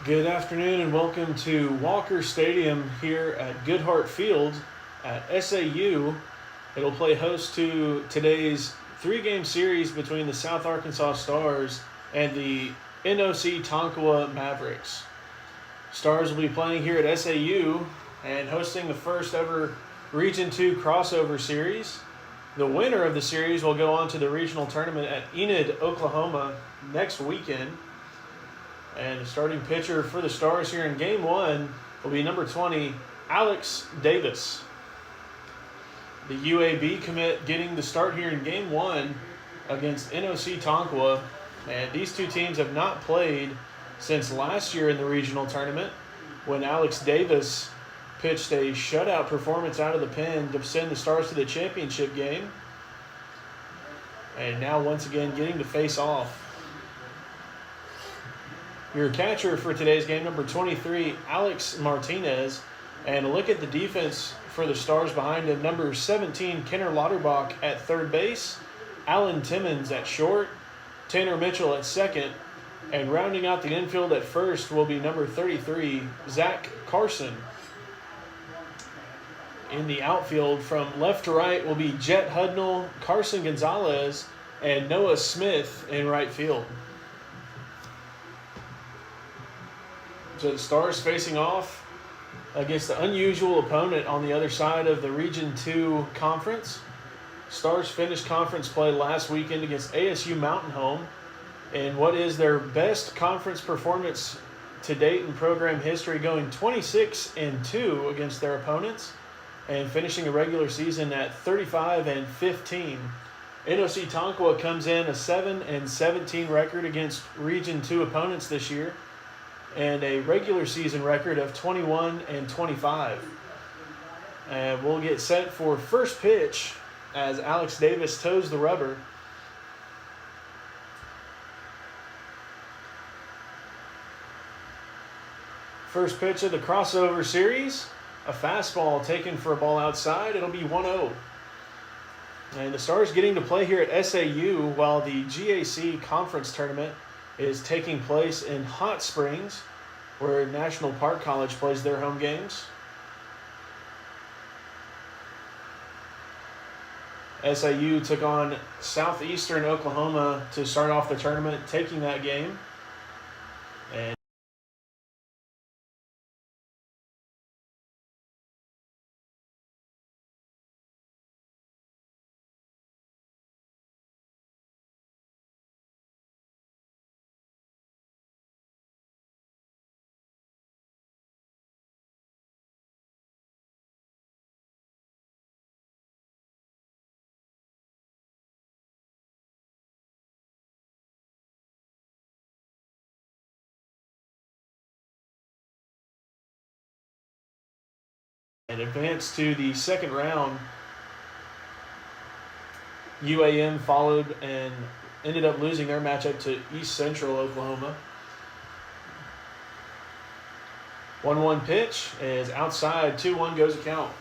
Good afternoon and welcome to Walker Stadium here at Goodhart Field at SAU. It'll play host to today's three-game series between the South Arkansas Stars and the NOC-Tonkawa Mavericks. Stars will be playing here at SAU and hosting the first ever Region 2 crossover series. The winner of the series will go on to the regional tournament at Enid, Oklahoma next weekend. And the starting pitcher for the Stars here in Game 1 will be number 20, Alex Davis. The UAB commit getting the start here in Game 1 against NOC-Tonkawa. And these two teams have not played since last year in the regional tournament when Alex Davis pitched a shutout performance out of the pen to send the Stars to the championship game. And now once again getting to face off. Your catcher for today's game, number 23, Alex Martinez. And a look at the defense for the Stars behind him. Number 17, Kenner Lauterbach at third base. Alan Timmons at short. Tanner Mitchell at second. And rounding out the infield at first will be number 33, Zach Carson. In the outfield from left to right will be Jet Hudnall, Carson Gonzalez, and Noah Smith in right field. So the Stars facing off against an unusual opponent on the other side of the Region 2 conference. Stars finished conference play last weekend against ASU Mountain Home in what is their best conference performance to date in program history, going 26-2 against their opponents and finishing a regular season at 35-15. NOC-Tonkawa comes in a 7-17 record against Region 2 opponents this year, and a regular season record of 21-25. And we'll get set for first pitch as Alex Davis toes the rubber. First pitch of the crossover series, a fastball taken for a ball outside. It'll be 1-0. And the Stars getting to play here at SAU while the GAC conference tournament is taking place in Hot Springs, where National Park College plays their home games. SAU took on Southeastern Oklahoma to start off the tournament, taking that game. And advanced to the second round. UAM followed and ended up losing their matchup to East Central Oklahoma. 1-1 pitch is outside, 2-1 goes the count.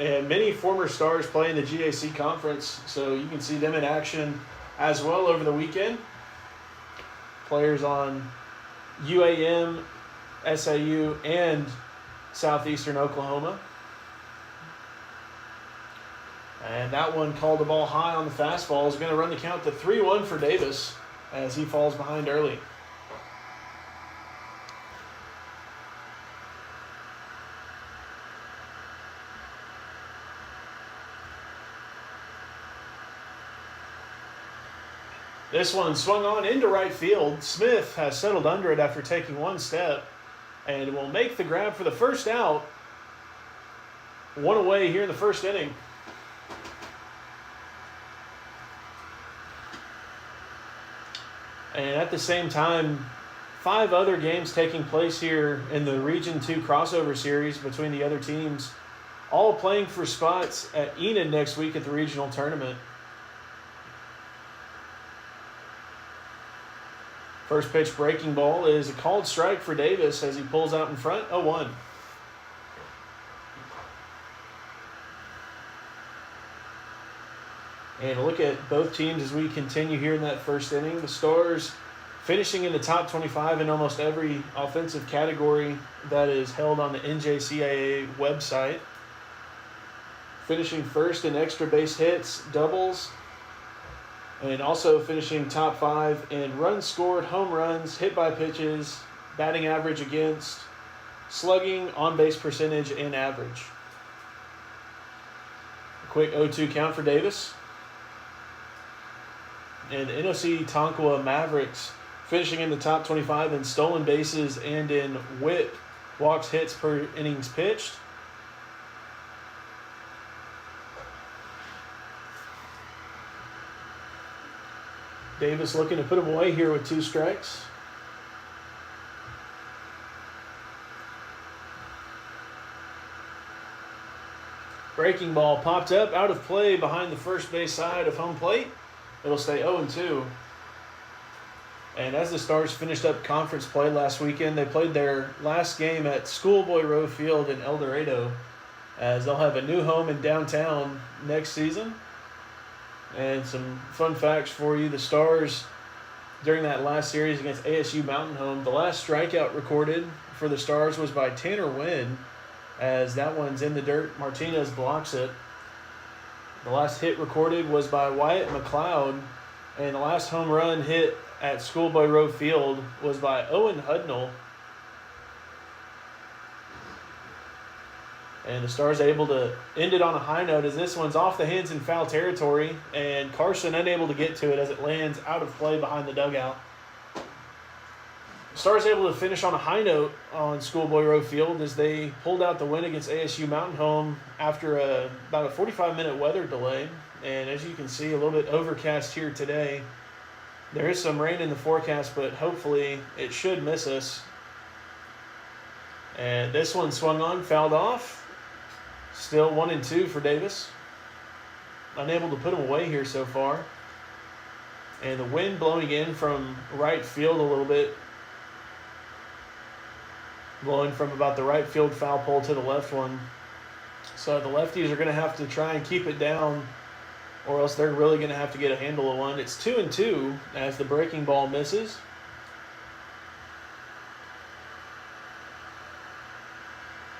And many former Stars play in the GAC conference, so you can see them in action as well over the weekend. Players on UAM, SAU, and Southeastern Oklahoma. And that one called the ball high on the fastball. Is going to run the count to 3-1 for Davis as he falls behind early. This one swung on into right field. Smith has settled under it after taking one step and will make the grab for the first out. One away here in the first inning. And at the same time, 5 other games taking place here in the Region 2 crossover series between the other teams, all playing for spots at Enid next week at the regional tournament. First pitch breaking ball is a called strike for Davis as he pulls out in front, 0-1. And look at both teams as we continue here in that first inning. The Stars finishing in the top 25 in almost every offensive category that is held on the NJCAA website. Finishing first in extra base hits, doubles, and also finishing top 5 in runs scored, home runs, hit by pitches, batting average against, slugging, on-base percentage, and average. A quick 0-2 count for Davis. And the NOC-Tonkawa Mavericks finishing in the top 25 in stolen bases and in whip, walks, hits per innings pitched. Davis looking to put him away here with 2 strikes. Breaking ball popped up, out of play behind the first base side of home plate. It'll stay 0-2. And as the Stars finished up conference play last weekend, they played their last game at Schoolboy Rowe Field in El Dorado, as they'll have a new home in downtown next season. And some fun facts for you. The Stars, during that last series against ASU Mountain Home, the last strikeout recorded for the Stars was by Tanner Wynn, as that one's in the dirt. Martinez blocks it. The last hit recorded was by Wyatt McLeod, and the last home run hit at Schoolboy Rowe Field was by Owen Hudnall. And the Stars able to end it on a high note, as this one's off the hands in foul territory, and Carson unable to get to it as it lands out of play behind the dugout. Stars able to finish on a high note on Schoolboy Rowe Field as they pulled out the win against ASU Mountain Home after about a 45-minute weather delay. And as you can see, a little bit overcast here today. There is some rain in the forecast, but hopefully it should miss us. And this one swung on, fouled off. Still 1-2 for Davis. Unable to put him away here so far. And the wind blowing in from right field a little bit. Blowing from about the right field foul pole to the left one. So the lefties are going to have to try and keep it down, or else they're really going to have to get a handle of one. It's 2-2 as the breaking ball misses.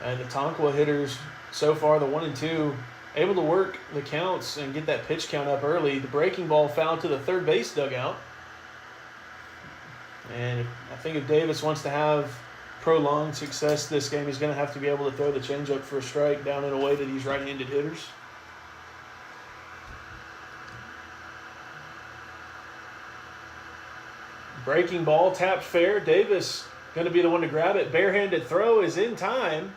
And the Tonkawa hitters, so far the 1-2, able to work the counts and get that pitch count up early. The breaking ball fouled to the third base dugout. And I think if Davis wants to have prolonged success this game, he's going to have to be able to throw the changeup for a strike down and away to these right-handed hitters. Breaking ball tapped fair. Davis going to be the one to grab it. Barehanded throw is in time,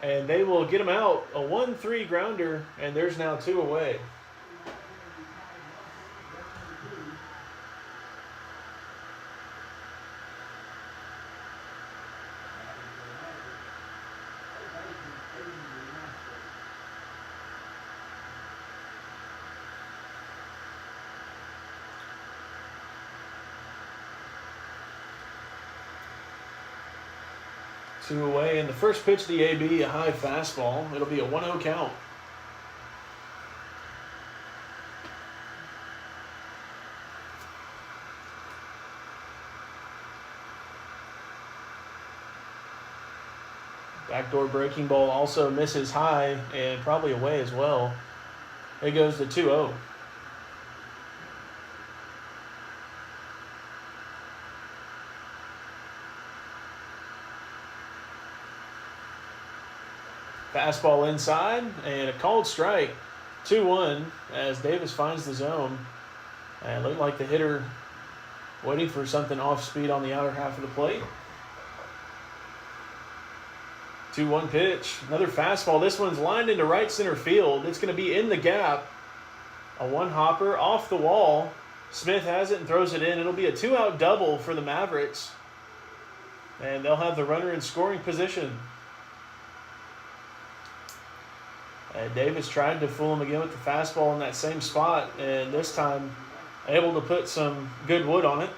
and they will get him out. A 1-3 grounder, and there's now 2 away. Two away, and the first pitch to the AB, a high fastball. It'll be a 1-0 count. Backdoor breaking ball also misses high and probably away as well. It goes to 2-0. Fastball inside, and a called strike. 2-1 as Davis finds the zone. And it looked like the hitter waiting for something off speed on the outer half of the plate. 2-1 pitch. Another fastball. This one's lined into right center field. It's going to be in the gap. A one-hopper off the wall. Smith has it and throws it in. It'll be a 2-out double for the Mavericks. And they'll have the runner in scoring position. Davis tried to fool him again with the fastball in that same spot, and this time able to put some good wood on it.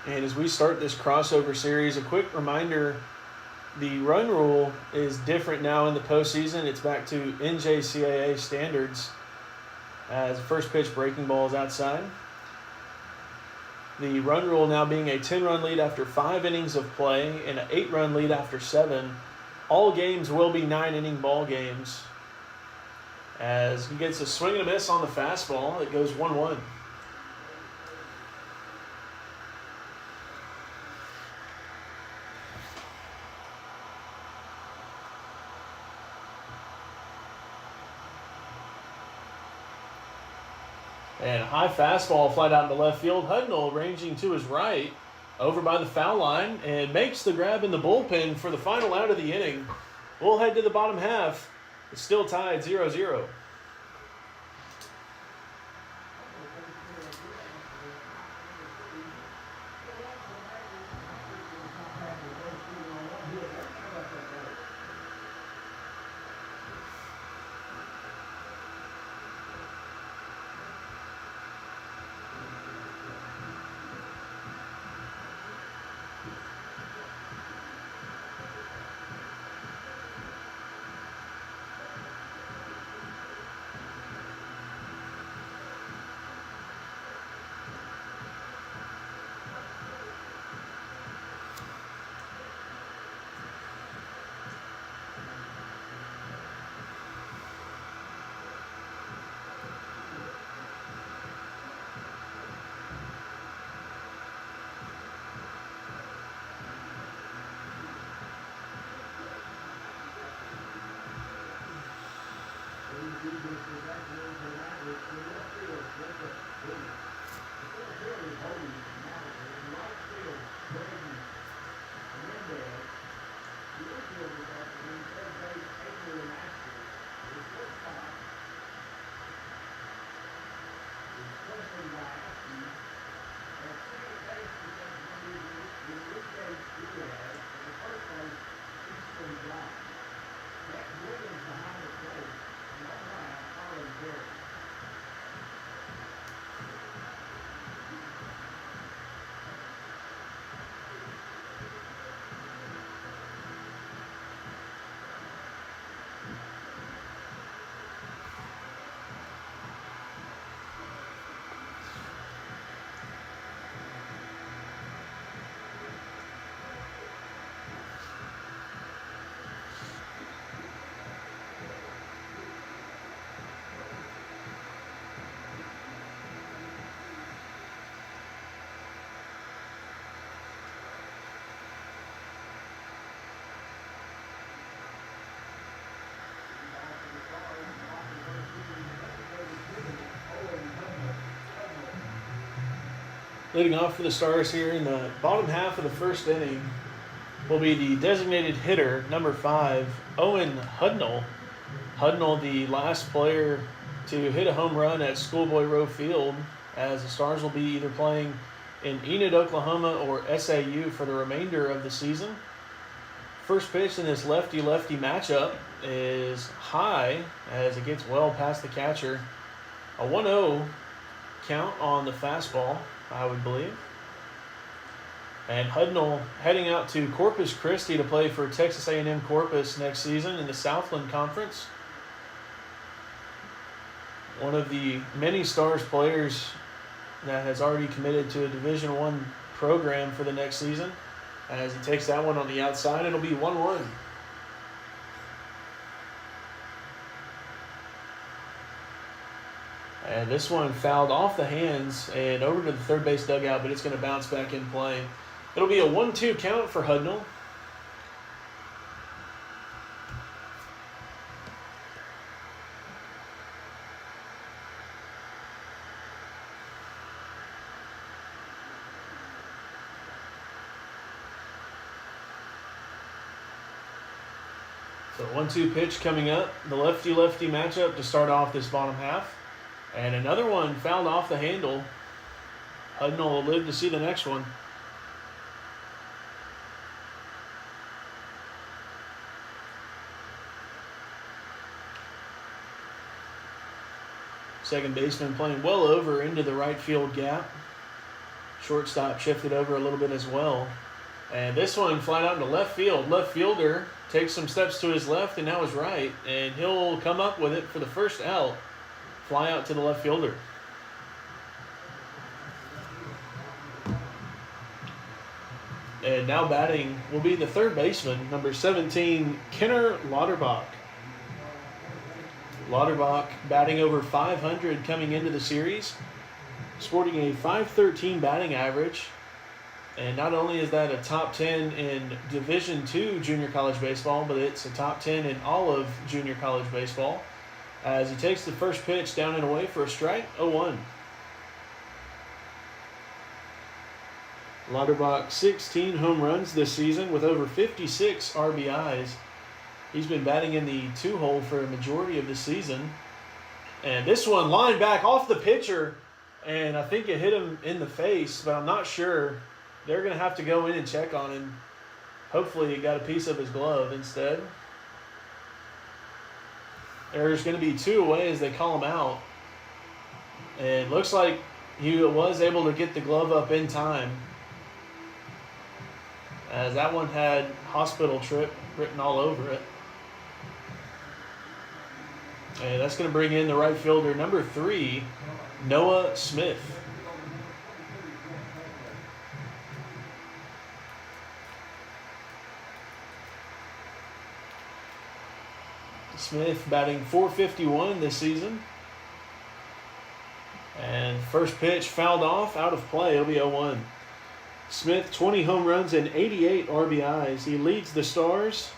And as we start this crossover series, a quick reminder The run rule is different now in the postseason. It's back to NJCAA standards as first pitch breaking ball is outside. The run rule now being a 10-run lead after 5 innings of play and an 8-run lead after 7. All games will be 9-inning ball games. As he gets a swing and a miss on the fastball, it goes 1-1. And a high fastball flied out into left field. Hudnall ranging to his right over by the foul line and makes the grab in the bullpen for the final out of the inning. We'll head to the bottom half. It's still tied 0-0. Leading off for the Stars here in the bottom half of the first inning will be the designated hitter, number 5, Owen Hudnall. Hudnall, the last player to hit a home run at Schoolboy Rowe Field, as the Stars will be either playing in Enid, Oklahoma or SAU for the remainder of the season. First pitch in this lefty-lefty matchup is high as it gets well past the catcher. A 1-0 count on the fastball, I would believe. And Hudnall heading out to Corpus Christi to play for Texas A&M Corpus next season in the Southland Conference. One of the many Stars players that has already committed to a Division I program for the next season. As he takes that one on the outside, it'll be 1-1. And this one fouled off the hands and over to the third base dugout, but it's going to bounce back in play. It'll be a 1-2 count for Hudnall. So 1-2 pitch coming up. The lefty-lefty matchup to start off this bottom half. And another one fouled off the handle. Hudnall will live to see the next one. Second baseman playing well over into the right field gap. Shortstop shifted over a little bit as well. And this one flying out into left field. Left fielder takes some steps to his left and now his right, and he'll come up with it for the first out. Fly out to the left fielder. And now batting will be the third baseman, number 17, Kenner Lauterbach. Lauterbach batting over 500 coming into the series, sporting a .513 batting average. And not only is that a top 10 in Division II junior college baseball, but it's a top 10 in all of junior college baseball. As he takes the first pitch down and away for a strike, 0-1. Lauterbach, 16 home runs this season with over 56 RBIs. He's been batting in the 2-hole for a majority of the season. And this one lined back off the pitcher, and I think it hit him in the face, but I'm not sure. They're going to have to go in and check on him. Hopefully he got a piece of his glove instead. There's going to be 2 away as they call him out. And looks like he was able to get the glove up in time, as that one had hospital trip written all over it. And that's going to bring in the right fielder, number 3, Noah Smith. Smith batting .451 this season. And first pitch fouled off, out of play. It'll be 0-1. Smith, 20 home runs and 88 RBIs. He leads the Stars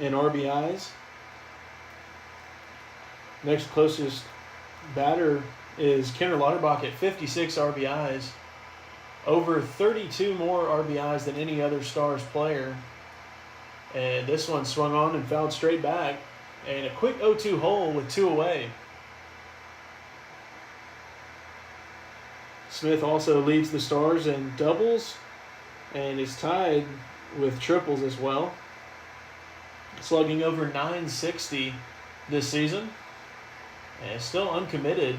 in RBIs. Next closest batter is Kenner Lauterbach at 56 RBIs. Over 32 more RBIs than any other Stars player. And this one swung on and fouled straight back. And a quick 0-2 hole with 2 away. Smith also leads the Stars in doubles and is tied with triples as well. Slugging over .960 this season. And still uncommitted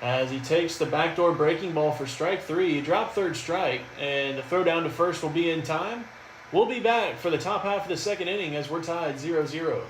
as he takes the backdoor breaking ball for strike 3. He dropped third strike, and the throw down to first will be in time. We'll be back for the top half of the second inning as we're tied 0-0.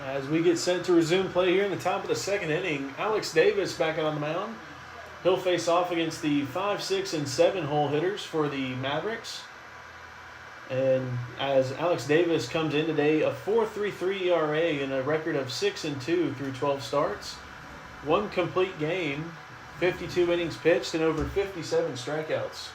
As we get set to resume play here in the top of the second inning, Alex Davis back out on the mound. He'll face off against the 5, 6, and 7 hole hitters for the Mavericks. And as Alex Davis comes in today, a 4.33 ERA and a record of 6-2 through 12 starts. 1 complete game, 52 innings pitched, and over 57 strikeouts.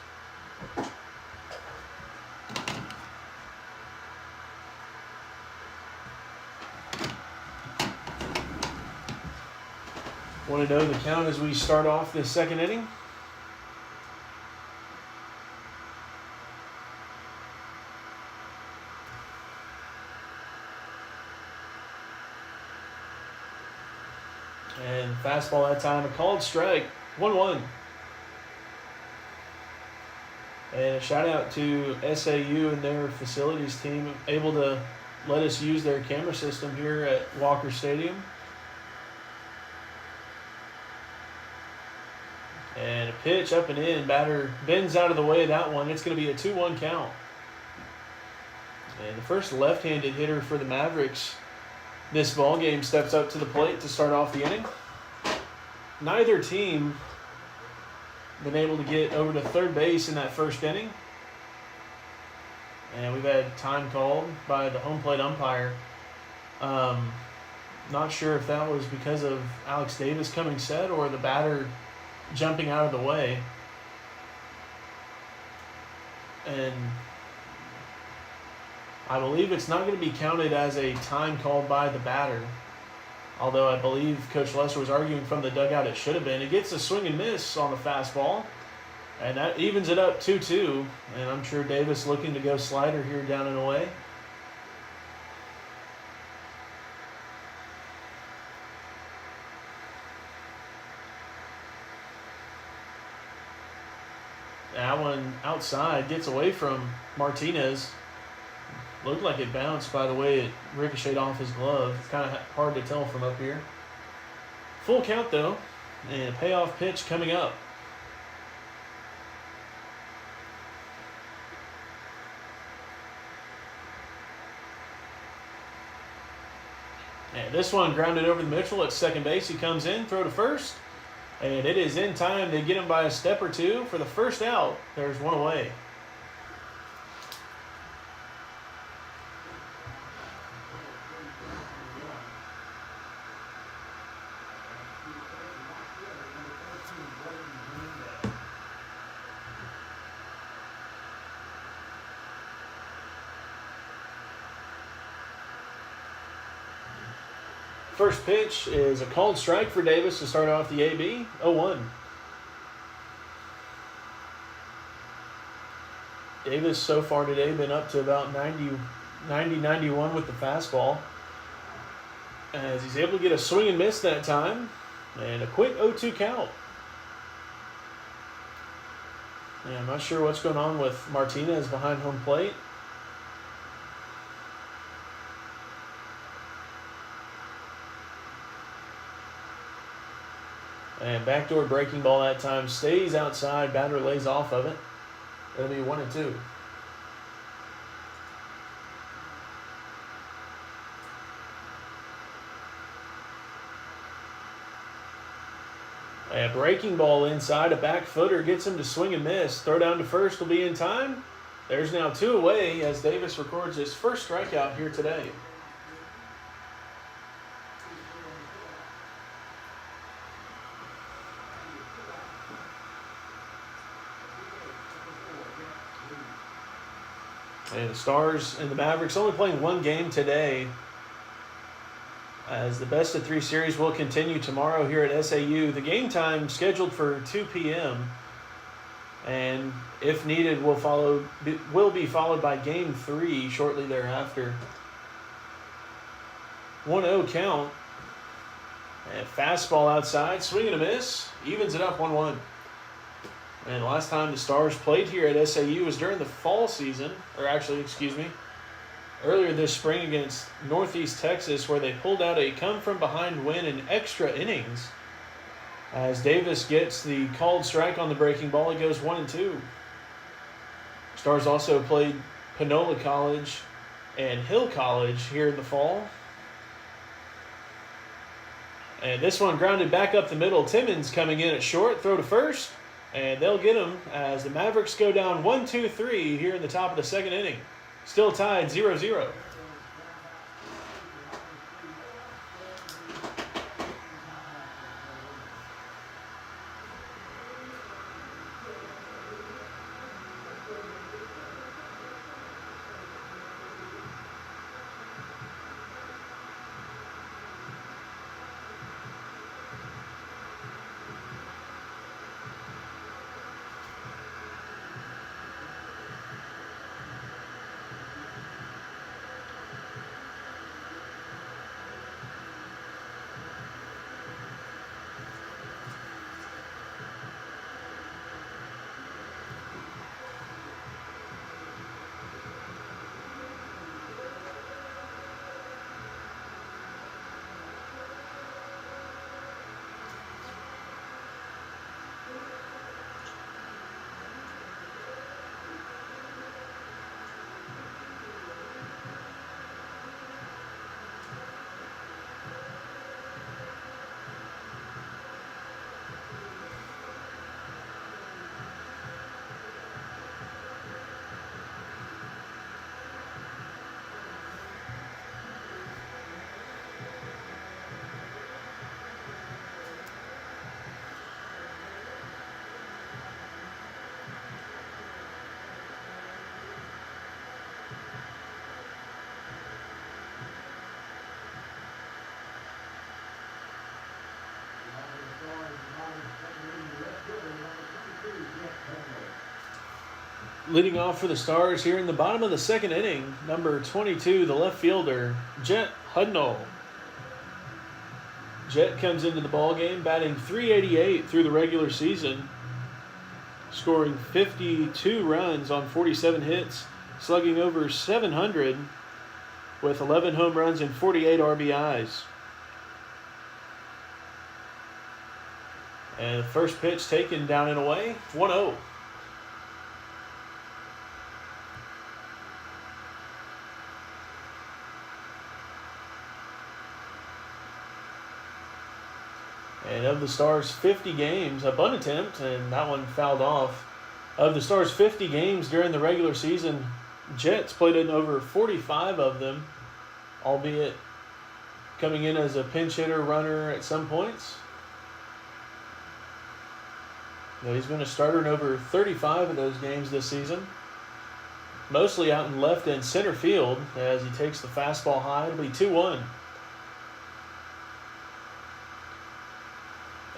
Want to know the count as we start off this second inning? And fastball that time, a called strike, 1-1. And a shout out to SAU and their facilities team, able to let us use their camera system here at Walker Stadium. And a pitch up and in. Batter bends out of the way of that one. It's going to be a 2-1 count. And the first left-handed hitter for the Mavericks this ball game steps up to the plate to start off the inning. Neither team been able to get over to third base in that first inning. And we've had time called by the home plate umpire. Not sure if that was because of Alex Davis coming set or the batter jumping out of the way. And I believe it's not going to be counted as a time called by the batter. Although I believe Coach Lester was arguing from the dugout it should have been. He gets a swing and miss on the fastball. And that evens it up 2-2. And I'm sure Davis looking to go slider here down and away. That one outside gets away from Martinez. Looked like it bounced by the way it ricocheted off his glove. It's kind of hard to tell from up here. Full count though, and a payoff pitch coming up. And this one grounded over the Mitchell at second base. He comes in, throw to first, and it is in time to get him by a step or two for the first out. There's one away. First pitch is a called strike for Davis to start off the AB, 0-1. Davis so far today been up to about 90-91 with the fastball. As he's able to get a swing and miss that time. And a quick 0-2 count. And I'm not sure what's going on with Martinez behind home plate. And backdoor breaking ball that time stays outside. Batter lays off of it. It'll be 1-2. A breaking ball inside. A back footer gets him to swing and miss. Throw down to first will be in time. There's now 2 away as Davis records his first strikeout here today. And the Stars and the Mavericks only playing one game today, as the best of 3 series will continue tomorrow here at SAU. The game time scheduled for 2 p.m. and if needed will be followed by game 3 shortly thereafter. 1-0 count. And fastball outside, swing and a miss, evens it up 1-1. And the last time the Stars played here at SAU was during the fall season, earlier this spring against Northeast Texas, where they pulled out a come-from-behind win in extra innings. As Davis gets the called strike on the breaking ball, it goes 1-2. Stars also played Panola College and Hill College here in the fall. And this one grounded back up the middle. Timmons coming in at short, throw to first. And they'll get him as the Mavericks go down 1-2-3 here in the top of the second inning. Still tied 0-0. Leading off for the Stars here in the bottom of the second inning, number 22, the left fielder, Jet Hudnall. Jet comes into the ballgame batting .388 through the regular season, scoring 52 runs on 47 hits, slugging over .700 with 11 home runs and 48 RBIs. And the first pitch taken down and away, 1-0. And of the Stars' 50 games, a bunt attempt, and that one fouled off. Of the Stars' 50 games during the regular season, Jets played in over 45 of them, albeit coming in as a pinch hitter runner at some points. But he's been a starter in over 35 of those games this season, mostly out in left and center field as he takes the fastball high. It'll be 2-1.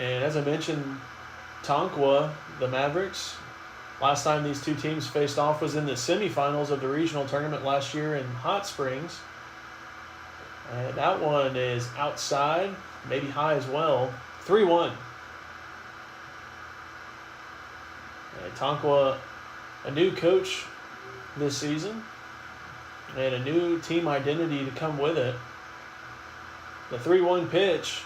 And as I mentioned, Tonkawa, the Mavericks, last time these two teams faced off was in the semifinals of the regional tournament last year in Hot Springs. And that one is outside, maybe high as well, 3-1. And Tonkawa, a new coach this season, and a new team identity to come with it. The 3-1 pitch.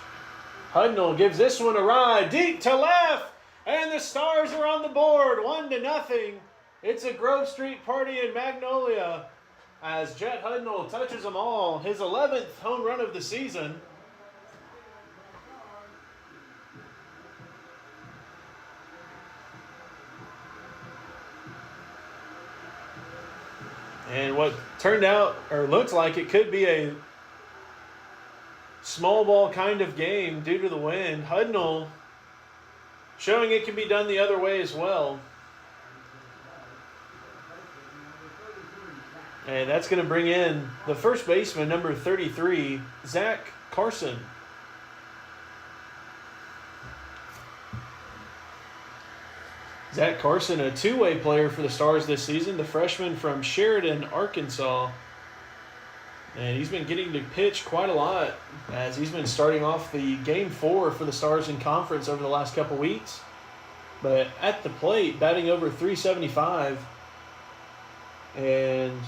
Hudnall gives this one a ride deep to left, and the Stars are on the board, 1-0. It's a Grove Street party in Magnolia as Jet Hudnall touches them all, his 11th home run of the season. And what turned out, or looked like it could be a small ball kind of game due to the wind. Hudnall showing it can be done the other way as well. And that's going to bring in the first baseman, number 33, Zach Carson. Zach Carson, a two-way player for the Stars this season, the freshman from Sheridan, Arkansas. And he's been getting to pitch quite a lot as he's been starting off the Game 4 for the Stars in conference over the last couple weeks. But at the plate, batting over .375 and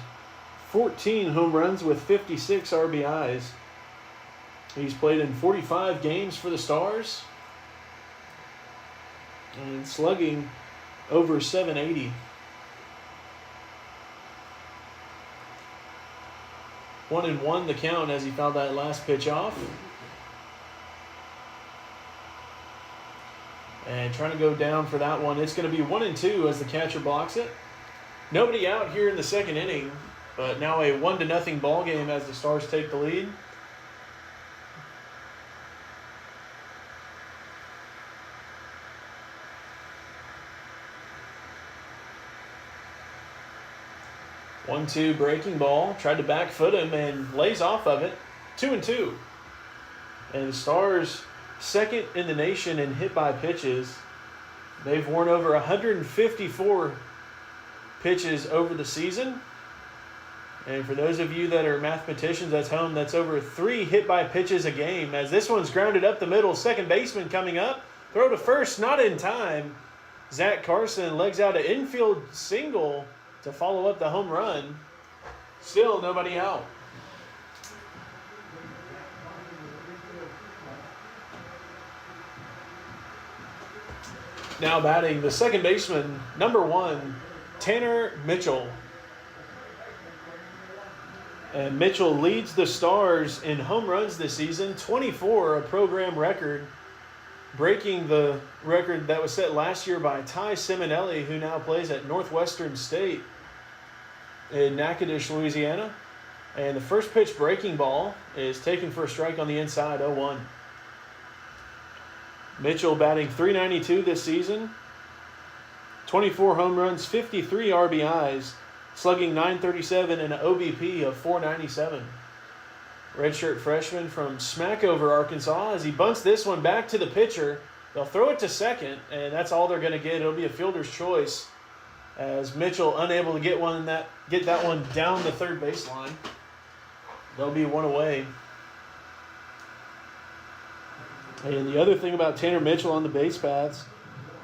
14 home runs with 56 RBIs. He's played in 45 games for the Stars and slugging over .780. 1-1 the count as he fouled that last pitch off. And trying to go down for that one. It's going to be 1-2 as the catcher blocks it. Nobody out here in the second inning, but now a 1-0 ball game as the Stars take the lead. One-two breaking ball, tried to back foot him and lays off of it. 2-2. And the Stars second in the nation in hit by pitches. They've worn over 154 pitches over the season. And for those of you that are mathematicians at home, that's over 3 hit by pitches a game. As this one's grounded up the middle, second baseman coming up. Throw to first, not in time. Zach Carson legs out an infield single to follow up the home run. Still nobody out. Now batting the second baseman, number 1, Tanner Mitchell. And Mitchell leads the Stars in home runs this season, 24, a program record, breaking the record that was set last year by Ty Simonelli, who now plays at Northwestern State in Natchitoches, Louisiana. And the first pitch breaking ball is taken for a strike on the inside, 0-1. Mitchell batting .392 this season, 24 home runs, 53 RBIs, slugging .937 and an OBP of .497. Redshirt freshman from Smackover, Arkansas, as he bunts this one back to the pitcher. They'll throw it to second, and that's all they're going to get. It'll be a fielder's choice as Mitchell unable to get that one down the third baseline. They'll be one away. And the other thing about Tanner Mitchell on the base paths,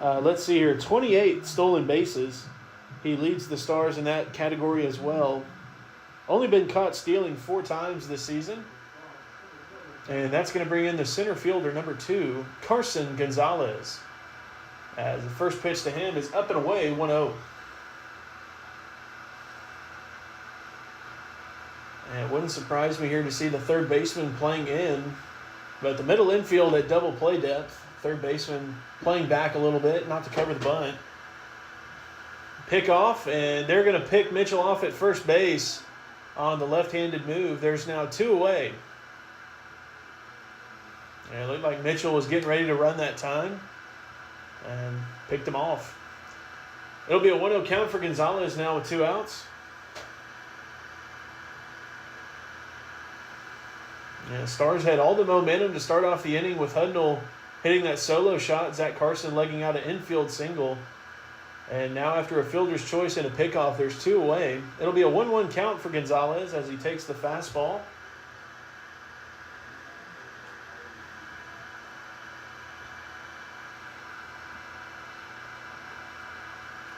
let's see here, 28 stolen bases. He leads the Stars in that category as well. Only been caught stealing 4 times this season. And that's going to bring in the center fielder, number 2, Carson Gonzalez. As the first pitch to him is up and away, 1-0. And it wouldn't surprise me here to see the third baseman playing in. But the middle infield at double play depth. Third baseman playing back a little bit, not to cover the bunt. Pick off, and they're going to pick Mitchell off at first base on the left-handed move. There's now 2 away. And it looked like Mitchell was getting ready to run that time and picked him off. It'll be a 1-0 count for Gonzalez now with 2 outs. Yeah, Stars had all the momentum to start off the inning with Hudnall hitting that solo shot, Zach Carson legging out an infield single. And now after a fielder's choice and a pickoff, there's 2 away. It'll be a 1-1 count for Gonzalez as he takes the fastball.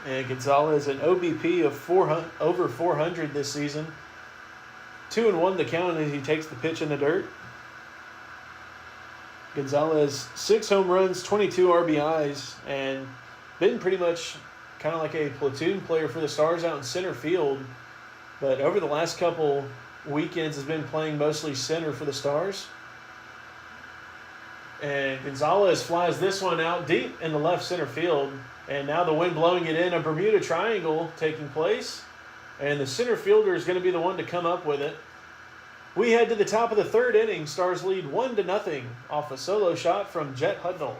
And Gonzalez an OBP of over 400 this season. 2-1 the count as he takes the pitch in the dirt. Gonzalez, 6 home runs, 22 RBIs, and been pretty much kind of like a platoon player for the Stars out in center field. But over the last couple weekends has been playing mostly center for the Stars. And Gonzalez flies this one out deep in the left center field. And now the wind blowing it in, a Bermuda Triangle taking place. And the center fielder is going to be the one to come up with it. We head to the top of the third inning. Stars lead 1-0 off a solo shot from Jet Hudnall.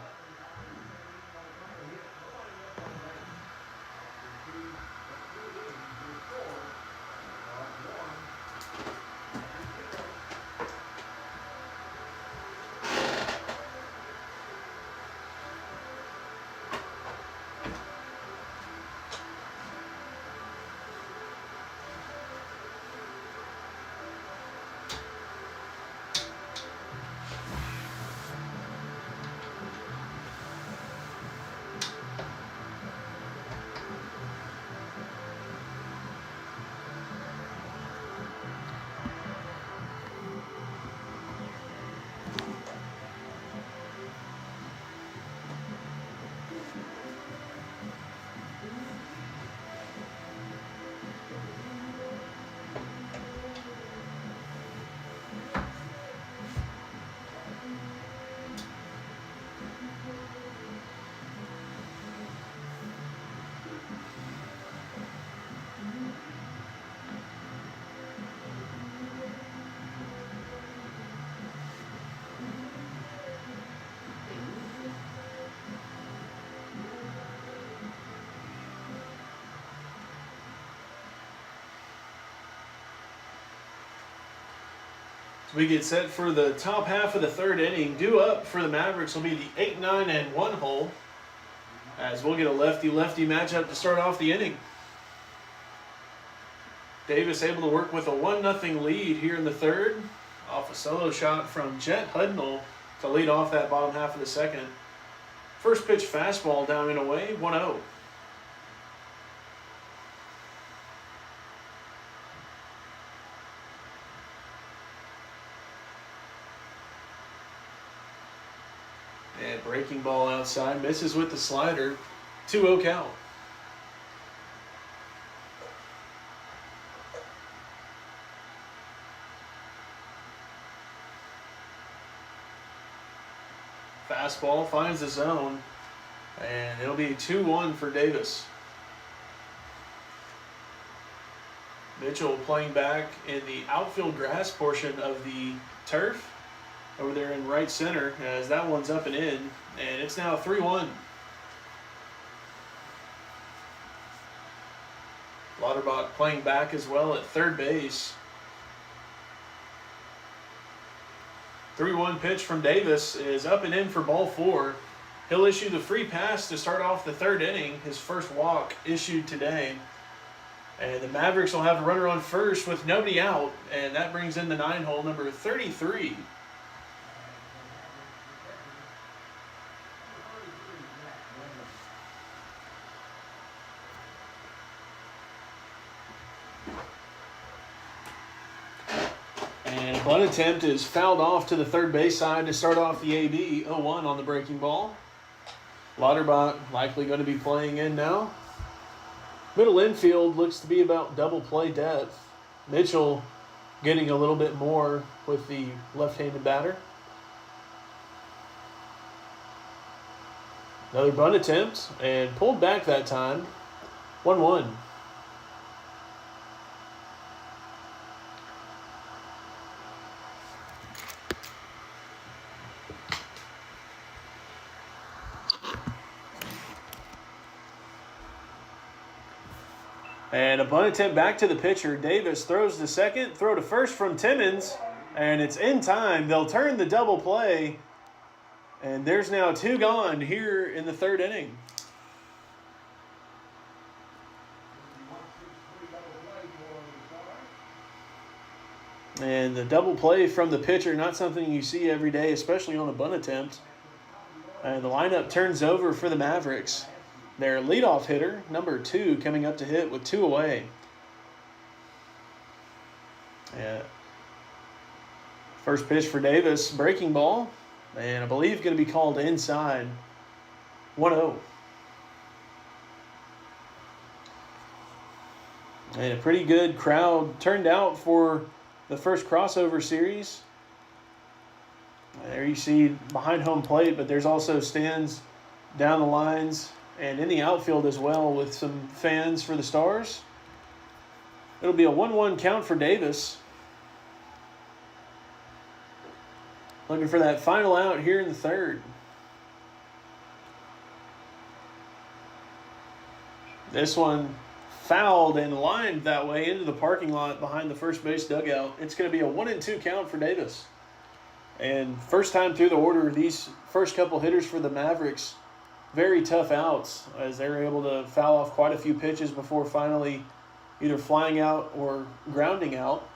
We get set for the top half of the third inning. Due up for the Mavericks will be the 8, 9, and 1 hole, as we'll get a lefty-lefty matchup to start off the inning. Davis able to work with a 1-0 lead here in the third off a solo shot from Jet Hudnall to lead off that bottom half of the second. First pitch fastball down and away, 1-0. And breaking ball outside, misses with the slider, 2-0 count. Fastball finds the zone, and it'll be 2-1 for Davis. Mitchell playing back in the outfield grass portion of the turf over there in right center, as that one's up and in, and it's now 3-1. Lauterbach playing back as well at third base. 3-1 pitch from Davis is up and in for ball 4. He'll issue the free pass to start off the third inning, his first walk issued today. And the Mavericks will have a runner on first with nobody out, and that brings in the 9-hole, number 33. And a bunt attempt is fouled off to the third base side to start off the AB. 0-1 on the breaking ball. Lauterbach likely going to be playing in now. Middle infield looks to be about double play depth. Mitchell getting a little bit more with the left-handed batter. Another bunt attempt and pulled back that time. 1-1. And a bunt attempt back to the pitcher. Davis throws to second, throw to first from Timmons, and it's in time. They'll turn the double play, and there's now 2 gone here in the third inning. And the double play from the pitcher, not something you see every day, especially on a bunt attempt. And the lineup turns over for the Mavericks. Their leadoff hitter, number 2, coming up to hit with 2 away. Yeah. First pitch for Davis, breaking ball, and I believe going to be called inside. 1-0. And a pretty good crowd turned out for the first crossover series. There you see behind home plate, but there's also stands down the lines and in the outfield as well with some fans for the Stars. It'll be a 1-1 count for Davis. Looking for that final out here in the third. This one fouled and lined that way into the parking lot behind the first base dugout. It's going to be a 1-2 count for Davis. And first time through the order, these first couple hitters for the Mavericks, very tough outs as they were able to foul off quite a few pitches before finally either flying out or grounding out.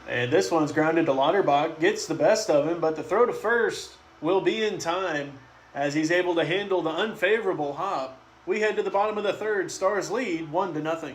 And this one's grounded to Lauterbach, gets the best of him, but the throw to first will be in time as he's able to handle the unfavorable hop. We head to the bottom of the third. Stars lead 1-0.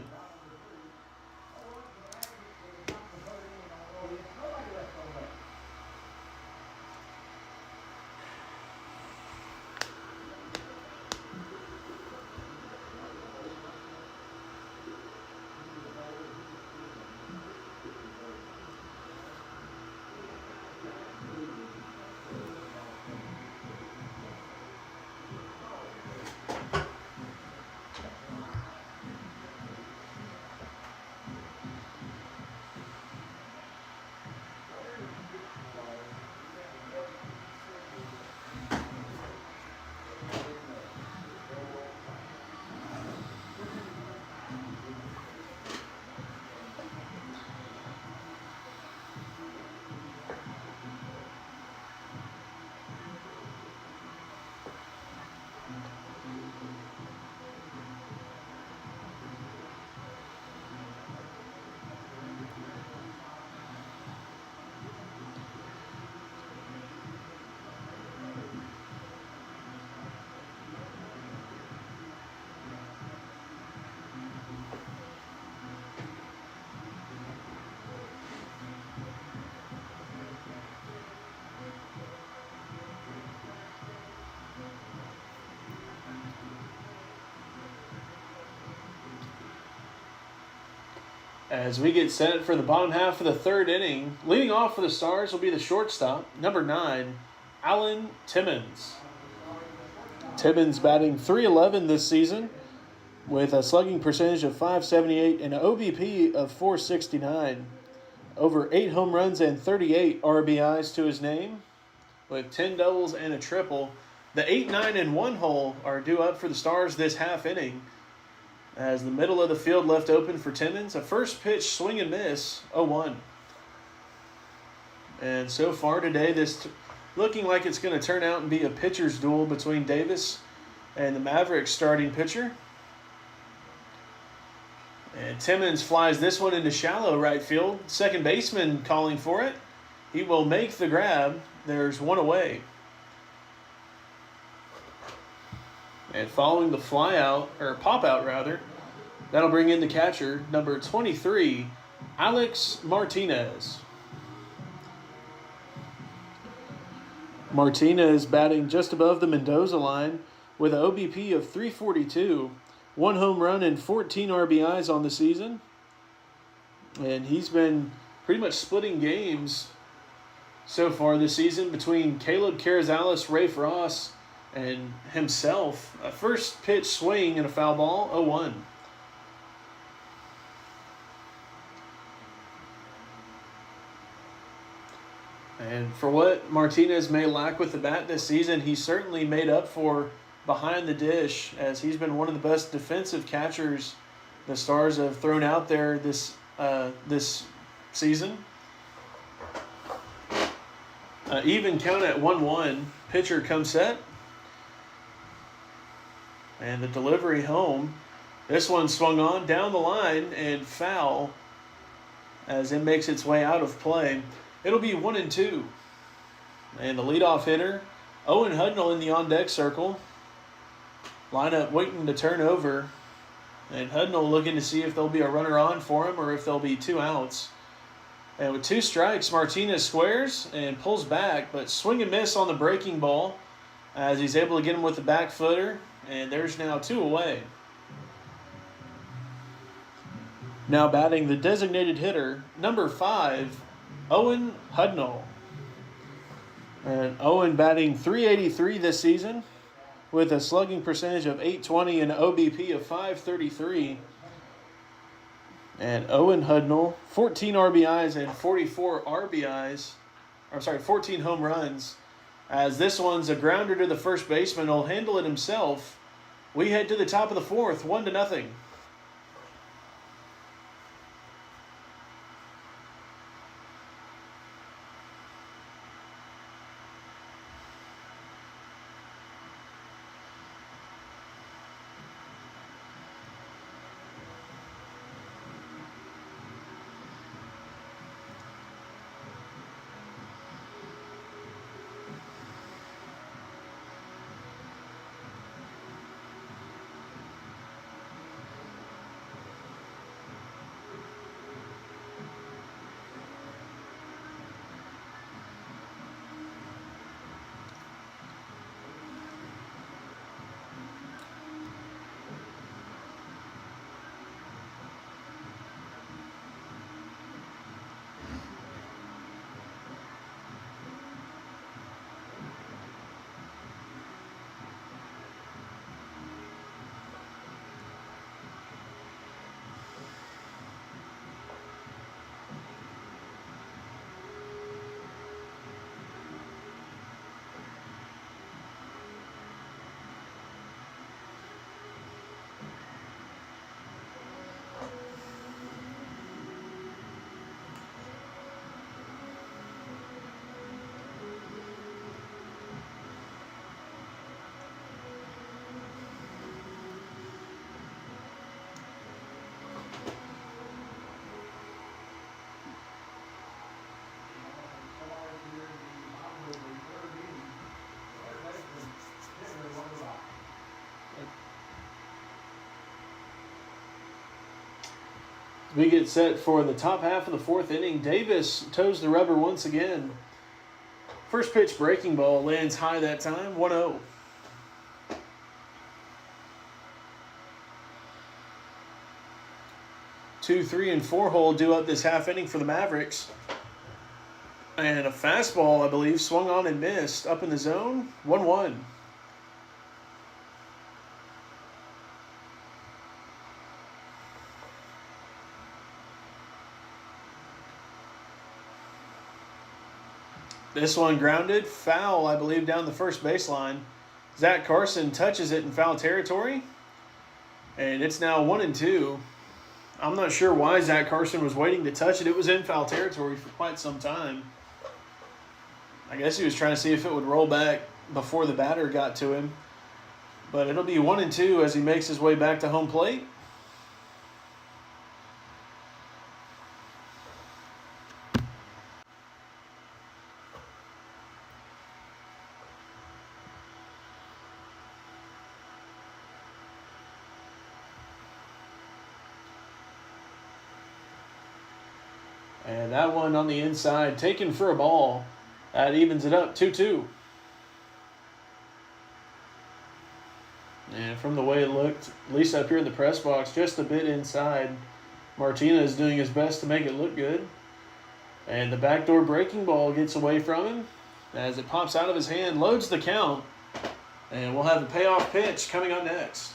As we get set for the bottom half of the third inning, leading off for the Stars will be the shortstop, number 9, Alan Timmons. Timmons batting .311 this season with a slugging percentage of .578 and an OBP of .469. Over 8 home runs and 38 RBIs to his name with 10 doubles and a triple. The 8, 9, and 1 hole are due up for the Stars this half inning. As the middle of the field left open for Timmons, a first pitch swing and miss, 0-1. And so far today, this looking like it's going to turn out and be a pitcher's duel between Davis and the Mavericks starting pitcher. And Timmons flies this one into shallow right field. Second baseman calling for it. He will make the grab. There's one away. And following the fly out, or pop out rather, that'll bring in the catcher, number 23, Alex Martinez. Martinez batting just above the Mendoza line with an OBP of 342, 1 home run and 14 RBIs on the season. And he's been pretty much splitting games so far this season between Caleb Carrizales, Rafe Ross, and himself. A first pitch swing and a foul ball, 0-1. And for what Martinez may lack with the bat this season, he certainly made up for behind the dish, as he's been one of the best defensive catchers the Stars have thrown out there this season. Even count at 1-1. Pitcher comes set. And the delivery home. This one swung on down the line and foul as it makes its way out of play. It'll be 1-2. And the leadoff hitter, Owen Hudnall in the on-deck circle. Lineup waiting to turn over. And Hudnall looking to see if there'll be a runner on for him or if there'll be 2 outs. And with 2 strikes, Martinez squares and pulls back, but swing and miss on the breaking ball as he's able to get him with the back footer. And there's now 2 away. Now batting the designated hitter, number 5, Owen Hudnall. And Owen batting .383 this season with a slugging percentage of .820 and an OBP of .533. And Owen Hudnall, 14 RBIs and 14 home runs. As this one's a grounder to the first baseman, will handle it himself. We head to the top of the 4th, 1-0. We get set for the top half of the 4th inning. Davis toes the rubber once again. First pitch breaking ball lands high that time, 1-0. Two, 3, and 4 hole do up this half inning for the Mavericks. And a fastball, I believe, swung on and missed. Up in the zone, 1-1. This one grounded, foul, I believe, down the first baseline. Zach Carson touches it in foul territory. And it's now 1-2. I'm not sure why Zach Carson was waiting to touch it. It was in foul territory for quite some time. I guess he was trying to see if it would roll back before the batter got to him. But it'll be 1-2 as he makes his way back to home plate. And that one on the inside, taken for a ball. That evens it up, 2-2. And from the way it looked, at least up here in the press box, just a bit inside, Martinez doing his best to make it look good. And the backdoor breaking ball gets away from him as it pops out of his hand, loads the count. And we'll have a payoff pitch coming up next.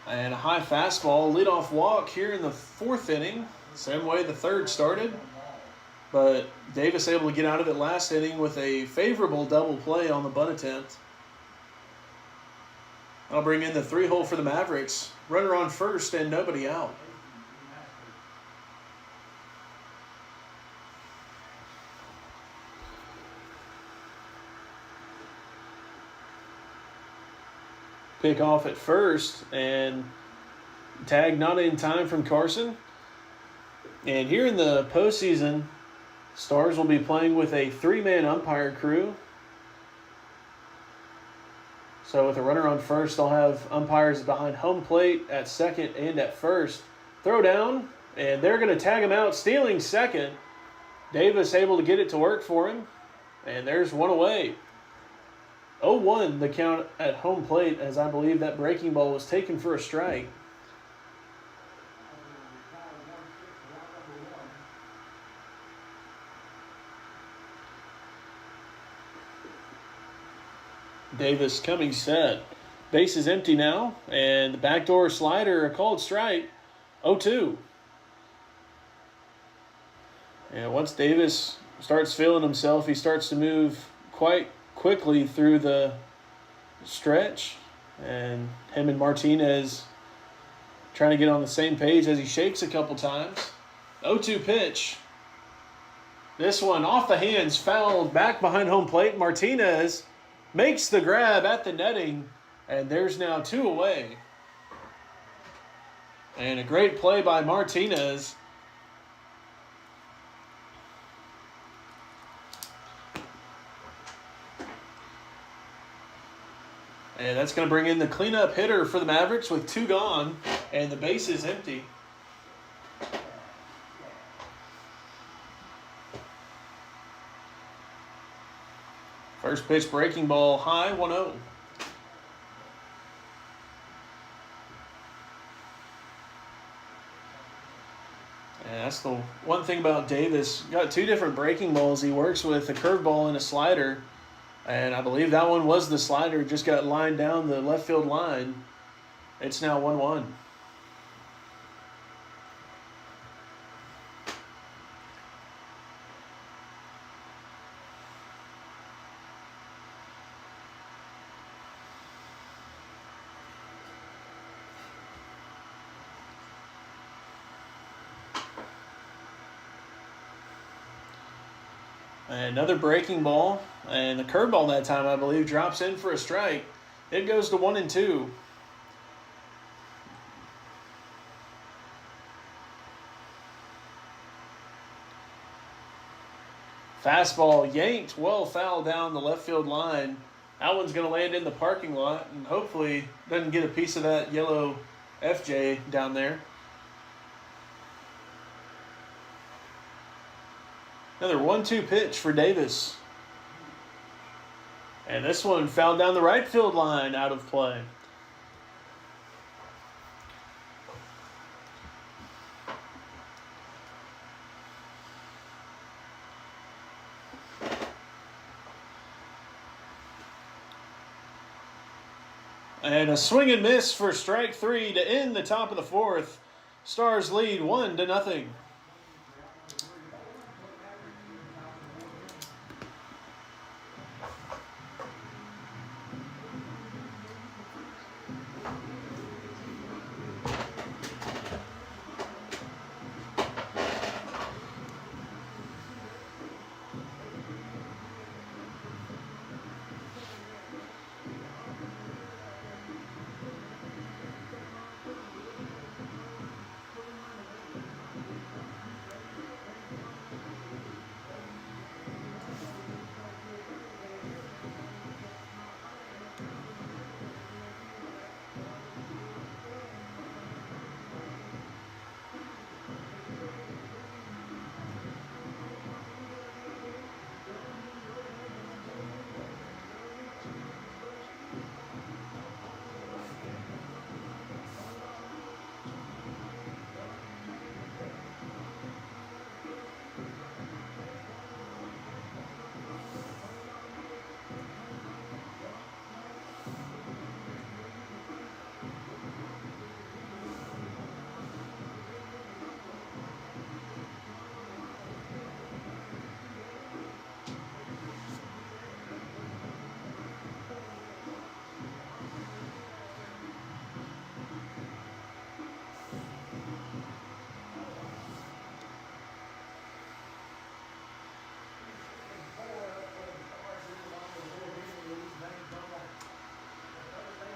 And a high fastball, leadoff walk here in the 4th inning. Same way the 3rd started. But Davis able to get out of it last inning with a favorable double play on the bunt attempt. I'll bring in the 3-hole for the Mavericks. Runner on first and nobody out. Pick off at first, and tag not in time from Carson. And here in the postseason, Stars will be playing with a 3-man umpire crew. So with a runner on first, they'll have umpires behind home plate at second and at first. Throw down, and they're going to tag him out, stealing second. Davis able to get it to work for him, and there's one away. 0-1 the count at home plate, as I believe that breaking ball was taken for a strike. Davis coming set. Base is empty now, and the backdoor slider, a called strike. 0-2. And once Davis starts feeling himself, he starts to move quite quickly through the stretch, and him and Martinez trying to get on the same page as he shakes a couple times. 0-2 pitch. This one off the hands, fouled back behind home plate. Martinez makes the grab at the netting, and there's now 2 away. And a great play by Martinez. And that's going to bring in the cleanup hitter for the Mavericks with 2 gone, and the base is empty. First pitch breaking ball high, 1-0. And that's the one thing about Davis. Got 2 different breaking balls he works with, a curveball and a slider. And I believe that one was the slider, just got lined down the left field line. It's now 1-1. Another breaking ball, and the curveball that time, I believe, drops in for a strike. It goes to 1-2. Fastball yanked well foul down the left field line. That one's going to land in the parking lot and hopefully doesn't get a piece of that yellow FJ down there. Another 1-2 pitch for Davis. And this one fouled down the right field line, out of play. And a swing and miss for strike 3 to end the top of the 4th. Stars lead 1-0.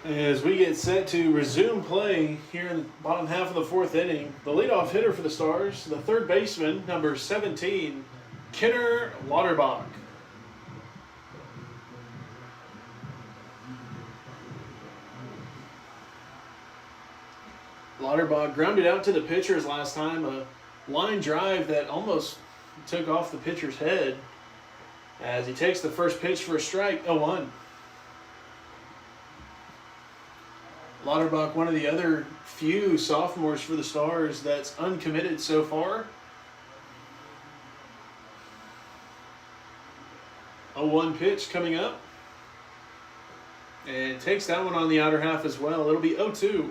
As we get set to resume play here in the bottom half of the fourth inning, the leadoff hitter for the Stars, the third baseman, number 17, Kenner Lauterbach. Lauterbach grounded out to the pitchers last time, a line drive that almost took off the pitcher's head as he takes the first pitch for a strike, 0-1. Lauterbach, one of the other few sophomores for the Stars that's uncommitted so far. 0-1 pitch coming up. And takes that one on the outer half as well. It'll be 0-2.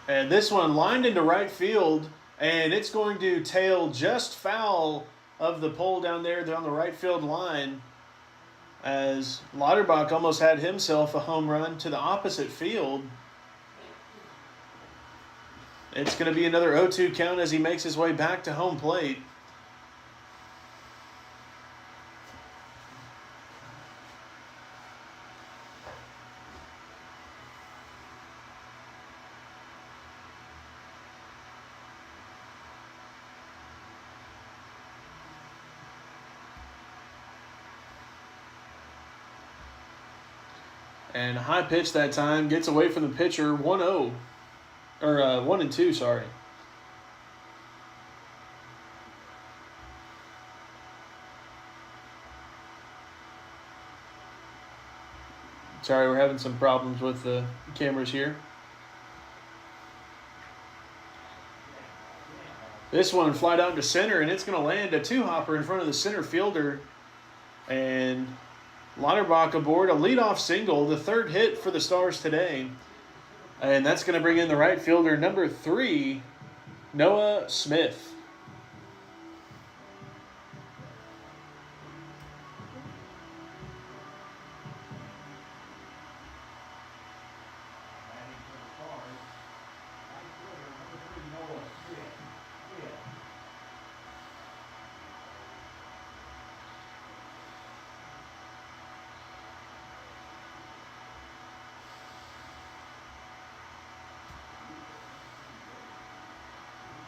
And this one lined into right field, and it's going to tail just foul of the pole down there on the right field line, as Lauterbach almost had himself a home run to the opposite field. It's going to be another 0-2 count as he makes his way back to home plate. And a high pitch that time gets away from the pitcher, 1-0. Or 1-2, sorry. Sorry, we're having some problems with the cameras here. This one flied out to center, and it's going to land a two-hopper in front of the center fielder. And Lauterbach aboard a leadoff single, the third hit for the Stars today. And that's going to bring in the right fielder, number 3, Noah Smith.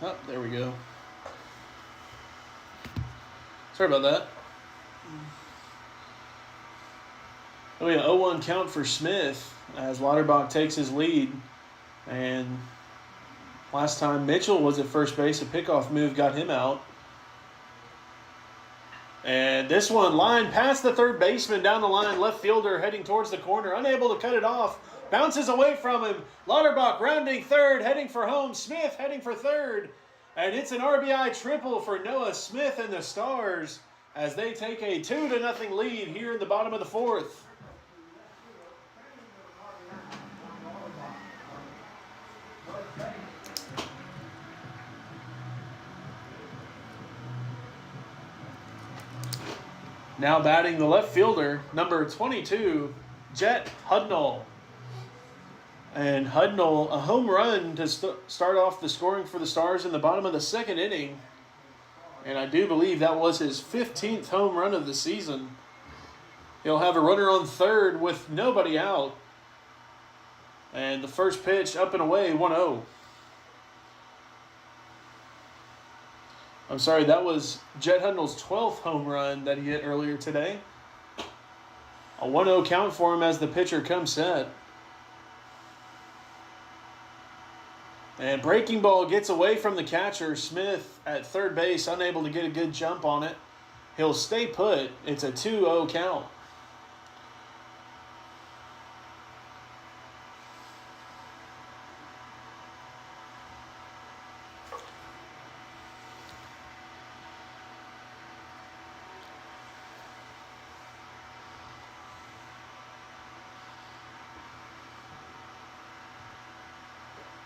Oh, there we go. Sorry about that. Oh yeah, 0-1 count for Smith as Lauterbach takes his lead. And last time Mitchell was at first base, a pickoff move got him out. And this one lined past the third baseman down the line, left fielder heading towards the corner, unable to cut it off. Bounces away from him. Lauterbach rounding third, heading for home. Smith heading for third. And it's an RBI triple for Noah Smith and the Stars as they take a 2-0 lead here in the bottom of the fourth. Now batting the left fielder, number 22, Jet Hudnall. And Hudnall, a home run to start off the scoring for the Stars in the bottom of the second inning. And I do believe that was his 15th home run of the season. He'll have a runner on third with nobody out. And the first pitch up and away, 1-0. I'm sorry, that was Jet Hudnall's 12th home run that he hit earlier today. A 1-0 count for him as the pitcher comes set. And breaking ball gets away from the catcher. Smith at third base, unable to get a good jump on it. He'll stay put. It's a 2-0 count.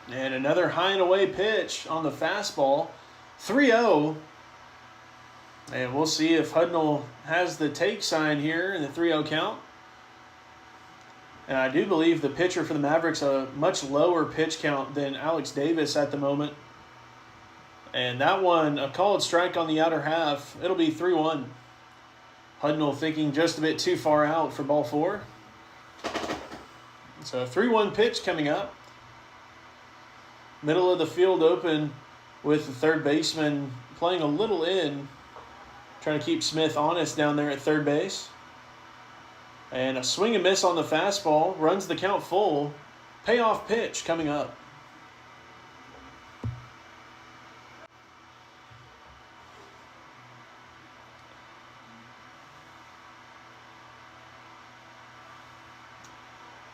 And another high and away pitch on the fastball. 3-0. And we'll see if Hudnall has the take sign here in the 3-0 count. And I do believe the pitcher for the Mavericks a much lower pitch count than Alex Davis at the moment. And that one, a called strike on the outer half. It'll be 3-1. Hudnall thinking just a bit too far out for ball 4. So a 3-1 pitch coming up. Middle of the field open with the third baseman playing a little in. Trying to keep Smith honest down there at third base. And a swing and miss on the fastball. Runs the count full. Payoff pitch coming up.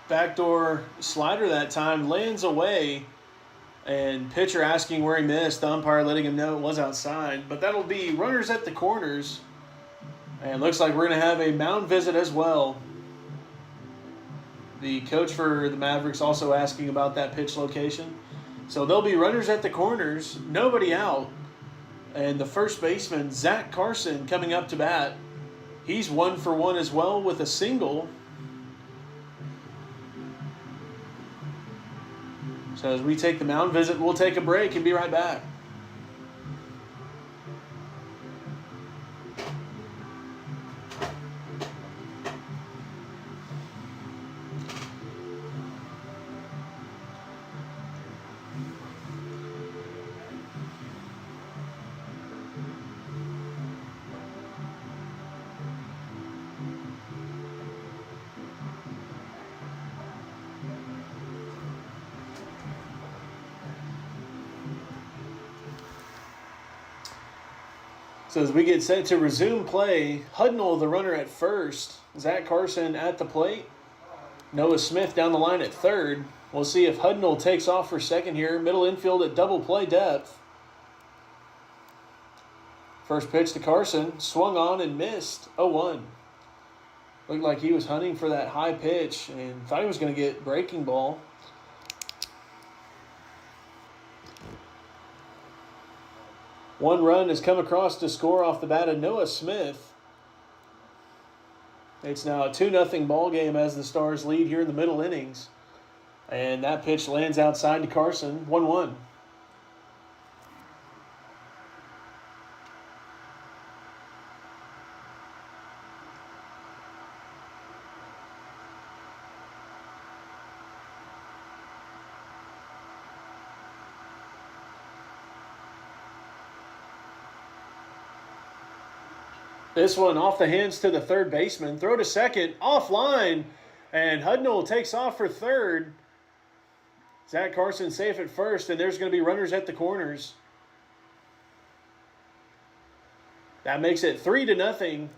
Backdoor slider that time. Lands away. And pitcher asking where he missed. The umpire letting him know it was outside. But that'll be runners at the corners. And looks like we're going to have a mound visit as well. The coach for the Mavericks also asking about that pitch location. So there'll be runners at the corners, nobody out. And the first baseman, Zach Carson, coming up to bat. He's 1 for 1 as well with a single. So as we take the mound visit, we'll take a break and be right back. So as we get set to resume play, Hudnall, the runner at first, Zach Carson at the plate, Noah Smith down the line at third. We'll see if Hudnall takes off for second here. Middle infield at double play depth. First pitch to Carson, swung on and missed, 0-1. Looked like he was hunting for that high pitch and thought he was going to get breaking ball. One run has come across to score off the bat of Noah Smith. It's now a 2-0 ball game as the Stars lead here in the middle innings. And that pitch lands outside to Carson, 1-1. This one off the hands to the third baseman. Throw to second, offline, and Hudnall takes off for third. Zach Carson safe at first, and there's going to be runners at the corners. That makes it 3-0.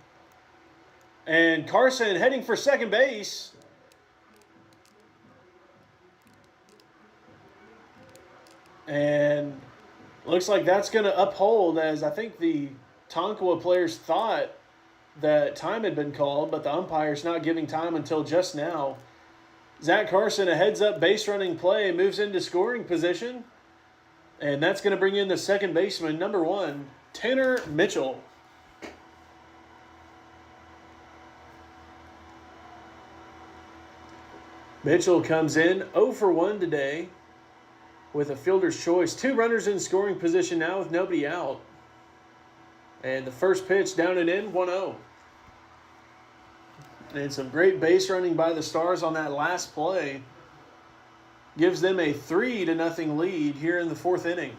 And Carson heading for second base. And looks like that's going to uphold, as I think the Tonkawa players thought that time had been called, but the umpire's not giving time until just now. Zach Carson, a heads-up base running play, moves into scoring position. And that's going to bring in the second baseman, number 1, Tanner Mitchell. Mitchell comes in 0 for 1 today with a fielder's choice. 2 runners in scoring position now with nobody out. And the first pitch down and in, 1-0. And some great base running by the Stars on that last play. Gives them a 3-0 lead here in the 4th inning.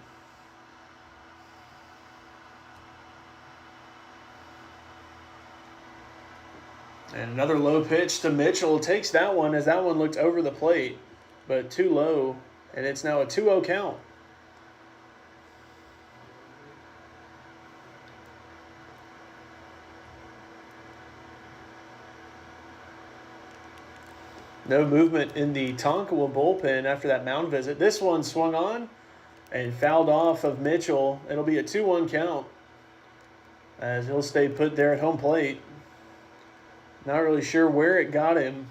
And another low pitch to Mitchell. Takes that one as that one looked over the plate, but too low. And it's now a 2-0 count. No movement in the Tonkawa bullpen after that mound visit. This one swung on and fouled off of Mitchell. It'll be a 2-1 count as he'll stay put there at home plate. Not really sure where it got him.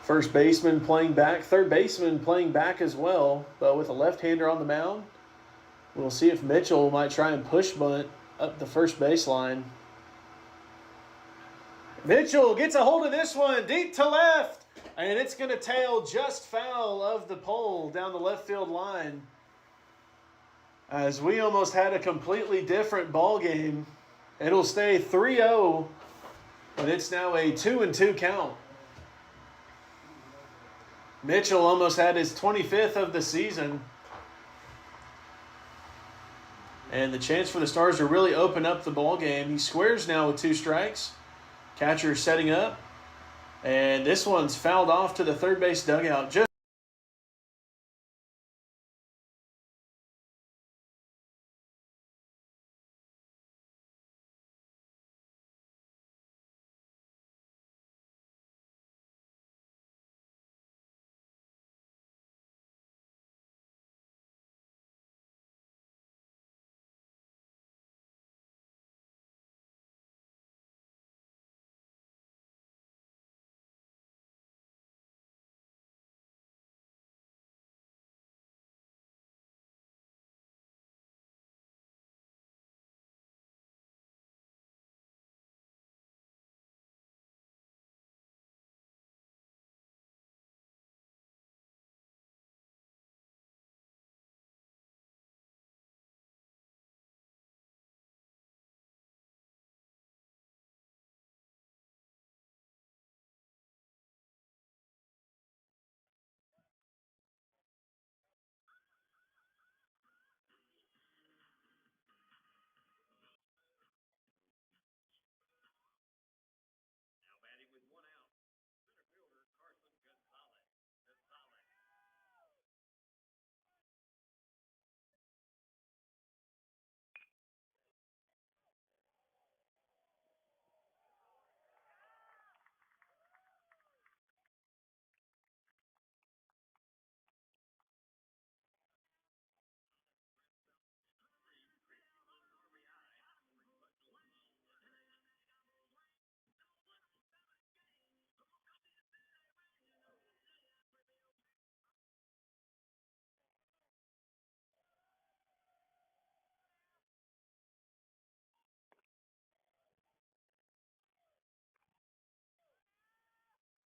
First baseman playing back. Third baseman playing back as well, but with a left-hander on the mound. We'll see if Mitchell might try and push bunt up the first baseline. Mitchell gets a hold of this one deep to left, and it's going to tail just foul of the pole down the left field line. As we almost had a completely different ball game. It'll stay 3-0, but it's now a 2-2 count. Mitchell almost had his 25th of the season. And the chance for the Stars to really open up the ball game. He squares now with 2 strikes. Catcher setting up. And this one's fouled off to the third base dugout.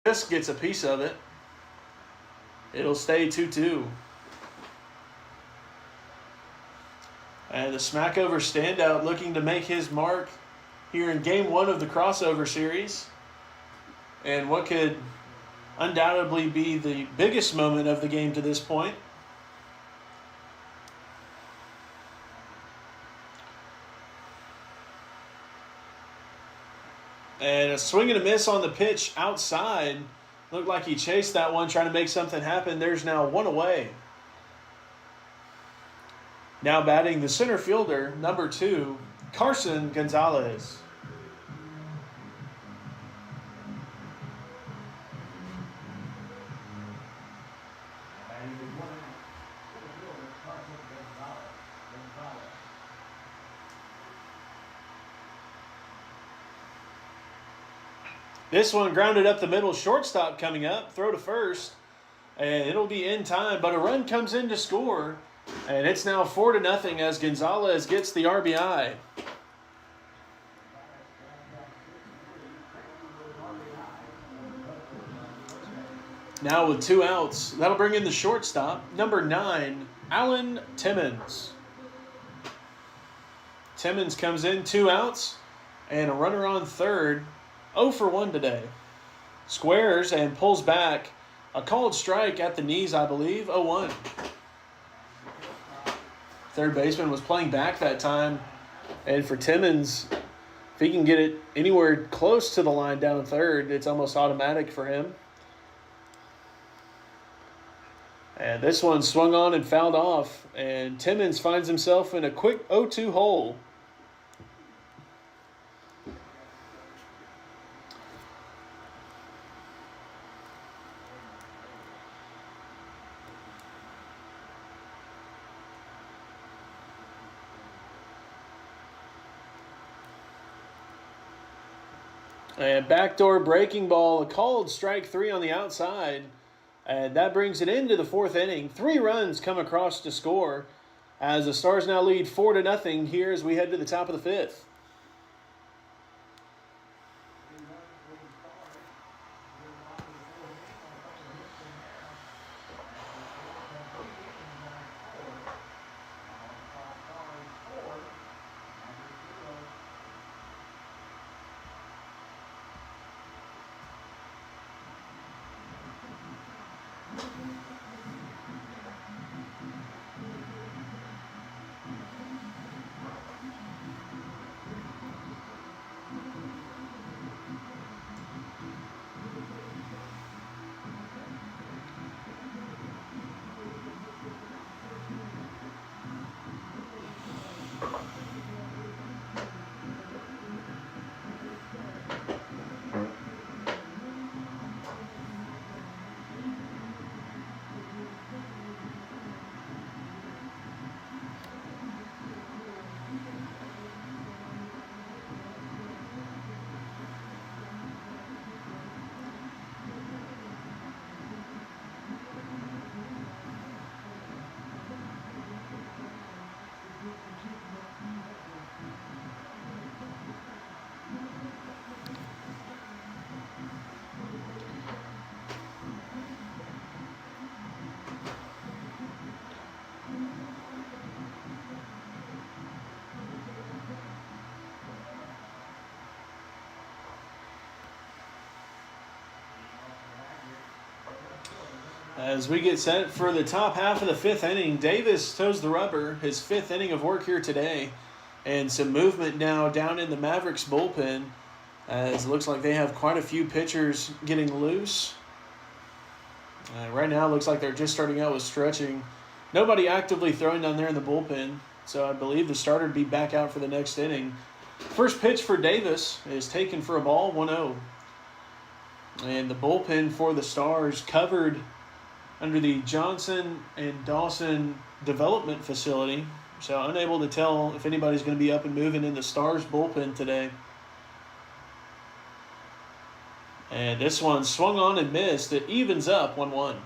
Just gets a piece of it. It'll stay 2-2. And the Smackover standout looking to make his mark here in Game 1 of the crossover series. And what could undoubtedly be the biggest moment of the game to this point. And a swing and a miss on the pitch outside. Looked like he chased that one, trying to make something happen. There's now 1 away. Now batting the center fielder, number 2, Carson Gonzalez. This one grounded up the middle, shortstop coming up, throw to first, and it'll be in time, but a run comes in to score, and it's now 4-0 as Gonzalez gets the RBI. Now with 2 outs, that'll bring in the shortstop, number 9, Alan Timmons. Timmons comes in, 2 outs, and a runner on third. 0 for 1 today. Squares and pulls back. A called strike at the knees, I believe. 0-1. Third baseman was playing back that time. And for Timmons, if he can get it anywhere close to the line down third, it's almost automatic for him. And this one swung on and fouled off. And Timmons finds himself in a quick 0-2 hole. And backdoor breaking ball, a called strike 3 on the outside. And that brings it into the 4th inning. 3 runs come across to score as the Stars now lead 4-0 here as we head to the top of the 5th. As we get set for the top half of the fifth inning, Davis toes the rubber, his fifth inning of work here today. And some movement now down in the Mavericks bullpen, as it looks like they have quite a few pitchers getting loose. Right now it looks like they're just starting out with stretching. Nobody actively throwing down there in the bullpen, so I believe the starter would be back out for the next inning. First pitch for Davis is taken for a ball, 1-0. And the bullpen for the Stars covered under the Johnson and Dawson Development Facility, so unable to tell if anybody's going to be up and moving in the Stars bullpen today. And this one swung on and missed. It evens up 1-1.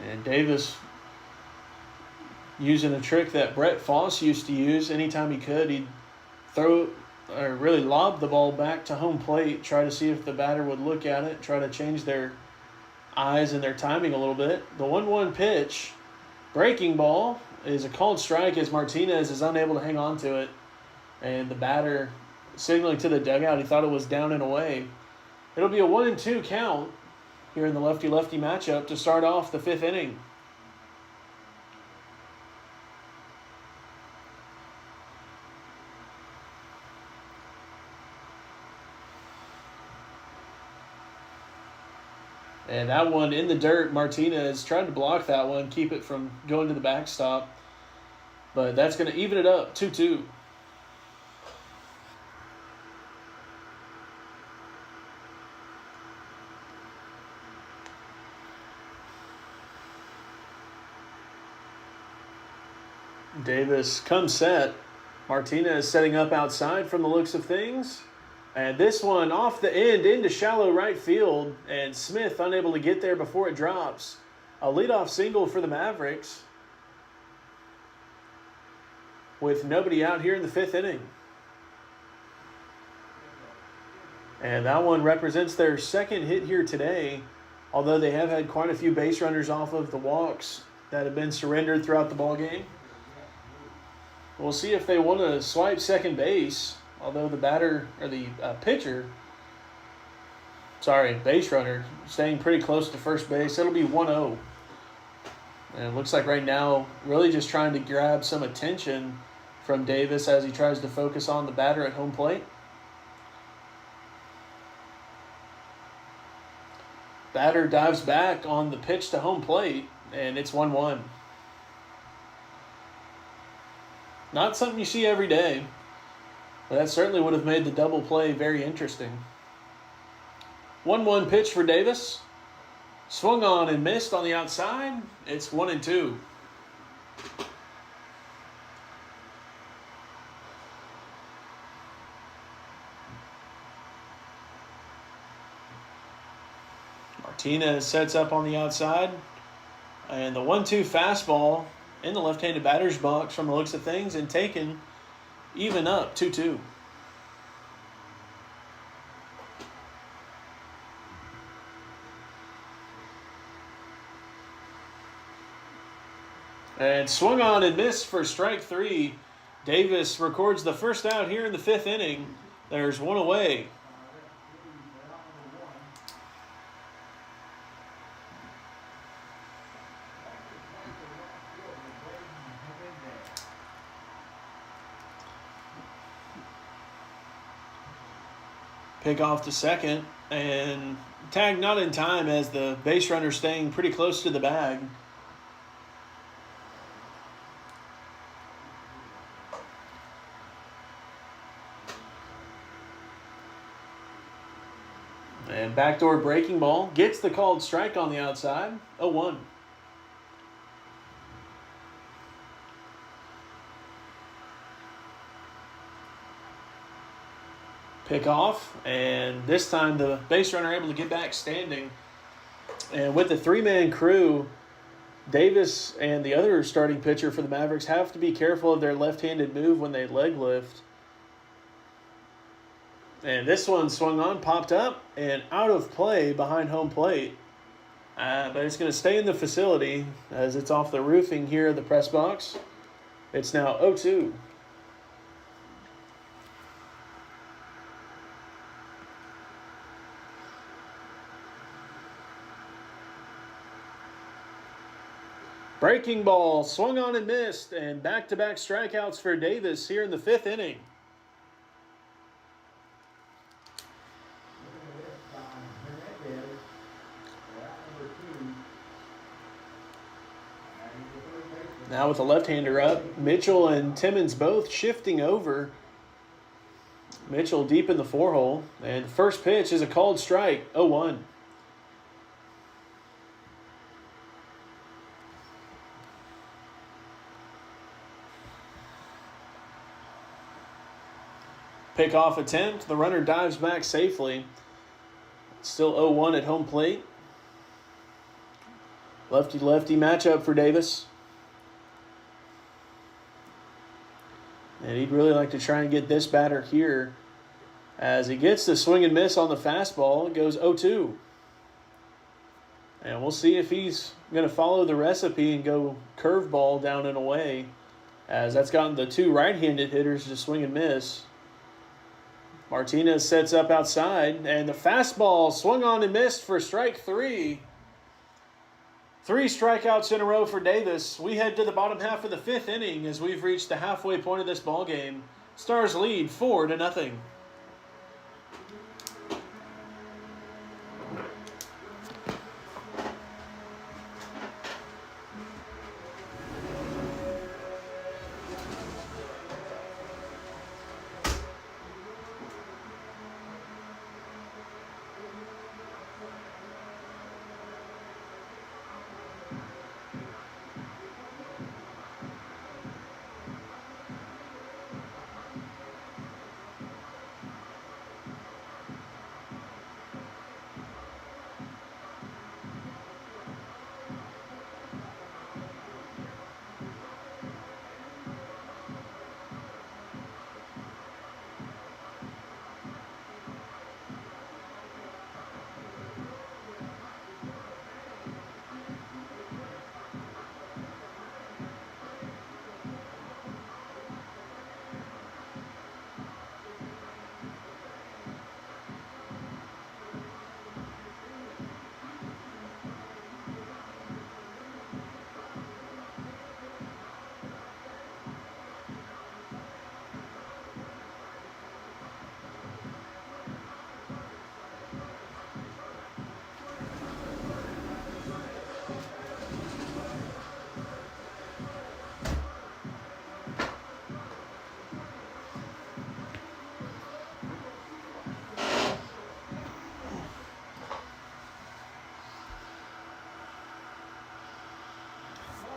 And Davis using a trick that Brett Foss used to use anytime he could. He'd throw or really lob the ball back to home plate, try to see if the batter would look at it, try to change their eyes and their timing a little bit. The 1-1 pitch, breaking ball, is a called strike as Martinez is unable to hang on to it. And the batter signaling to the dugout, he thought it was down and away. It'll be a 1-2 count here in the lefty-lefty matchup to start off the fifth inning. And that one in the dirt, Martinez tried to block that one, keep it from going to the backstop. But that's going to even it up, 2-2. Davis comes set. Martinez setting up outside from the looks of things. And this one off the end into shallow right field, and Smith unable to get there before it drops. A leadoff single for the Mavericks with nobody out here in the fifth inning. And that one represents their second hit here today, although they have had quite a few base runners off of the walks that have been surrendered throughout the ballgame. We'll see if they want to swipe second base. Although the base runner, staying pretty close to first base. It'll be 1-0. And it looks like right now, really just trying to grab some attention from Davis as he tries to focus on the batter at home plate. Batter dives back on the pitch to home plate, and it's 1-1. Not something you see every day. But that certainly would have made the double play very interesting. 1-1 pitch for Davis. Swung on and missed on the outside. It's 1-2. Martinez sets up on the outside. And the 1-2 fastball in the left-handed batter's box from the looks of things, and taken even up 2-2. And swung on and missed for strike three. Davis records the first out here in the fifth inning. There's one away. Pick off to second, and tag not in time as the base runner staying pretty close to the bag. And backdoor breaking ball gets the called strike on the outside, 0-1. Pick off, and this time the base runner able to get back standing. And with the three-man crew, Davis and the other starting pitcher for the Mavericks have to be careful of their left-handed move when they leg lift. And this one swung on, popped up, and out of play behind home plate. But it's going to stay in the facility as it's off the roofing here of the press box. It's now 0-2. Breaking ball, swung on and missed, and back-to-back strikeouts for Davis here in the 5th inning. Now with the left-hander up, Mitchell and Timmons both shifting over. Mitchell deep in the 4-hole, and the first pitch is a called strike, 0-1. Pickoff attempt. The runner dives back safely. Still 0-1 at home plate. Lefty-lefty matchup for Davis. And he'd really like to try and get this batter here. As he gets the swing and miss on the fastball, it goes 0-2. And we'll see if he's going to follow the recipe and go curveball down and away, as that's gotten the two right-handed hitters to swing and miss. Martinez sets up outside, and the fastball swung on and missed for strike 3. 3 strikeouts in a row for Davis. We head to the bottom half of the 5th inning as we've reached the halfway point of this ballgame. Stars lead 4-0.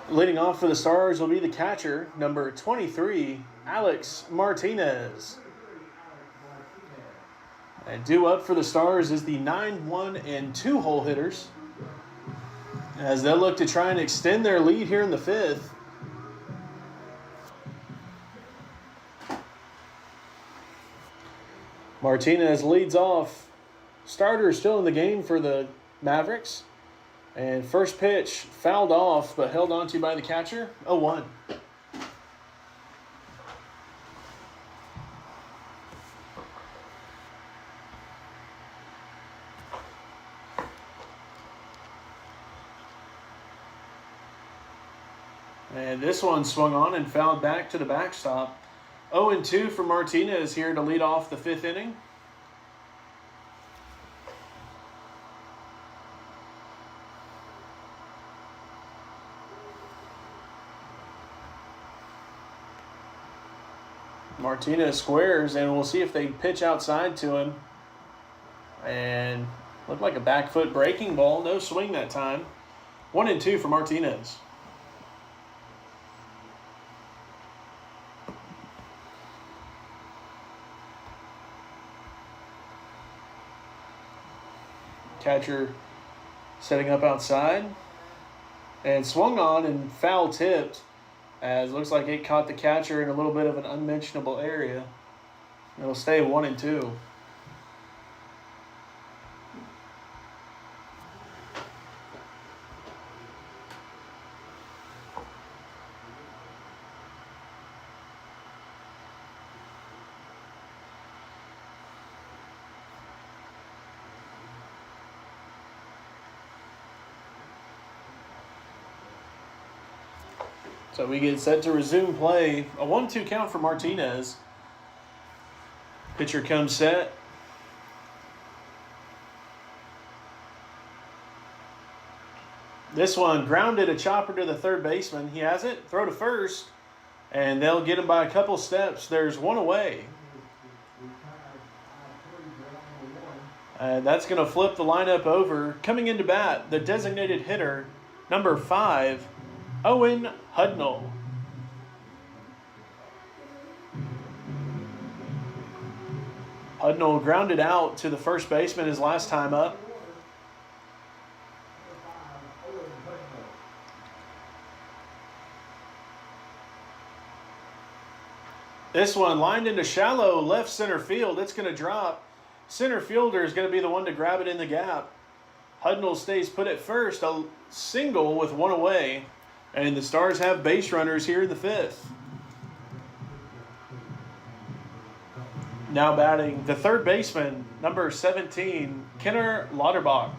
Leading off for the Stars will be the catcher, number 23, Alex Martinez. And due up for the Stars is the 9-1 and 2-hole hitters, as they'll look to try and extend their lead here in the 5th. Martinez leads off. Starter still in the game for the Mavericks. And first pitch fouled off, but held onto by the catcher, 0-1. And this one swung on and fouled back to the backstop. 0-2 for Martinez here to lead off the 5th inning. Martinez squares, and we'll see if they pitch outside to him. And looked like a back foot breaking ball. No swing that time. 1-2 for Martinez. Catcher setting up outside. And swung on and foul tipped, as it looks like it caught the catcher in a little bit of an unmentionable area. It'll stay 1-2. So we get set to resume play. A 1-2 count for Martinez. Pitcher comes set. This one grounded a chopper to the third baseman. He has it. Throw to first. And they'll get him by a couple steps. There's one away. And that's going to flip the lineup over. Coming into bat, the designated hitter, number 5, Owen Hudnall. Hudnall grounded out to the first baseman his last time up. This one lined into shallow left center field. It's going to drop. Center fielder is going to be the one to grab it in the gap. Hudnall stays put at first. A single with one away. And the Stars have base runners here in the 5th. Now batting the third baseman, number 17, Kenner Lauterbach.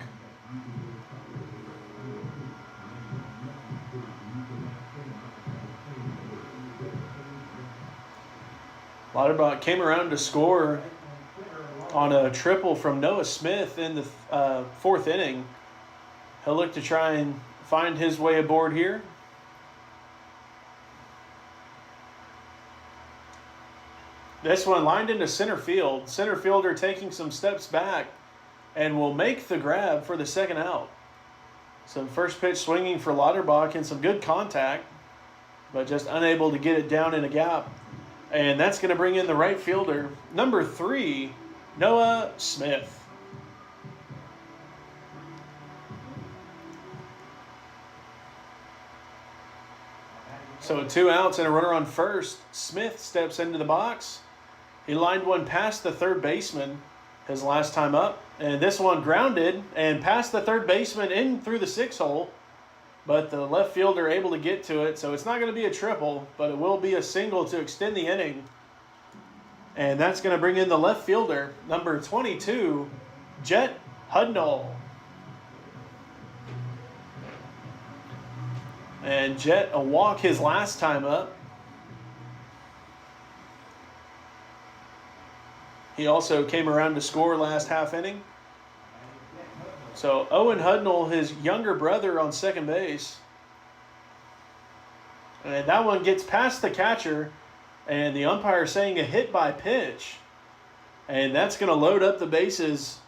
Lauterbach came around to score on a triple from Noah Smith in the 4th inning. He'll look to try and find his way aboard here. This one lined into center field. Center fielder taking some steps back and will make the grab for the second out. Some first pitch swinging for Lauterbach and some good contact, but just unable to get it down in a gap. And that's going to bring in the right fielder, number 3, Noah Smith. So 2 outs and a runner on first. Smith steps into the box. He lined one past the third baseman his last time up. And this one grounded and past the third baseman in through the 6 hole. But the left fielder able to get to it. So it's not going to be a triple, but it will be a single to extend the inning. And that's going to bring in the left fielder, number 22, Jet Hudnall. And Jet a walk his last time up. He also came around to score last half inning. So Owen Hudnall, his younger brother, on second base. And that one gets past the catcher, and the umpire saying a hit by pitch. And that's going to load up the bases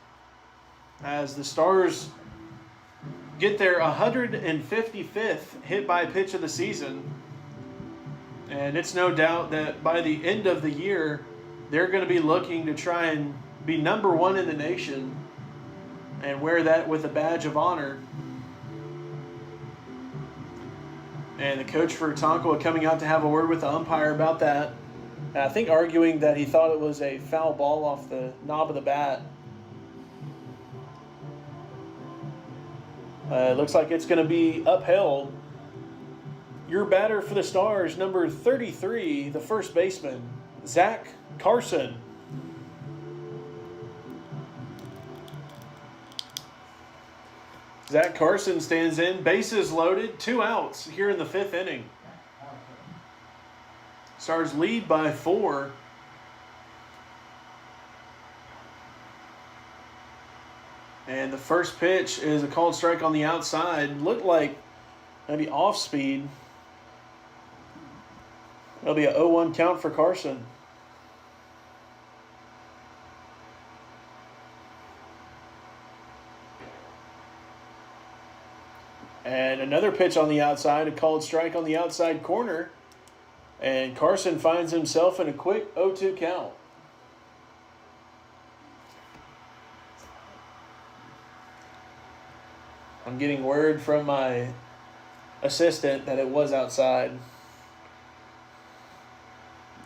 as the Stars get their 155th hit by pitch of the season. And it's no doubt that by the end of the year, they're going to be looking to try and be number 1 in the nation and wear that with a badge of honor. And the coach for Tonkawa coming out to have a word with the umpire about that. And I think arguing that he thought it was a foul ball off the knob of the bat. It looks like it's going to be upheld. Your batter for the Stars, number 33, the first baseman, Zach Carson. Zach Carson stands in, bases loaded, 2 outs here in the 5th inning. Stars lead by 4. And the first pitch is a called strike on the outside. Looked like maybe off speed. That'll be a 0-1 count for Carson. And another pitch on the outside, a called strike on the outside corner. And Carson finds himself in a quick 0-2 count. I'm getting word from my assistant that it was outside.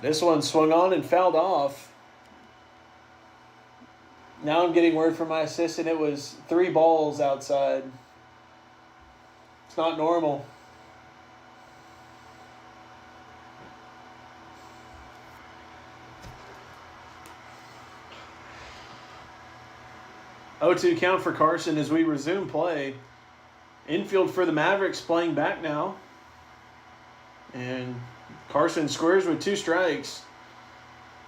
This one swung on and fouled off. Now I'm getting word from my assistant it was 3 balls outside. It's not normal. Oh-2 count for Carson as we resume play. Infield for the Mavericks playing back now. And Carson squares with 2 strikes.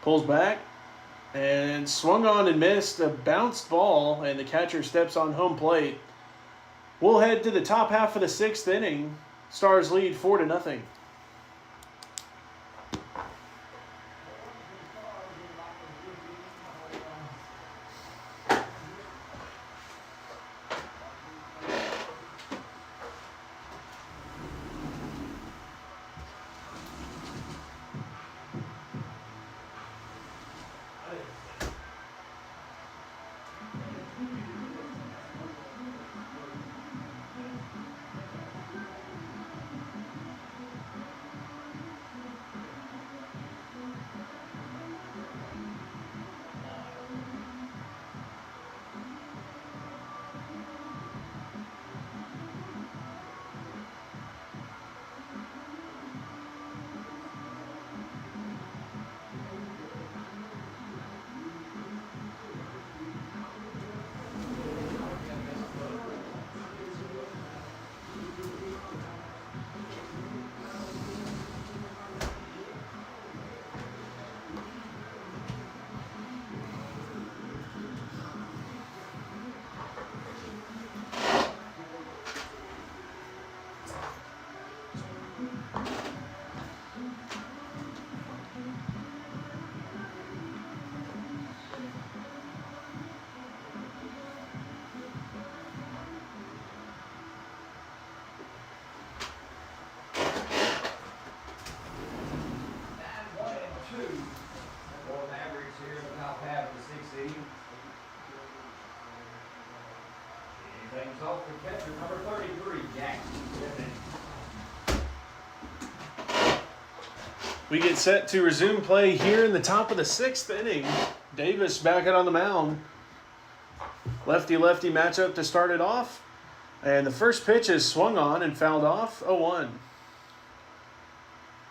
Pulls back and swung on and missed a bounced ball, and the catcher steps on home plate. We'll head to the top half of the 6th inning. Stars lead 4-0. We get set to resume play here in the top of the 6th inning. Davis back out on the mound. Lefty-lefty matchup to start it off. And the first pitch is swung on and fouled off, 0-1.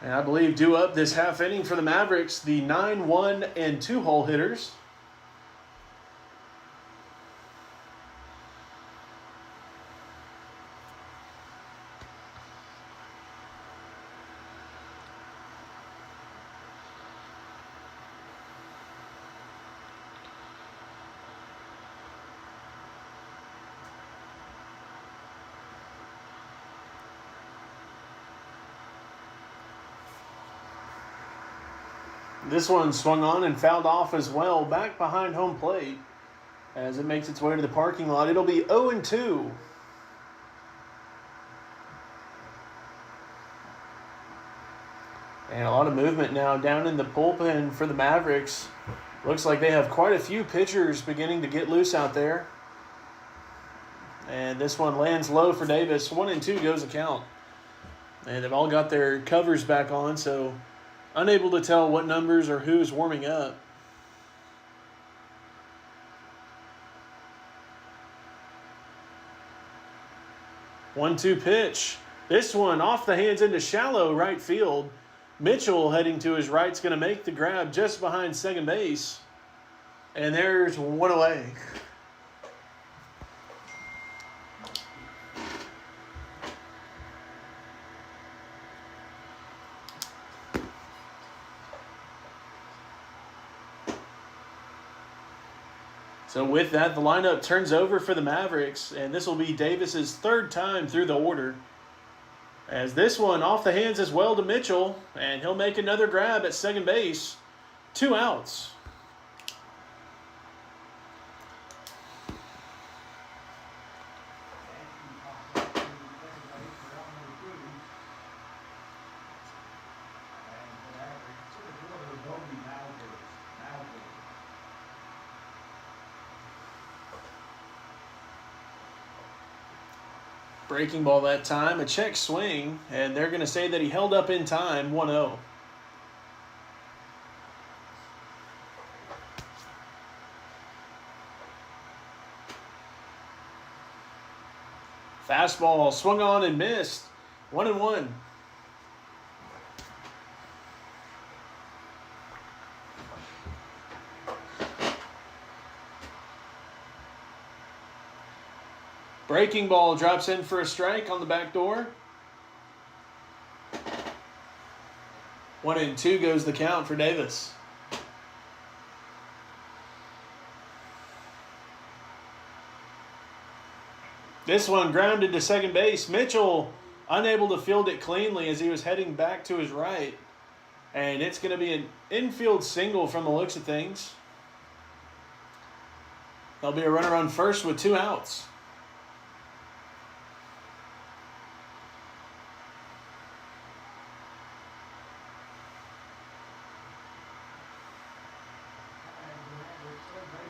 And I believe due up this half inning for the Mavericks, the 9-1 and 2-hole hitters. This one swung on and fouled off as well, back behind home plate as it makes its way to the parking lot. It'll be 0-2. And a lot of movement now down in the bullpen for the Mavericks. Looks like they have quite a few pitchers beginning to get loose out there. And this one lands low for Davis. 1-2 goes the count. And they've all got their covers back on, so unable to tell what numbers or who is warming up. One-two pitch. This one off the hands into shallow right field. Mitchell heading to his right is going to make the grab just behind second base. And there's one away. So with that, the lineup turns over for the Mavericks, and this will be Davis's 3rd time through the order. As this one off the hands as well to Mitchell, and he'll make another grab at second base. 2 outs. Breaking ball that time, a check swing, and they're going to say that he held up in time, 1-0. Fastball swung on and missed, 1-1. Breaking ball drops in for a strike on the back door. 1-2 goes the count for Davis. This one grounded to second base. Mitchell unable to field it cleanly as he was heading back to his right. And it's going to be an infield single from the looks of things. There'll be a runner on first with 2 outs.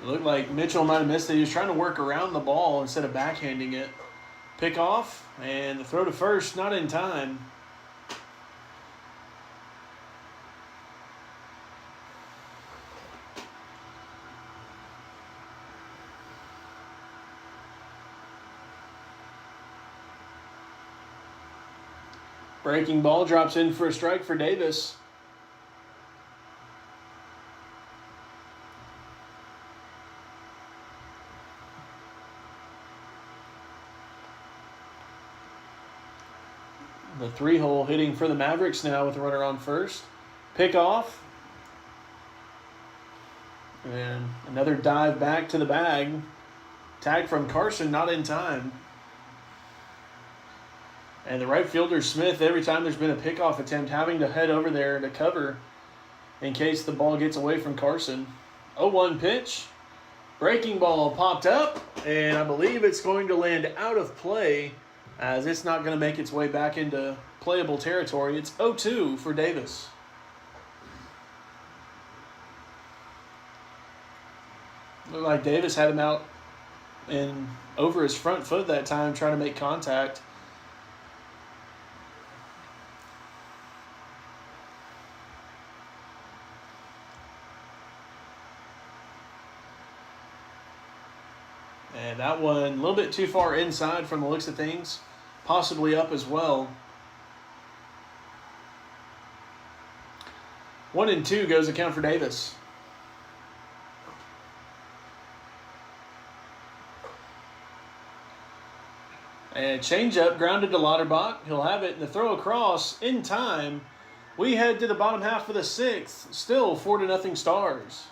It looked like Mitchell might have missed it. He was trying to work around the ball instead of backhanding it. Pick off, and the throw to first, not in time. Breaking ball drops in for a strike for Davis. The 3-hole hitting for the Mavericks now with a runner on first. Pick off. And another dive back to the bag. Tag from Carson, not in time. And the right fielder, Smith, every time there's been a pickoff attempt, having to head over there to cover in case the ball gets away from Carson. 0-1 pitch. Breaking ball popped up, and I believe it's going to land out of play as it's not going to make its way back into playable territory. It's 0-2 for Davis. Looked like Davis had him out and over his front foot that time trying to make contact. And that one a little bit too far inside from the looks of things. Possibly up as well. 1-2 goes the count for Davis. And changeup grounded to Lauterbach. He'll have it, and the throw across in time. We head to the bottom half of the 6th. Still 4-0 Stars.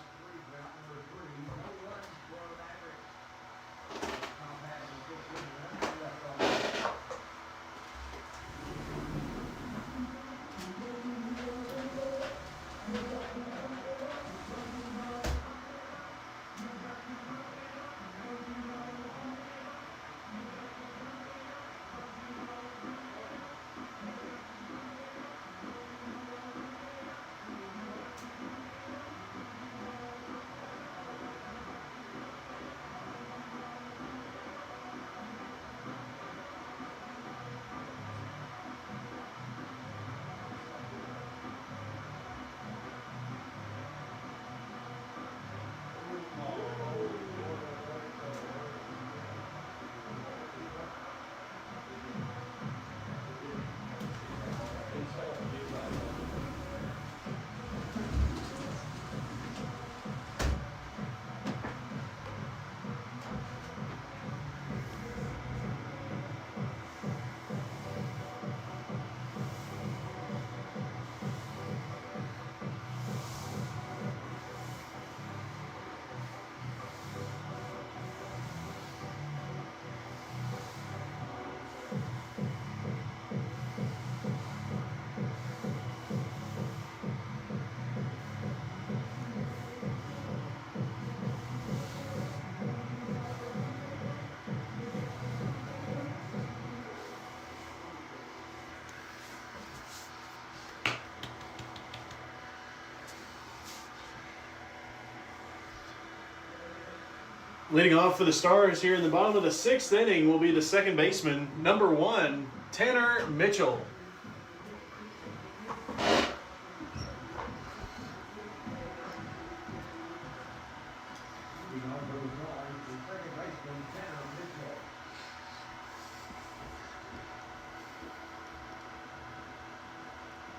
Leading off for the Stars here in the bottom of the 6th inning will be the second baseman, number 1, Tanner Mitchell.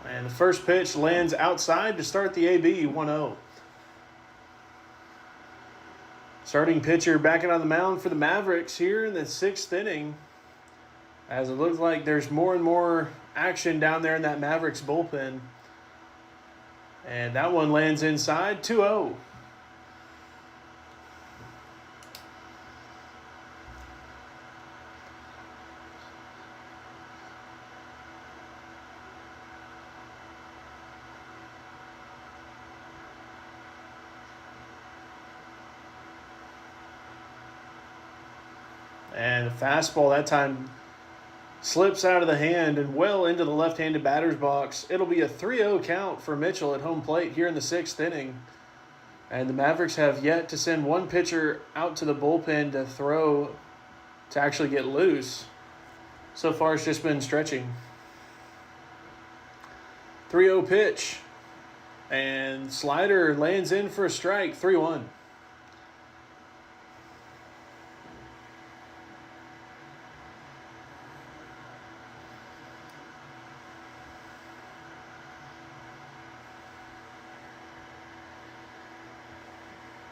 And the first pitch lands outside to start the AB, 1-0. Starting pitcher backing on the mound for the Mavericks here in the 6th inning. As it looks like there's more and more action down there in that Mavericks bullpen. And that one lands inside, 2-0. And the fastball that time slips out of the hand and well into the left-handed batter's box. It'll be a 3-0 count for Mitchell at home plate here in the 6th inning. And the Mavericks have yet to send one pitcher out to the bullpen to throw to actually get loose. So far it's just been stretching. 3-0 pitch. And slider lands in for a strike, 3-1.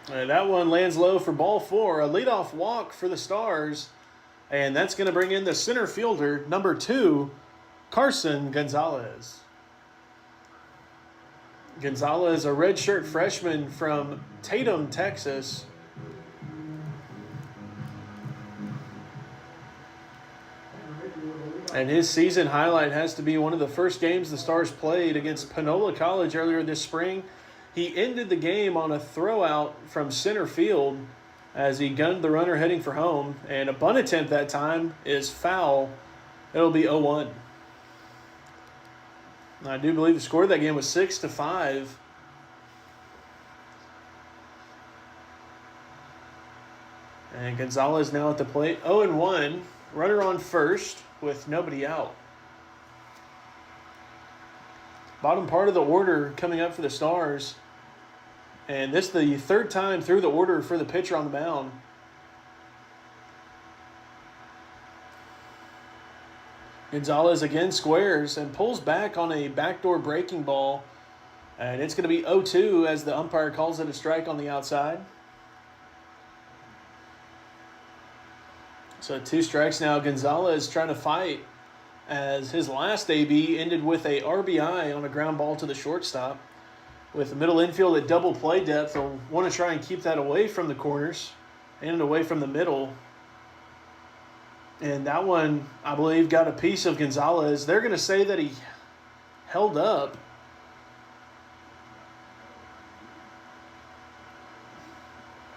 And that one lands low for ball 4. A leadoff walk for the Stars. And that's going to bring in the center fielder, number 2, Carson Gonzalez. Gonzalez, a redshirt freshman from Tatum, Texas. And his season highlight has to be one of the first games the Stars played against Panola College earlier this spring. He ended the game on a throwout from center field as he gunned the runner heading for home. And a bunt attempt that time is foul. It'll be 0-1. I do believe the score of that game was 6-5. And Gonzalez now at the plate. 0-1. Runner on first with nobody out. Bottom part of the order coming up for the Stars. And this is the 3rd time through the order for the pitcher on the mound. Gonzalez again squares and pulls back on a backdoor breaking ball. And it's going to be 0-2 as the umpire calls it a strike on the outside. So 2 strikes now. Gonzalez trying to fight as his last AB ended with a RBI on a ground ball to the shortstop. With the middle infield at double play depth, they'll want to try and keep that away from the corners and away from the middle. And that one, I believe, got a piece of Gonzalez. They're going to say that he held up.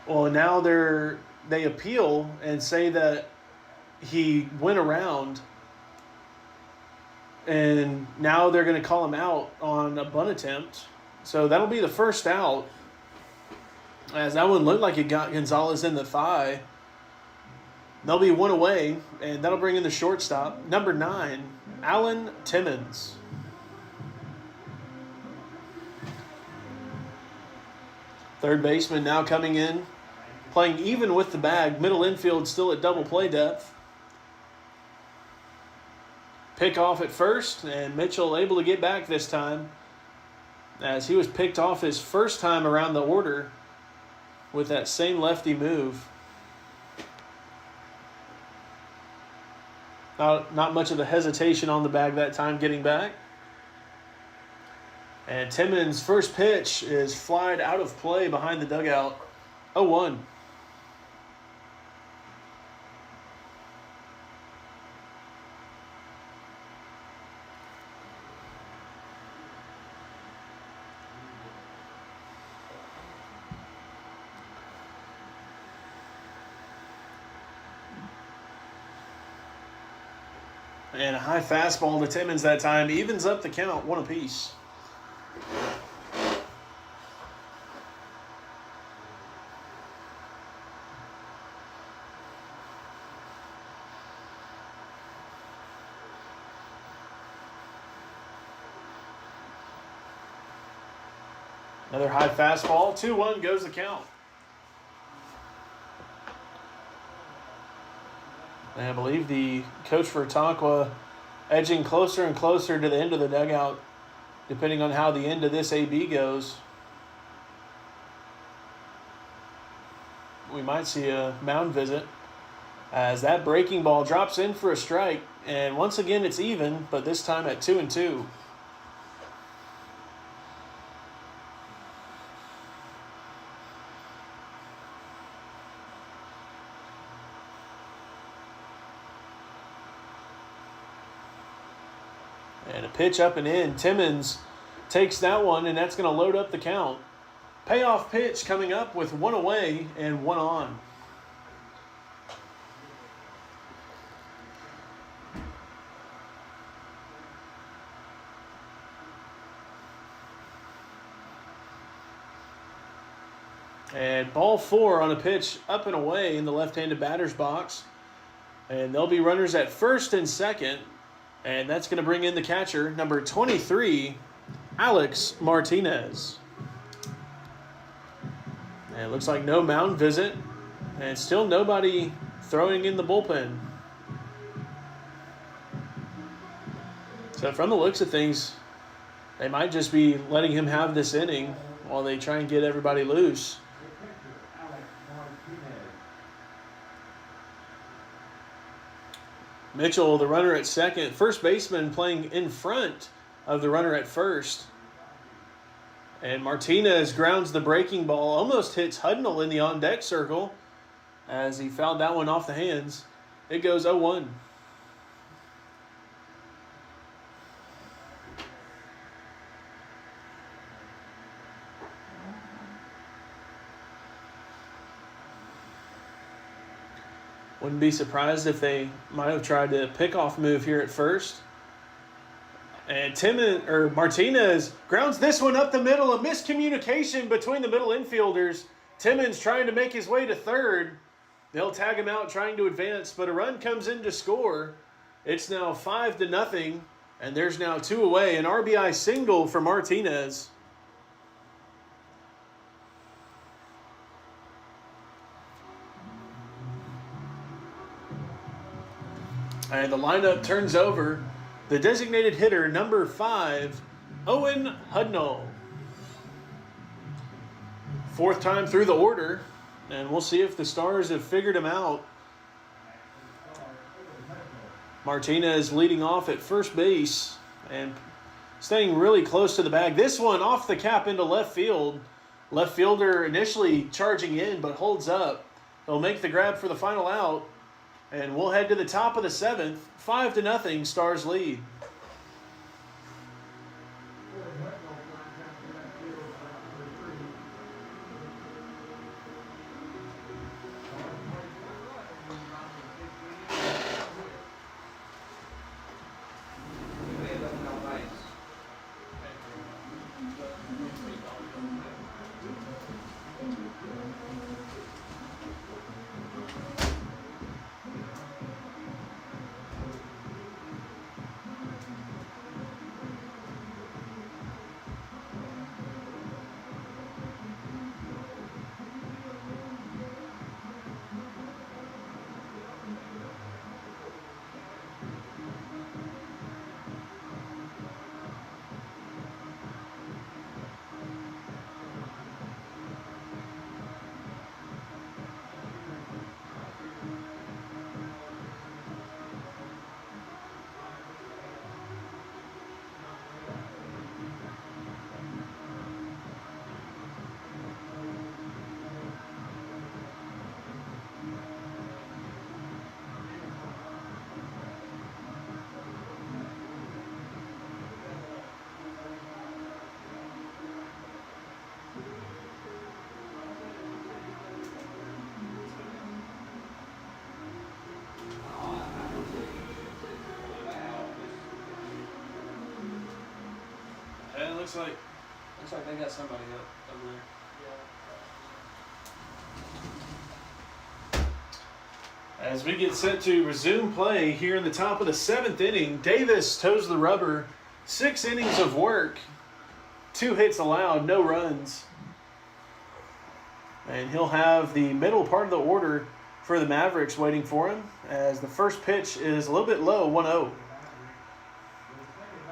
Well, now they appeal and say that he went around. And now they're going to call him out on a bunt attempt. So that'll be the first out. As that one looked like it got Gonzalez in the thigh. They'll be 1 away, and that'll bring in the shortstop, number 9, Alan Timmons. Third baseman now coming in, playing even with the bag. Middle infield still at double play depth. Pick off at first, and Mitchell able to get back this time, as he was picked off his first time around the order with that same lefty move. Not much of a hesitation on the bag that time getting back. And Timmons' first pitch is flied out of play behind the dugout. 0-1. And a high fastball to Timmons that time evens up the count, 1 apiece. Another high fastball, 2-1 goes the count. And I believe the coach for Tonkawa edging closer and closer to the end of the dugout, depending on how the end of this AB goes. We might see a mound visit as that breaking ball drops in for a strike. And once again, it's even, but this time at 2-2. And a pitch up and in. Timmons takes that one, and that's going to load up the count. Payoff pitch coming up with one away and one on. And ball 4 on a pitch up and away in the left-handed batter's box. And there'll be runners at first and second. And that's going to bring in the catcher, number 23, Alex Martinez. And it looks like no mound visit. And still nobody throwing in the bullpen. So from the looks of things, they might just be letting him have this inning while they try and get everybody loose. Mitchell, the runner at second. First baseman playing in front of the runner at first. And Martinez grounds the breaking ball. Almost hits Hudnall in the on-deck circle as he fouled that one off the hands. It goes 0-1. Wouldn't be surprised if they might have tried to pick-off move here at first. And Martinez grounds this one up the middle. A miscommunication between the middle infielders. Timmons trying to make his way to third. They'll tag him out trying to advance, but a run comes in to score. It's now 5-0, and there's now 2 away. An RBI single for Martinez. And the lineup turns over. The designated hitter, number 5, Owen Hudnall. 4th time through the order, and we'll see if the Stars have figured him out. Martinez leading off at first base and staying really close to the bag. This one off the cap into left field. Left fielder initially charging in, but holds up. They'll make the grab for the final out. And we'll head to the top of the 7th. 5-0, Stars lead. Looks like they got somebody up over there. As we get set to resume play here in the top of the 7th inning, Davis toes the rubber. 6 innings of work, 2 hits allowed, no runs. And he'll have the middle part of the order for the Mavericks waiting for him as the first pitch is a little bit low, 1-0.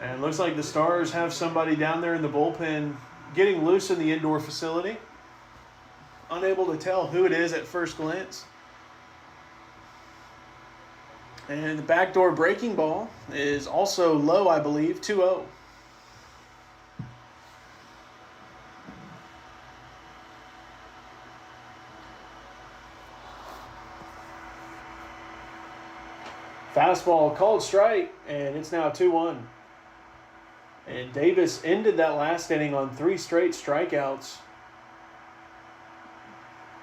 And it looks like the Stars have somebody down there in the bullpen getting loose in the indoor facility. Unable to tell who it is at first glance. And the backdoor breaking ball is also low, I believe, 2-0. Fastball called strike, and it's now 2-1. And Davis ended that last inning on 3 straight strikeouts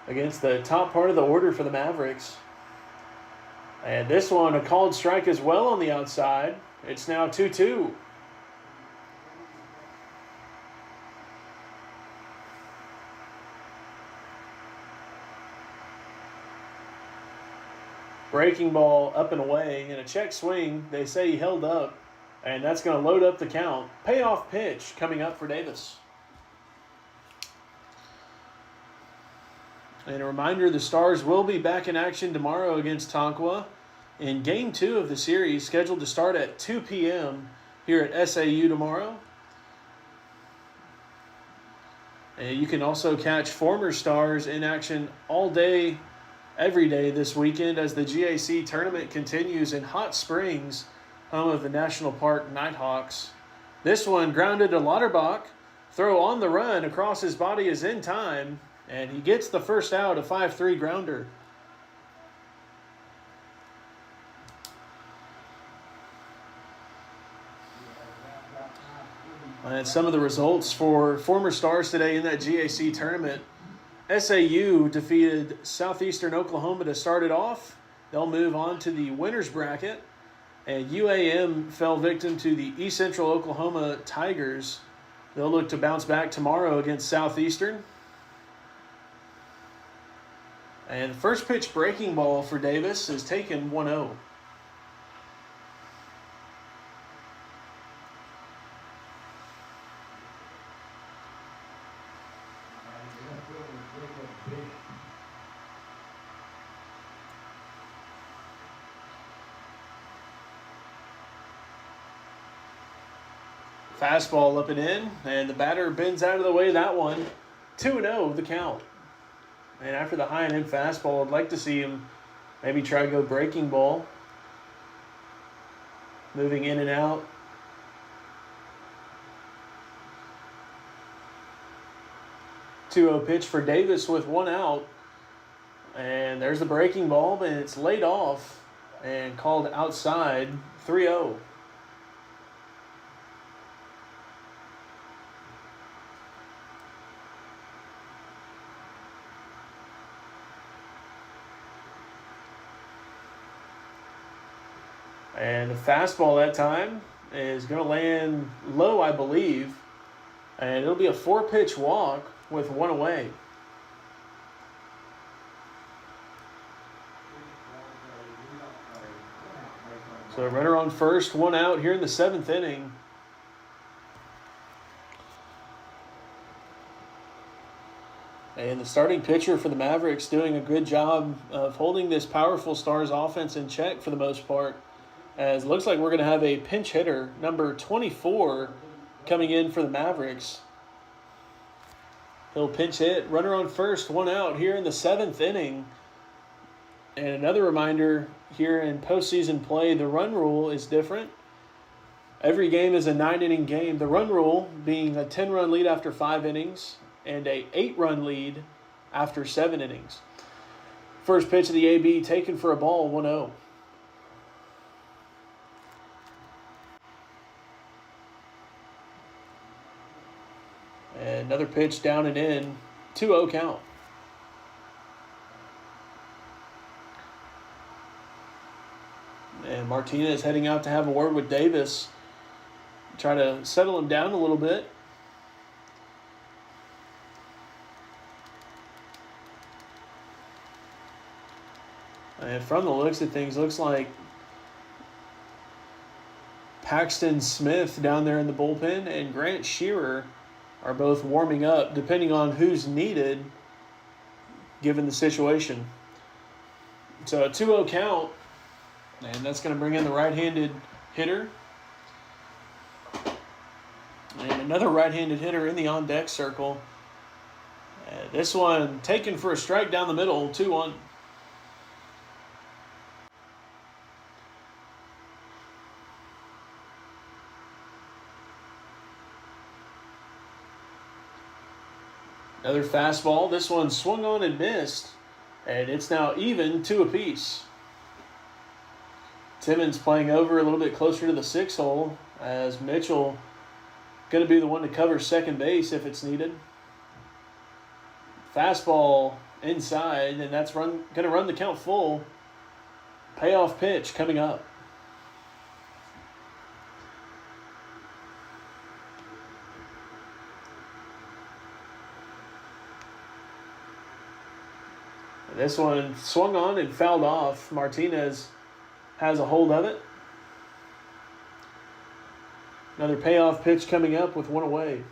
against the top part of the order for the Mavericks. And this one, a called strike as well on the outside. It's now 2-2. Breaking ball up and away in a check swing. They say he held up, and that's going to load up the count. Payoff pitch coming up for Davis. And a reminder, the Stars will be back in action tomorrow against Tonkawa in Game 2 of the series, scheduled to start at 2 p.m. here at SAU tomorrow. And you can also catch former Stars in action all day, every day this weekend as the GAC tournament continues in Hot Springs, home of the National Park Nighthawks. This one grounded to Lauterbach. Throw on the run across his body is in time, and he gets the first out, a 5-3 grounder. And some of the results for former Stars today in that GAC tournament. SAU defeated Southeastern Oklahoma to start it off. They'll move on to the winner's bracket. And UAM fell victim to the East Central Oklahoma Tigers. They'll look to bounce back tomorrow against Southeastern. And the first pitch breaking ball for Davis is taken 1-0. Fastball up and in, and the batter bends out of the way that one. 2-0 the count. And after the high and in fastball, I'd like to see him maybe try to go breaking ball. Moving in and out. Pitch for Davis with 1 out. And there's the breaking ball, but it's laid off and called outside. 3-0. And the fastball that time is going to land low, I believe. And it'll be a 4-pitch walk with 1 away. So runner on first, 1 out here in the 7th inning. And the starting pitcher for the Mavericks doing a good job of holding this powerful Stars offense in check for the most part. As it looks like we're going to have a pinch hitter, number 24, coming in for the Mavericks. He'll pinch hit, runner on first, 1 out here in the 7th inning. And another reminder, here in postseason play, the run rule is different. Every game is a 9-inning game. The run rule being a 10-run lead after 5 innings and a 8-run lead after 7 innings. First pitch of the AB taken for a ball, 1-0. And another pitch down and in, 2-0 count. And Martinez heading out to have a word with Davis. Try to settle him down a little bit. And from the looks of things, looks like Paxton Smith down there in the bullpen and Grant Shearer are both warming up, depending on who's needed, given the situation. So a 2-0 count, and that's going to bring in the right-handed hitter. And another right-handed hitter in the on-deck circle. This one taken for a strike down the middle, 2-1. Another fastball. This one swung on and missed. And it's now even 2 apiece. Timmons playing over a little bit closer to the 6 hole as Mitchell going to be the one to cover second base if it's needed. Fastball inside, and that's going to run the count full. Payoff pitch coming up. This one swung on and fouled off. Martinez has a hold of it. Another payoff pitch coming up with one away.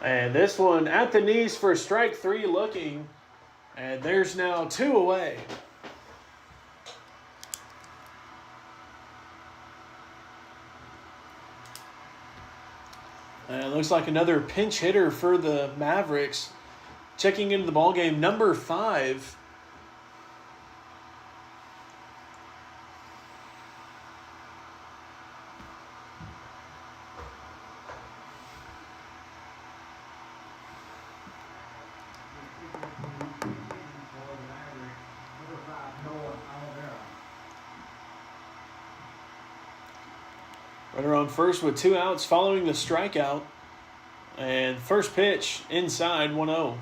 And this one at the knees for strike three looking. And there's now two away. And it looks like another pinch hitter for the Mavericks. Checking into the ballgame, number 5. Runner on first with 2 outs following the strikeout. And first pitch inside 1-0.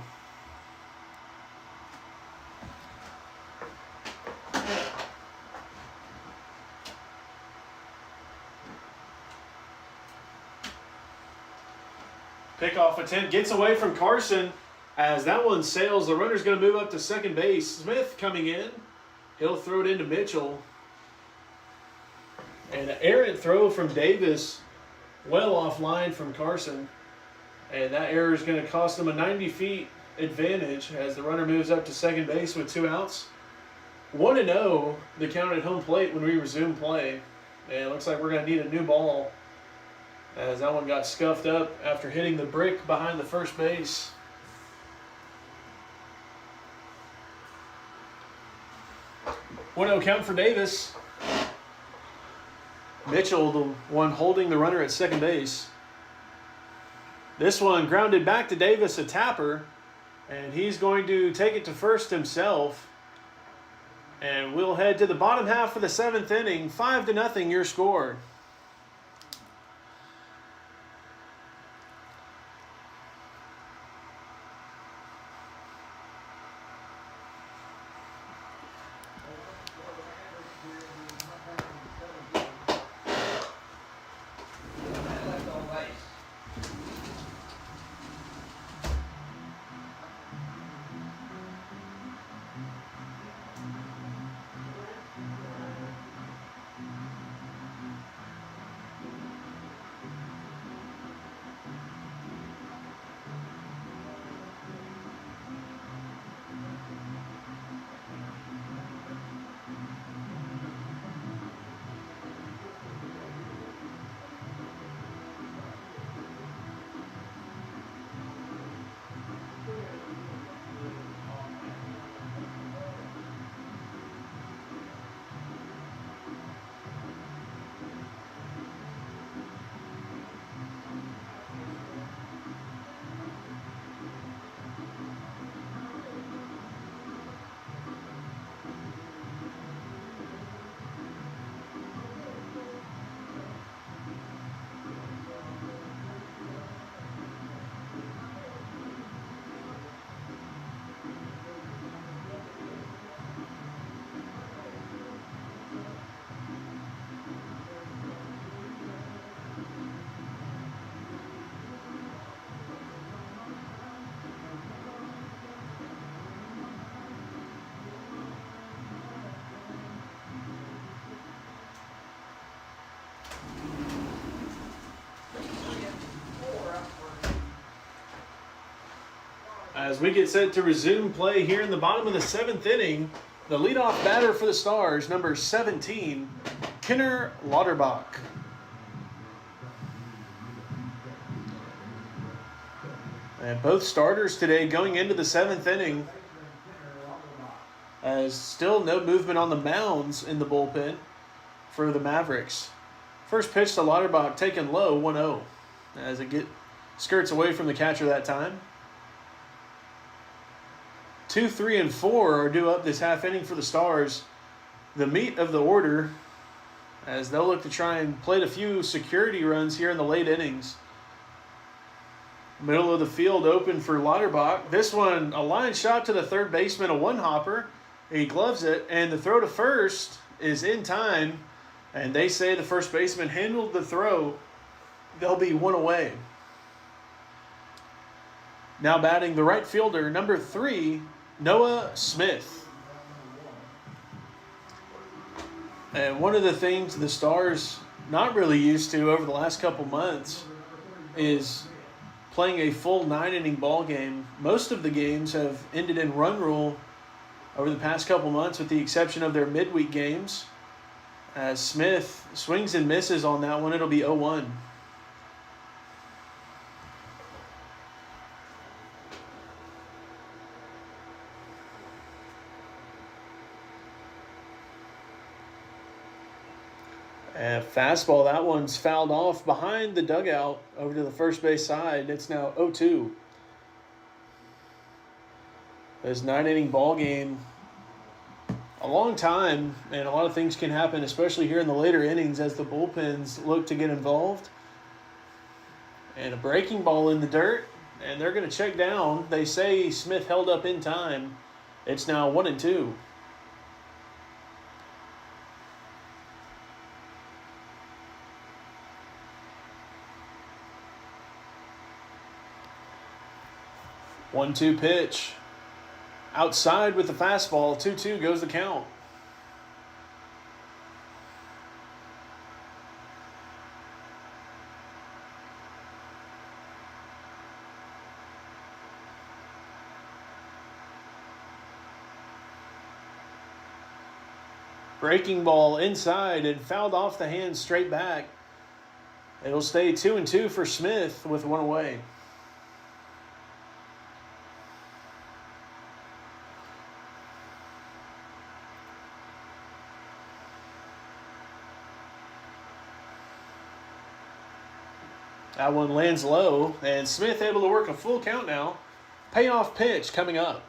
Pickoff attempt gets away from Carson as that one sails. The runner's going to move up to second base. Smith coming in. He'll throw it into Mitchell. And an errant throw from Davis, well offline from Carson. And that error is going to cost them a 90 feet advantage as the runner moves up to second base with 2 outs. 1-0 the count at home plate when we resume play. And it looks like we're going to need a new ball as that one got scuffed up after hitting the brick behind the first base. One-0 count for Davis. Mitchell, the one holding the runner at second base. This one grounded back to Davis, a tapper, and he's going to take it to first himself. And we'll head to the bottom half of the 7th inning. 5-0 your score. As we get set to resume play here in the bottom of the 7th inning, the leadoff batter for the Stars, number 17, Kenner Lauterbach. And both starters today going into the 7th inning, as still no movement on the mounds in the bullpen for the Mavericks. First pitch to Lauterbach taken low, 1-0, as it skirts away from the catcher that time. 2, 3, and 4 are due up this half inning for the Stars. The meat of the order, as they'll look to try and plate a few security runs here in the late innings. Middle of the field open for Lauterbach. This one, a line shot to the third baseman, a one-hopper. He gloves it, and the throw to first is in time. And they say the first baseman handled the throw. They'll be one away. Now batting the right fielder, number 3, Noah Smith. And one of the things the Stars not really used to over the last couple months is playing a full 9-inning ball game. Most of the games have ended in run rule over the past couple months, with the exception of their midweek games. As Smith swings and misses on that one, it'll be 0-1. And fastball, that one's fouled off behind the dugout over to the first base side. It's now 0-2. This 9-inning ball game, a long time, and a lot of things can happen, especially here in the later innings as the bullpens look to get involved. And a breaking ball in the dirt, and they're going to check down. They say Smith held up in time. It's now 1-2. One-two pitch. Outside with the fastball. 2-2 goes the count. Breaking ball inside and fouled off the hand straight back. It'll stay 2-2 for Smith with one away. That one lands low, and Smith able to work a full count now. Payoff pitch coming up.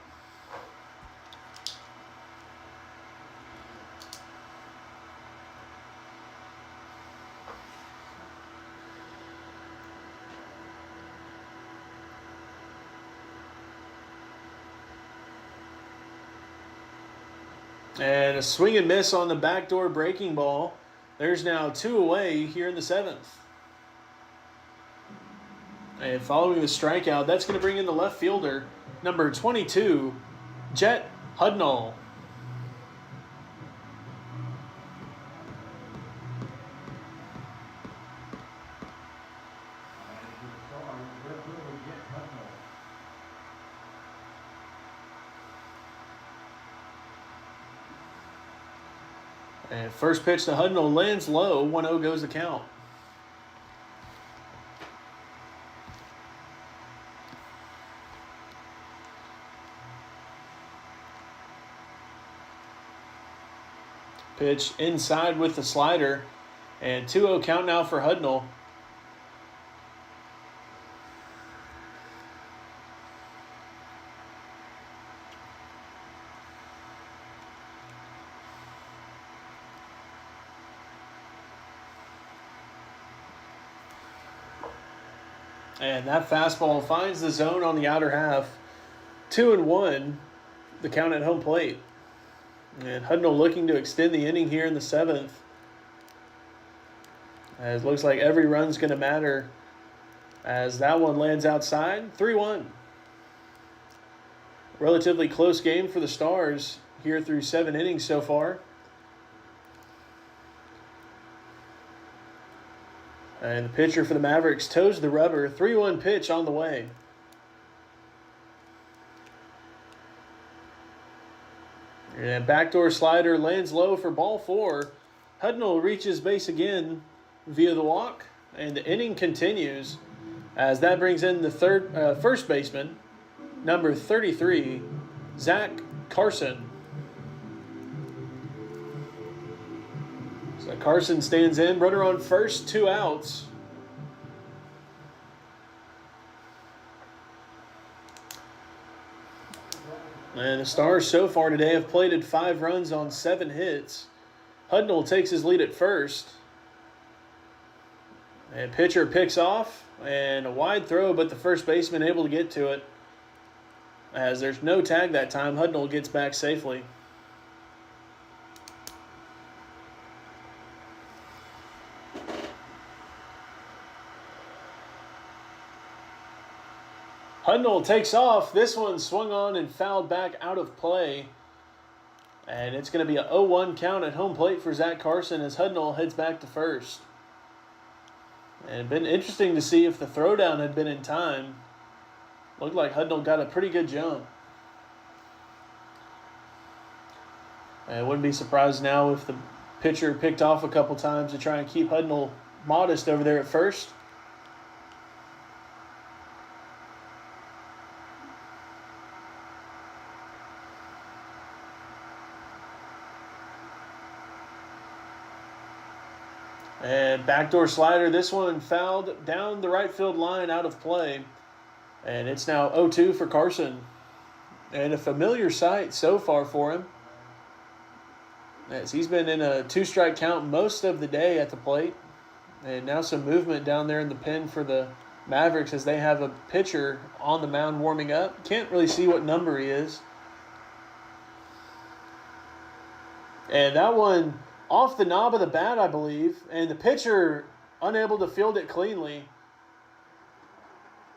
And a swing and miss on the backdoor breaking ball. There's now 2 away here in the 7th. And following the strikeout, that's going to bring in the left fielder, number 22, Jet Hudnall. And first pitch to Hudnall lands low. 1-0 goes the count. Pitch inside with the slider. And 2-0 count now for Hudnall. And that fastball finds the zone on the outer half. 2-1, the count at home plate. And Hudnall looking to extend the inning here in the 7th. As it looks like every run's going to matter as that one lands outside. 3-1. Relatively close game for the Stars here through 7 innings so far. And the pitcher for the Mavericks toes the rubber. 3-1 pitch on the way. And backdoor slider lands low for ball 4. Hudnall reaches base again via the walk. And the inning continues as that brings in the first baseman, number 33, Zach Carson. So Carson stands in, runner on first, 2 outs. And the Stars so far today have plated 5 runs on 7 hits. Hudnall takes his lead at first. And pitcher picks off, and a wide throw, but the first baseman able to get to it. As there's no tag that time, Hudnall gets back safely. Hudnall takes off. This one swung on and fouled back out of play. And it's going to be a 0-1 count at home plate for Zach Carson as Hudnall heads back to first. And it'd been interesting to see if the throwdown had been in time. Looked like Hudnall got a pretty good jump. I wouldn't be surprised now if the pitcher picked off a couple times to try and keep Hudnall modest over there at first. And backdoor slider, this one fouled down the right field line out of play. And it's now 0-2 for Carson. And a familiar sight so far for him, as he's been in a 2-strike count most of the day at the plate. And now some movement down there in the pen for the Mavericks as they have a pitcher on the mound warming up. Can't really see what number he is. And that one off the knob of the bat, I believe, and the pitcher unable to field it cleanly.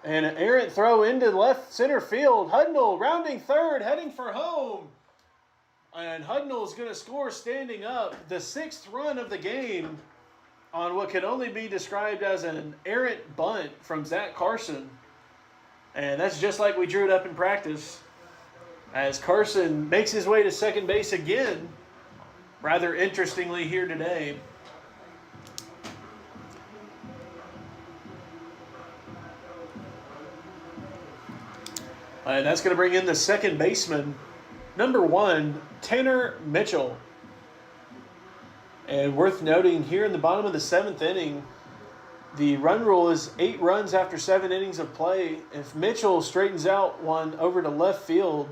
And an errant throw into left center field. Hudnall rounding third, heading for home. And Hudnall is going to score standing up, the 6th run of the game on what could only be described as an errant bunt from Zach Carson. And that's just like we drew it up in practice, as Carson makes his way to second base again, rather interestingly here today. And that's going to bring in the second baseman, number 1, Tanner Mitchell. And worth noting, here in the bottom of the 7th inning, the run rule is 8 runs after 7 innings of play. If Mitchell straightens out one over to left field,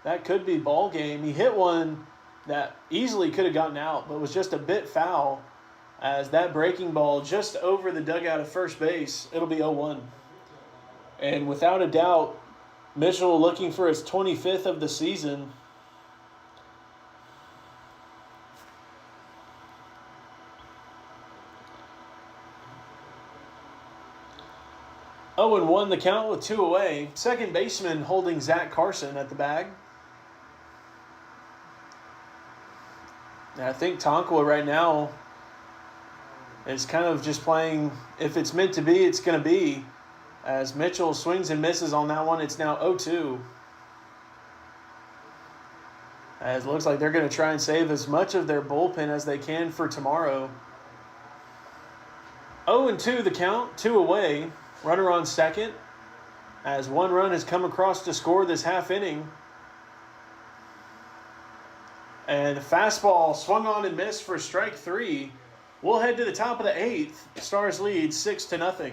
that could be ball game. He hit one that easily could have gotten out, but was just a bit foul, as that breaking ball just over the dugout of first base. It'll be 0-1. And without a doubt, Mitchell looking for his 25th of the season. Oh, and 1 the count with 2 away. Second baseman holding Zach Carson at the bag. And I think Tonkawa right now is kind of just playing, if it's meant to be, it's going to be. As Mitchell swings and misses on that one, it's now 0-2. As it looks like they're going to try and save as much of their bullpen as they can for tomorrow. 0-2 the count, 2 away. Runner on second, as 1 run has come across to score this half inning. And the fastball swung on and missed for strike 3. We'll head to the top of the 8th. Stars lead 6-0.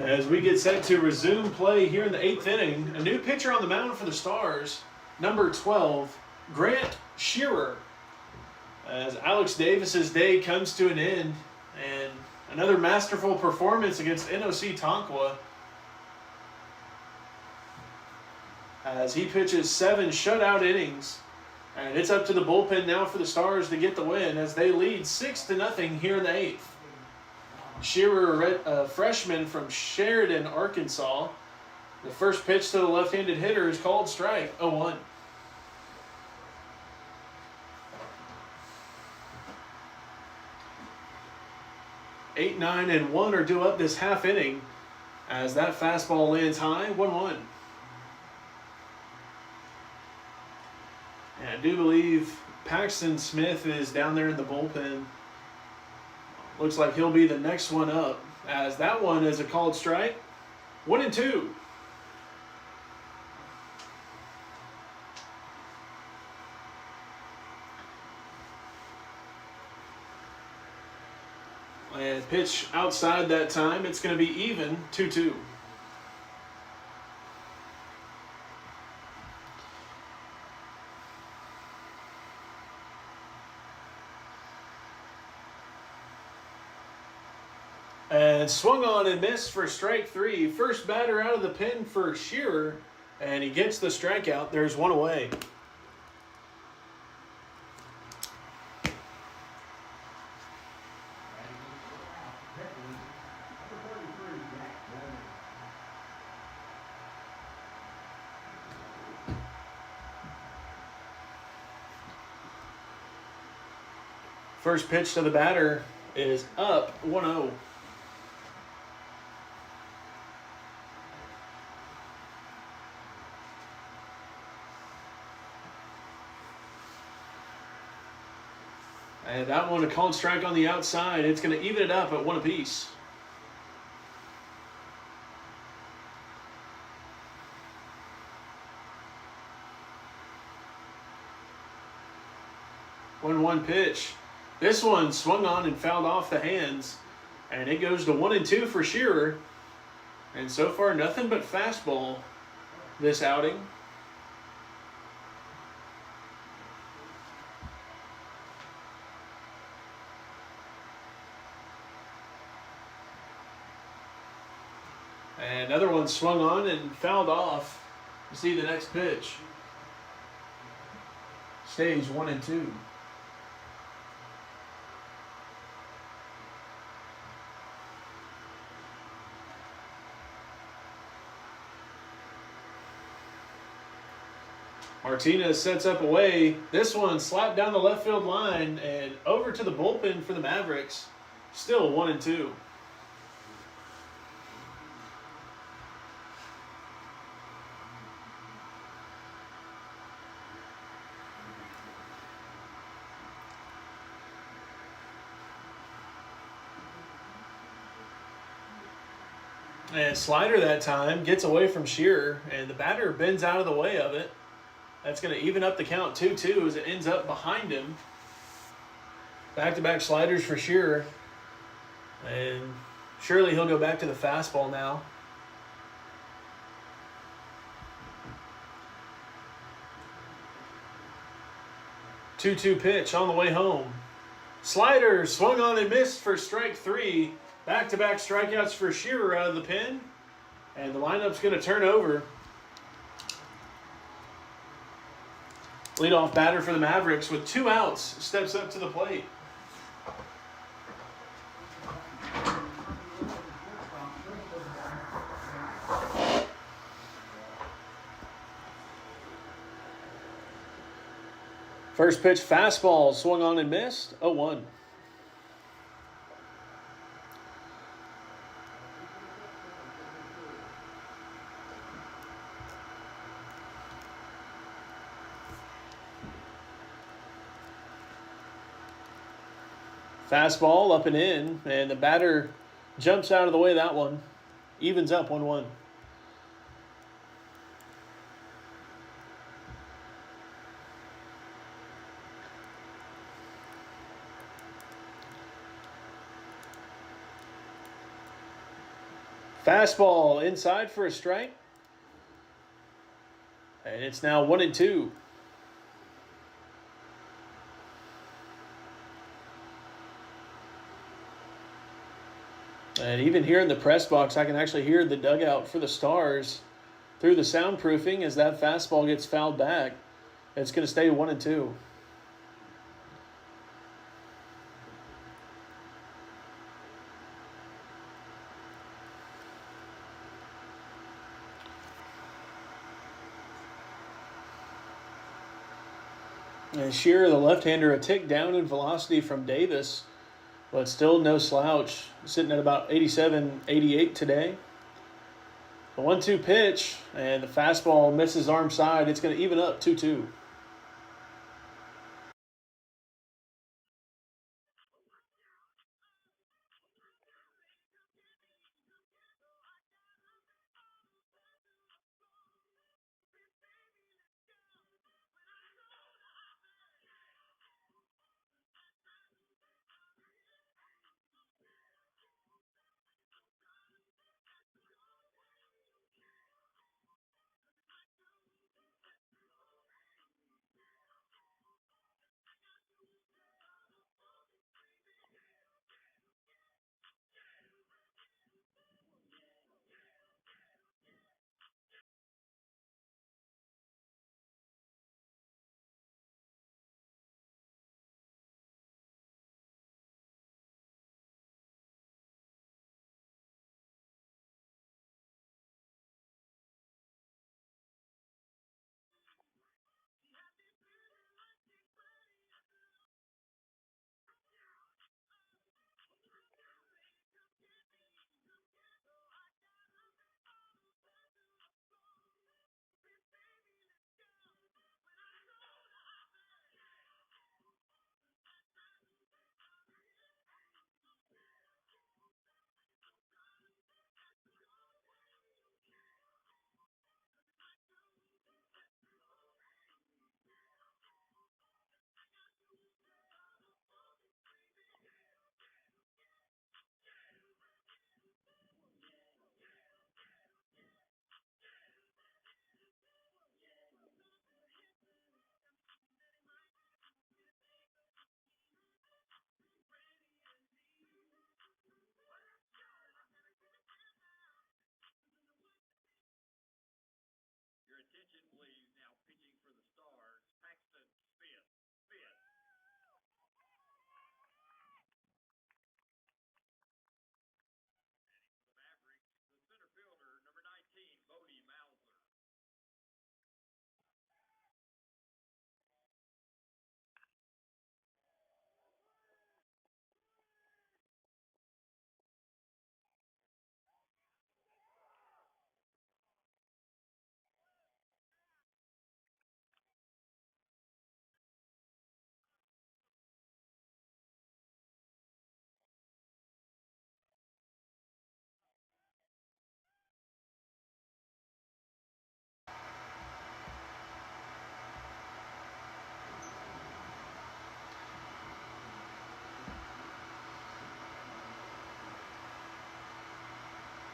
As we get set to resume play here in the 8th inning, a new pitcher on the mound for the Stars, number 12, Grant Shearer. As Alex Davis's day comes to an end, and another masterful performance against NOC-Tonkawa, as he pitches 7 shutout innings. And it's up to the bullpen now for the Stars to get the win as they lead 6-0 here in the 8th. Shearer, a freshman from Sheridan, Arkansas. The first pitch to the left-handed hitter is called strike, 0-1. Eight, 9, and 1 are due up this half inning as that fastball lands high, 1-1. And I do believe Paxton Smith is down there in the bullpen. Looks like he'll be the next one up, as that one is a called strike. 1-2. And pitch outside that time. It's going to be even, 2-2. And swung on and missed for strike 3. First batter out of the pen for Shearer, and he gets the strikeout. There's one away. First pitch to the batter is up, 1-0. And that one, a called strike on the outside. It's going to even it up at 1 apiece. One pitch. This one swung on and fouled off the hands. And it goes to 1-2 for Shearer. And so far, nothing but fastball this outing. And another one swung on and fouled off. You see the next pitch. Stays 1-2. Martinez sets up away. This one slapped down the left field line and over to the bullpen for the Mavericks. Still 1-2. And slider that time gets away from Shearer, and the batter bends out of the way of it. That's going to even up the count 2-2 as it ends up behind him. Back-to-back sliders for Shearer. And surely he'll go back to the fastball now. Two-two pitch on the way home. Slider swung on and missed for strike 3. Back-to-back strikeouts for Shearer out of the pen. And the lineup's going to turn over. Leadoff batter for the Mavericks with 2 outs steps up to the plate. First pitch fastball swung on and missed, 0-1. Fastball up and in, and the batter jumps out of the way of that one. Evens up 1-1. Fastball inside for a strike. And it's now 1-2. And even here in the press box, I can actually hear the dugout for the Stars through the soundproofing as that fastball gets fouled back. It's going to stay 1-2. And Shearer, the left-hander, a tick down in velocity from Davis, but still no slouch, sitting at about 87, 88 today. The 1-2 pitch, and the fastball misses arm side. It's going to even up 2-2.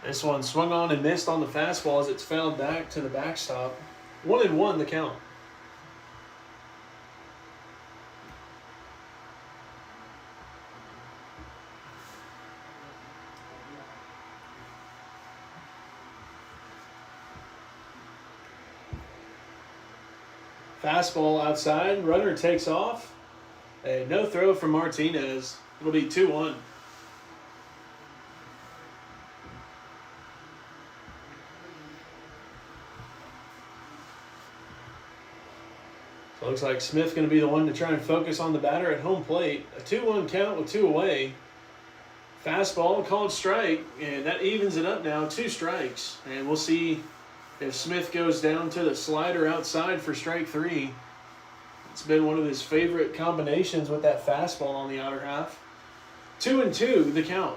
This one swung on and missed on the fastball as it's fouled back to the backstop. 1-1 the count. Fastball outside, runner takes off. A no throw from Martinez. It'll be 2-1. So it looks like Smith's going to be the one to try and focus on the batter at home plate. A 2-1 count with 2 away. Fastball called strike, and that evens it up now, 2 strikes. And we'll see if Smith goes down to the slider outside for strike 3. It's been one of his favorite combinations with that fastball on the outer half. 2-2 the count.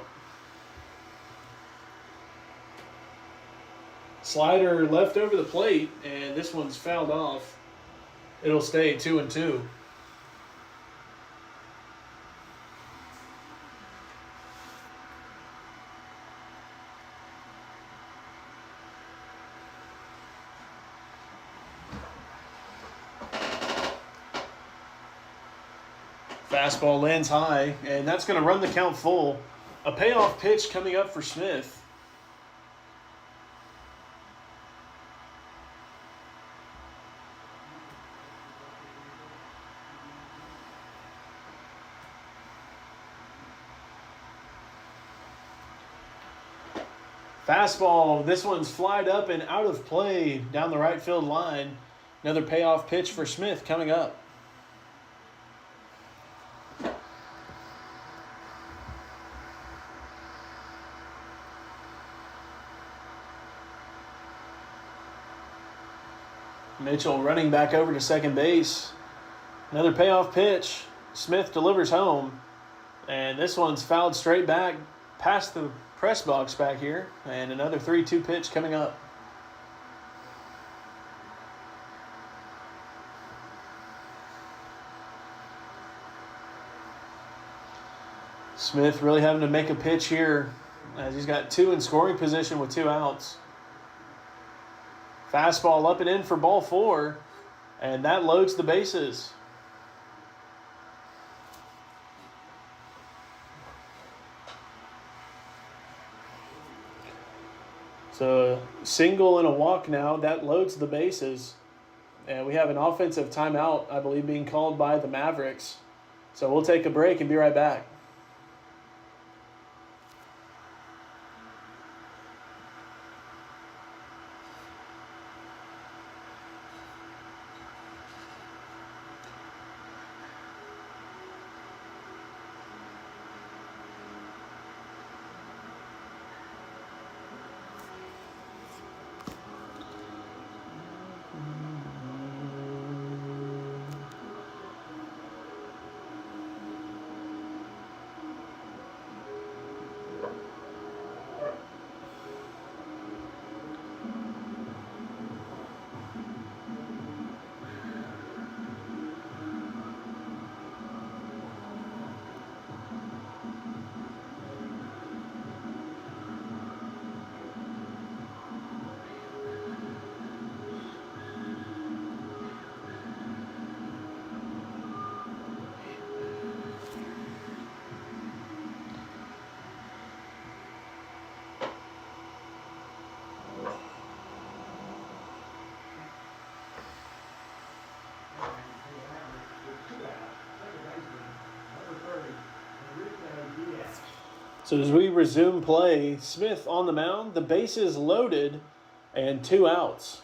Slider left over the plate, and this one's fouled off. It'll stay 2-2. Fastball lands high, and that's going to run the count full. A payoff pitch coming up for Smith. Fastball, this one's flied up and out of play down the right field line. Another payoff pitch for Smith coming up. Mitchell running back over to second base. Another payoff pitch. Smith delivers home. And this one's fouled straight back past the press box back here. And another 3-2 pitch coming up. Smith really having to make a pitch here as he's got two in scoring position with 2 outs. Fastball up and in for ball 4, and that loads the bases. So a single and a walk now, that loads the bases. And we have an offensive timeout, I believe, being called by the Mavericks. So we'll take a break and be right back. So as we resume play, Smith on the mound, the bases loaded, and 2 outs.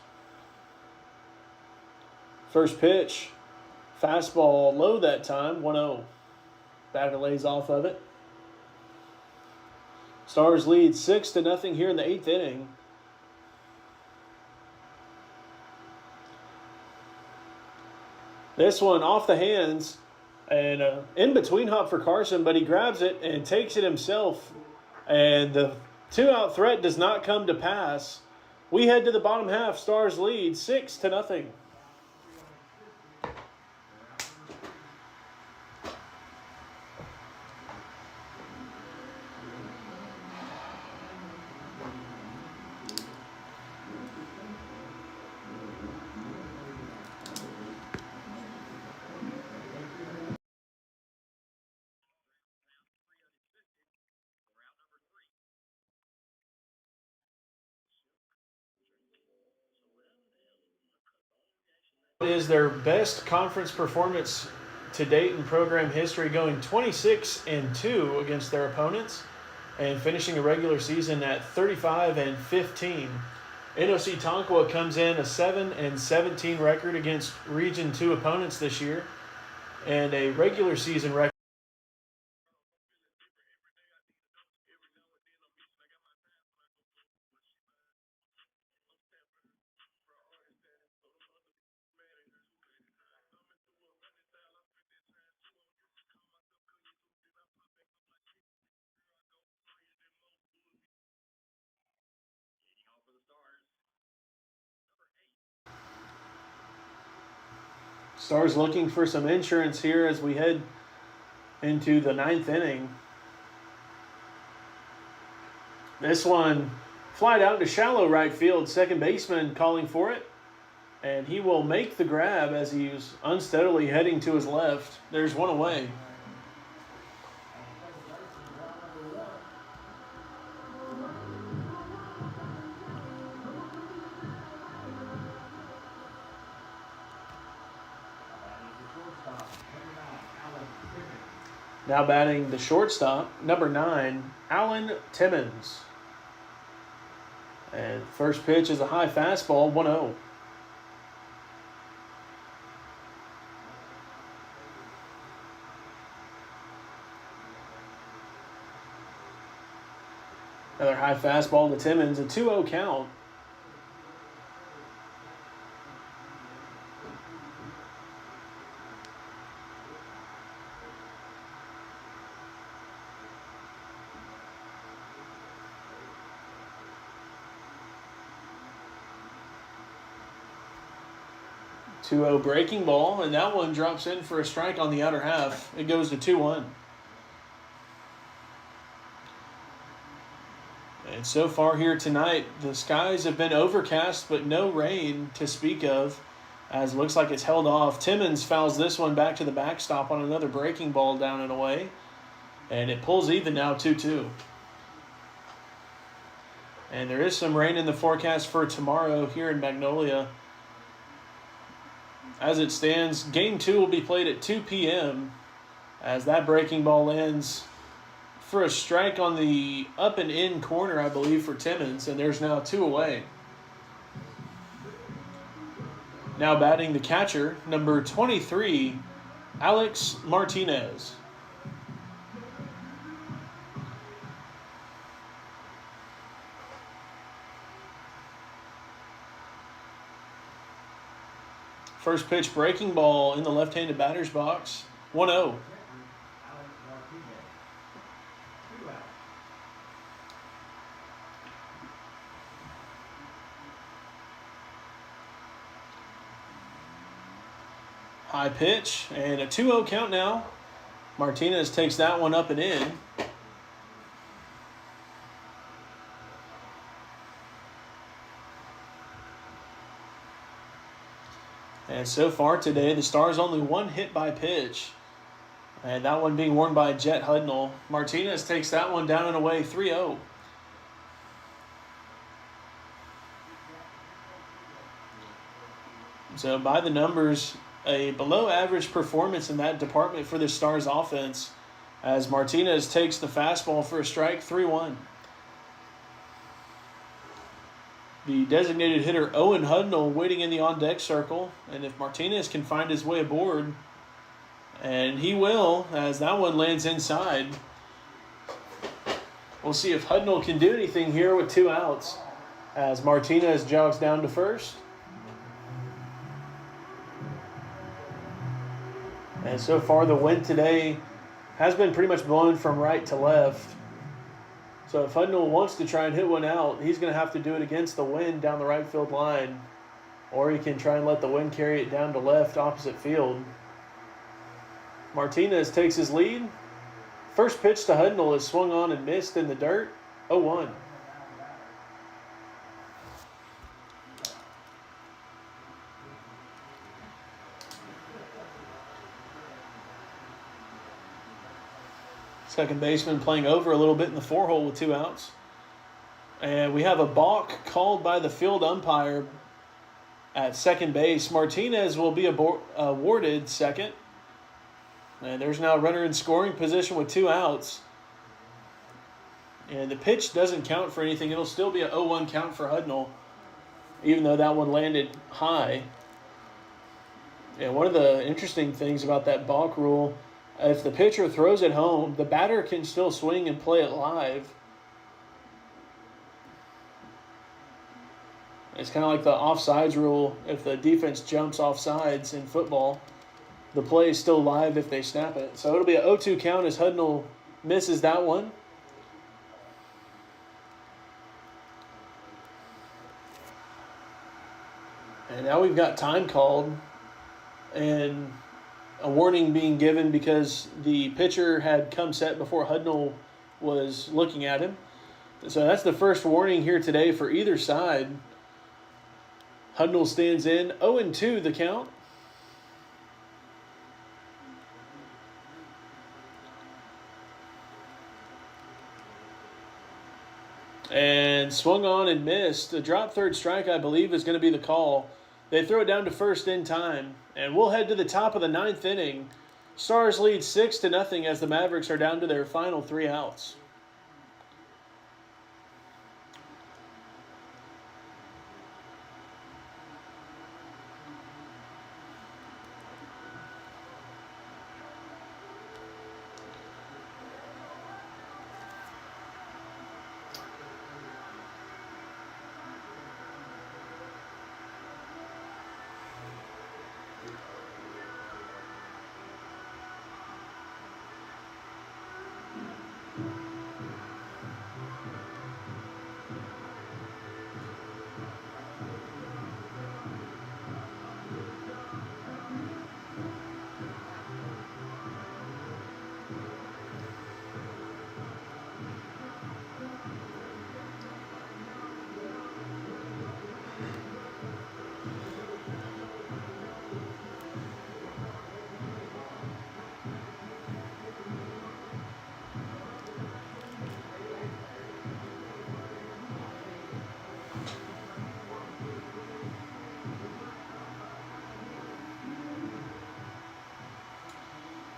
First pitch, fastball low that time, 1-0. Batter lays off of it. Stars lead 6-0 here in the 8th inning. This one off the hands. And in between hop for Carson, but he grabs it and takes it himself. And the 2-out threat does not come to pass. We head to the bottom half. Stars lead 6-0. Is their best conference performance to date in program history, going 26-2 against their opponents and finishing a regular season at 35-15. NOC-Tonkawa comes in a 7-17 record against Region 2 opponents this year and a regular season record. Stars looking for some insurance here as we head into the 9th inning. This one flied out to shallow right field. Second baseman calling for it. And he will make the grab as he's unsteadily heading to his left. There's one away. Now batting the shortstop, number 9, Alan Timmons. And first pitch is a high fastball, 1-0. Another high fastball to Timmons, a 2-0 count. Two-0 breaking ball, and that one drops in for a strike on the outer half. It goes to 2-1. And so far here tonight, the skies have been overcast, but no rain to speak of, as it looks like it's held off. Timmons fouls this one back to the backstop on another breaking ball down and away, and it pulls even now, 2-2. And there is some rain in the forecast for tomorrow here in Magnolia. As it stands, Game 2 will be played at 2 p.m. as that breaking ball lands for a strike on the up and in corner, I believe, for Timmons, and there's now 2 away. Now batting the catcher, number 23, Alex Martinez. First pitch breaking ball in the left-handed batter's box, 1-0. High pitch and a 2-0 count now. Martinez takes that one up and in. And so far today, the Stars only 1 hit by pitch. And that one being worn by Jet Hudnall. Martinez takes that one down and away, 3-0. So by the numbers, a below-average performance in that department for the Stars offense, as Martinez takes the fastball for a strike, 3-1. The designated hitter Owen Hudnall waiting in the on-deck circle, and if Martinez can find his way aboard, and he will, as that one lands inside, we'll see if Hudnall can do anything here with 2 outs, as Martinez jogs down to first. And so far the wind today has been pretty much blowing from right to left. So if Hudnall wants to try and hit one out, he's going to have to do it against the wind down the right field line. Or he can try and let the wind carry it down to left opposite field. Martinez takes his lead. First pitch to Hudnall is swung on and missed in the dirt, 0-1. Second baseman playing over a little bit in the 4-hole with 2 outs. And we have a balk called by the field umpire at second base. Martinez will be awarded second. And there's now a runner in scoring position with 2 outs. And the pitch doesn't count for anything. It'll still be a 0-1 count for Hudnall, even though that one landed high. And one of the interesting things about that balk rule, if the pitcher throws it home, the batter can still swing and play it live. It's kind of like the offsides rule. If the defense jumps offsides in football, the play is still live if they snap it. So it'll be a 0-2 count as Hudnall misses that one. And now we've got time called and a warning being given because the pitcher had come set before Hudnall was looking at him. So that's the first warning here today for either side. Hudnall stands in, 0-2 the count. And swung on and missed. A drop third strike, I believe, is going to be the call. They throw it down to first in time. And we'll head to the top of the 9th inning Stars lead 6-0 as the Mavericks are down to their final 3 outs.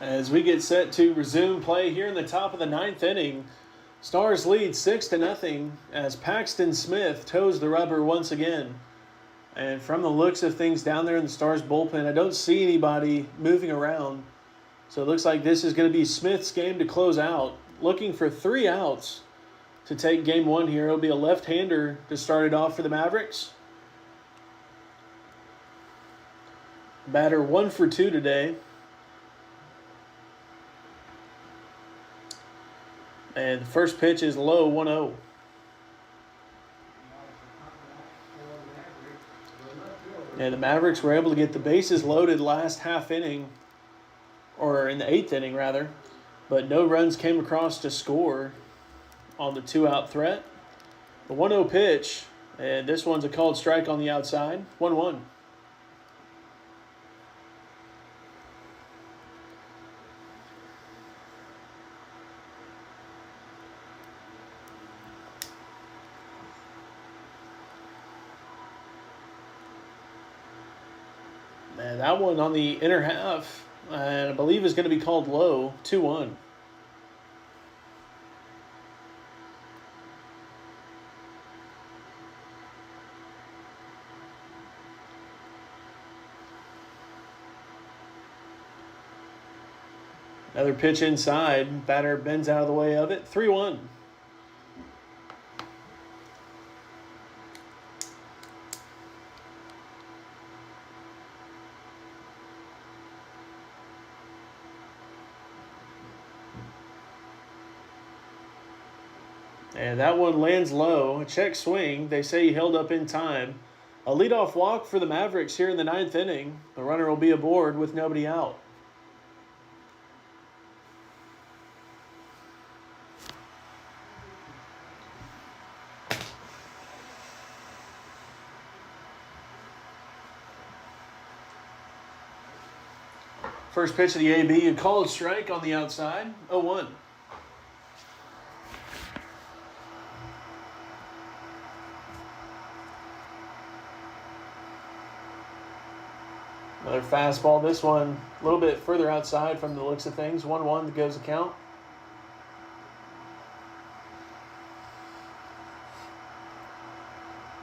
As we get set to resume play here in the top of the 9th inning, Stars lead 6-0 as Paxton Smith toes the rubber once again. And from the looks of things down there in the Stars bullpen, I don't see anybody moving around. So it looks like this is going to be Smith's game to close out. Looking for 3 outs to take game 1 here. It'll be a left-hander to start it off for the Mavericks. Batter 1 for 2 today. And the first pitch is low, 1-0. And the Mavericks were able to get the bases loaded last half inning, or in the 8th inning rather, but no runs came across to score on the 2-out threat. The 1-0 pitch, and this one's a called strike on the outside, 1-1. And that one on the inner half, and I believe is going to be called low, 2-1. Another pitch inside. Batter bends out of the way of it, 3-1. And that one lands low. A check swing. They say he held up in time. A leadoff walk for the Mavericks here in the 9th inning. The runner will be aboard with nobody out. First pitch of the AB, a called strike on the outside, 0-1. Another fastball. This one a little bit further outside from the looks of things. 1-1 goes the count.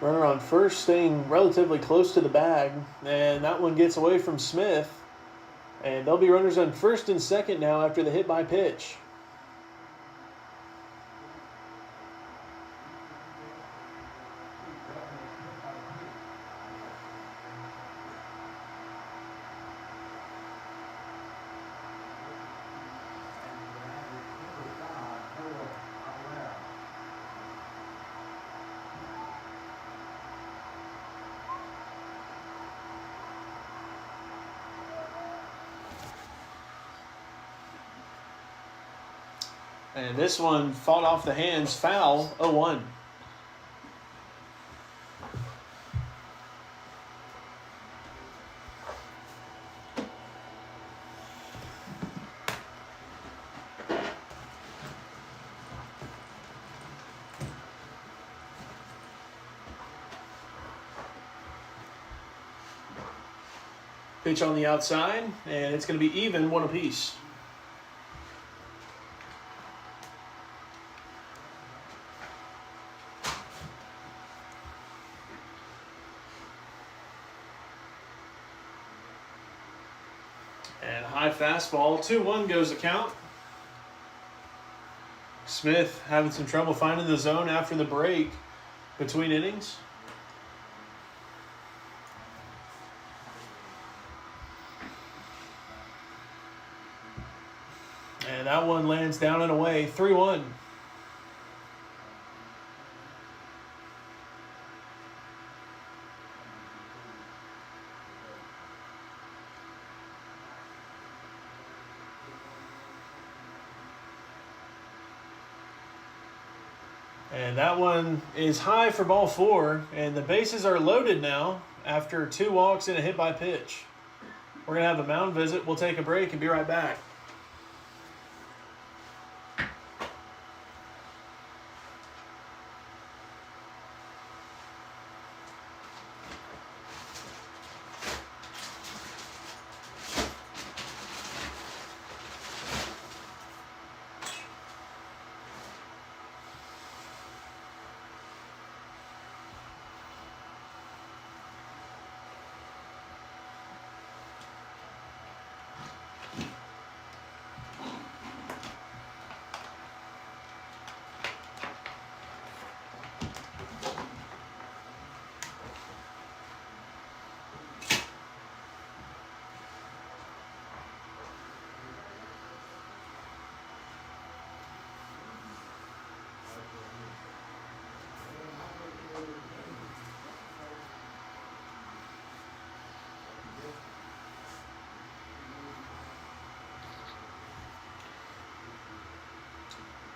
Runner on first staying relatively close to the bag. And that one gets away from Smith. And there'll be runners on first and second now after the hit by pitch. And this one fought off the hands, foul, 0-1. Pitch on the outside, and it's going to be even, one apiece. And high fastball, 2-1 goes the count. Smith having some trouble finding the zone after the break between innings. And that one lands down and away, 3-1. And that one is high for ball 4, and the bases are loaded now after 2 walks and a hit by pitch. We're going to have a mound visit. We'll take a break and be right back.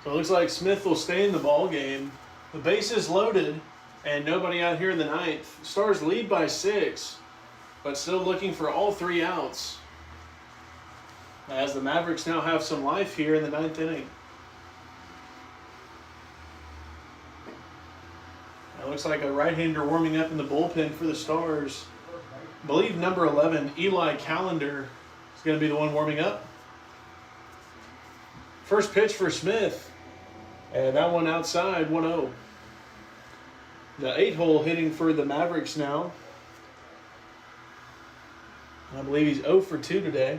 So it looks like Smith will stay in the ball game. The bases loaded and nobody out here in the ninth. Stars lead by 6, but still looking for all 3 outs, as the Mavericks now have some life here in the 9th inning. It looks like a right-hander warming up in the bullpen for the Stars. I believe number 11, Eli Callender, is going to be the one warming up. First pitch for Smith, and that one outside, 1-0. The 8-hole hitting for the Mavericks now. I believe he's 0 for 2 today.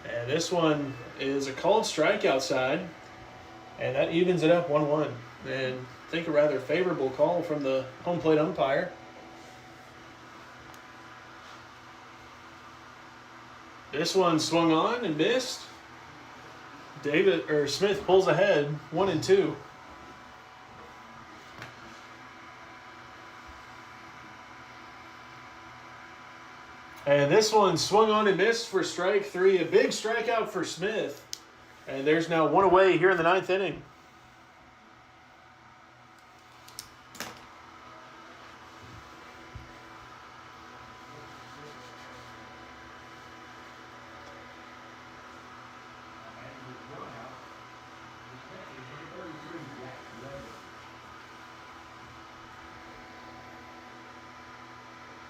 And this one is a called strike outside, and that evens it up 1-1. And I think a rather favorable call from the home plate umpire. This one swung on and missed. Smith pulls ahead, 1-2. And this one swung on and missed for strike 3. A big strikeout for Smith. And there's now 1 away here in the 9th inning.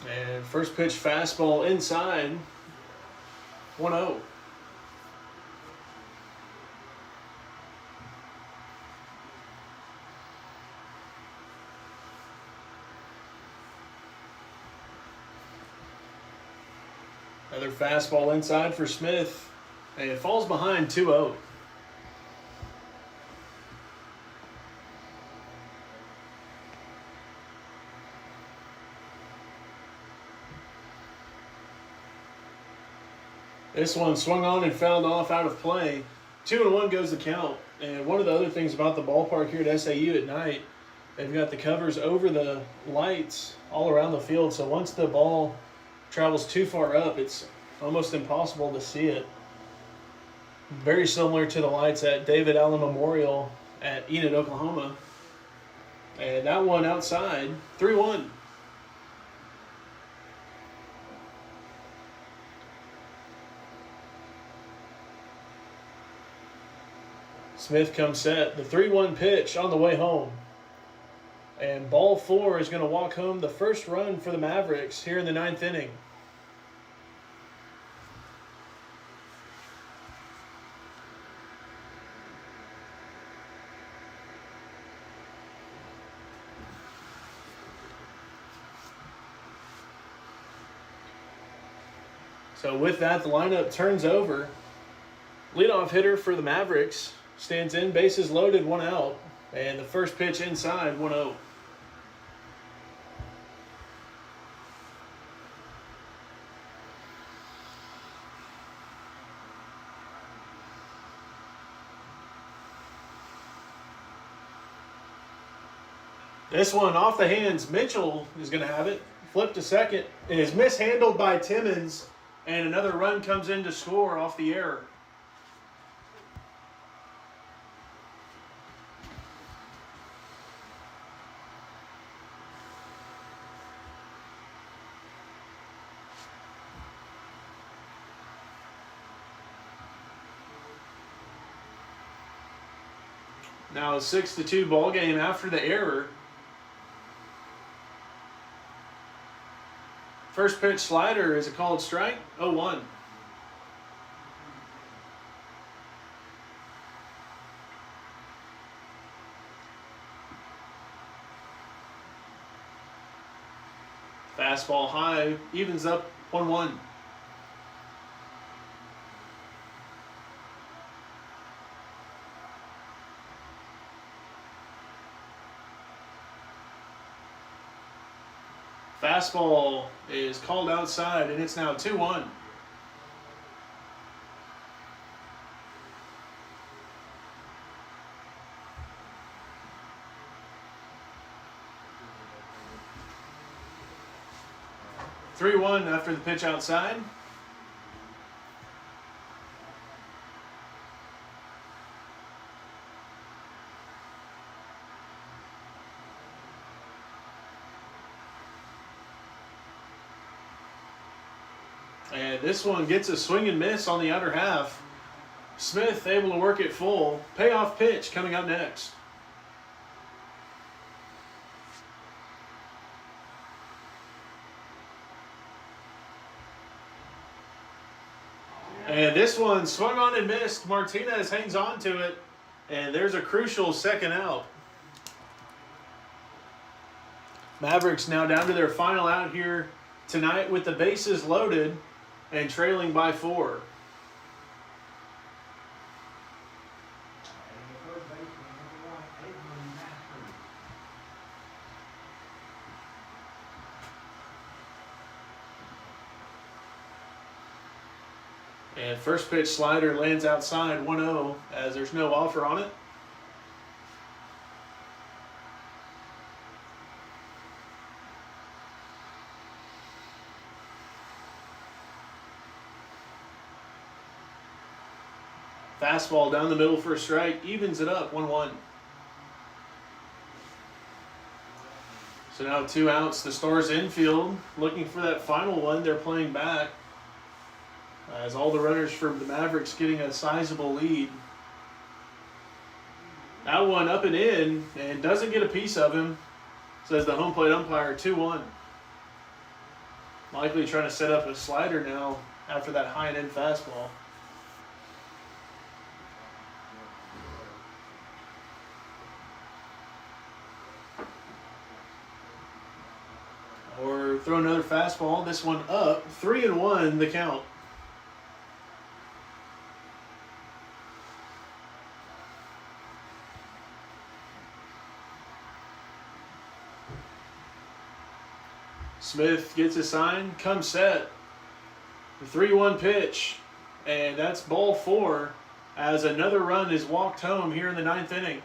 And first pitch fastball inside, 1-0. Another fastball inside for Smith, and it falls behind 2-0. This one swung on and fouled off out of play. 2-1 goes the count. And one of the other things about the ballpark here at SAU at night, they've got the covers over the lights all around the field. So once the ball travels too far up, it's almost impossible to see it. Very similar to the lights at David Allen Memorial at Enid, Oklahoma. And that one outside, 3-1. Smith comes set. The 3-1 pitch on the way home. And ball 4 is going to walk home the first run for the Mavericks here in the 9th inning. So with that, the lineup turns over. Leadoff hitter for the Mavericks stands in, bases loaded, 1 out. And the first pitch inside, 1-0. This one off the hands. Mitchell is going to have it. Flip to second. It is mishandled by Timmons, and another run comes in to score off the error. Now a 6-2 ball game after the error. First pitch slider is a called strike, 0-1. Fastball high, evens up 1-1. Fastball is called outside, and it's now 2-1. (3-1) after the pitch outside. And this one gets a swing and miss on the outer half. Smith able to work it full. Payoff pitch coming up next. And this one swung on and missed. Martinez hangs on to it. And there's a crucial second out. Mavericks now down to their final out here tonight with the bases loaded and trailing by 4. And first pitch slider lands outside, 1-0, as there's no offer on it. Fastball down the middle for a strike, evens it up, 1-1. So now 2 outs. The Stars infield looking for that final one. They're playing back as all the runners from the Mavericks getting a sizable lead. That one up and in and doesn't get a piece of him, says the home plate umpire, 2-1. Likely trying to set up a slider now after that high and in fastball. Or throw another fastball. This one up. 3-1 the count. Smith gets a sign, comes set. The 3-1 pitch. And that's ball 4 as another run is walked home here in the 9th inning.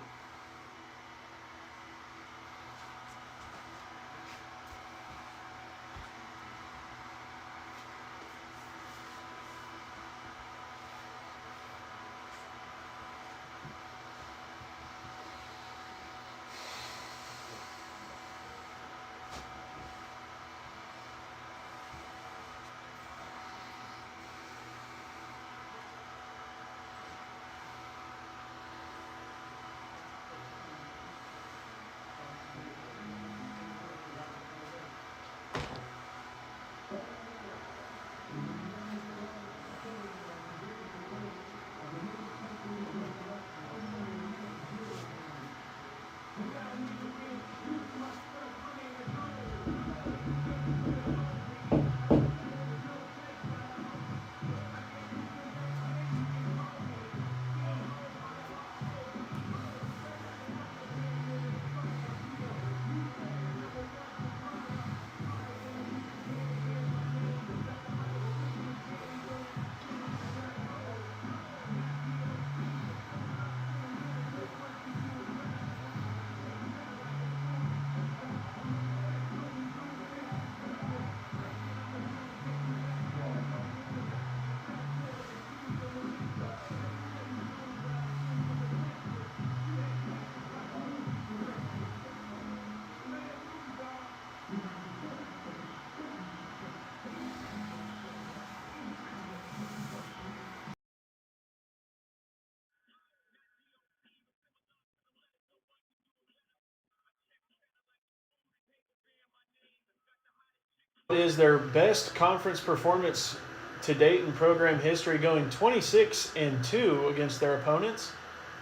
It is their best conference performance to date in program history, going 26-2 against their opponents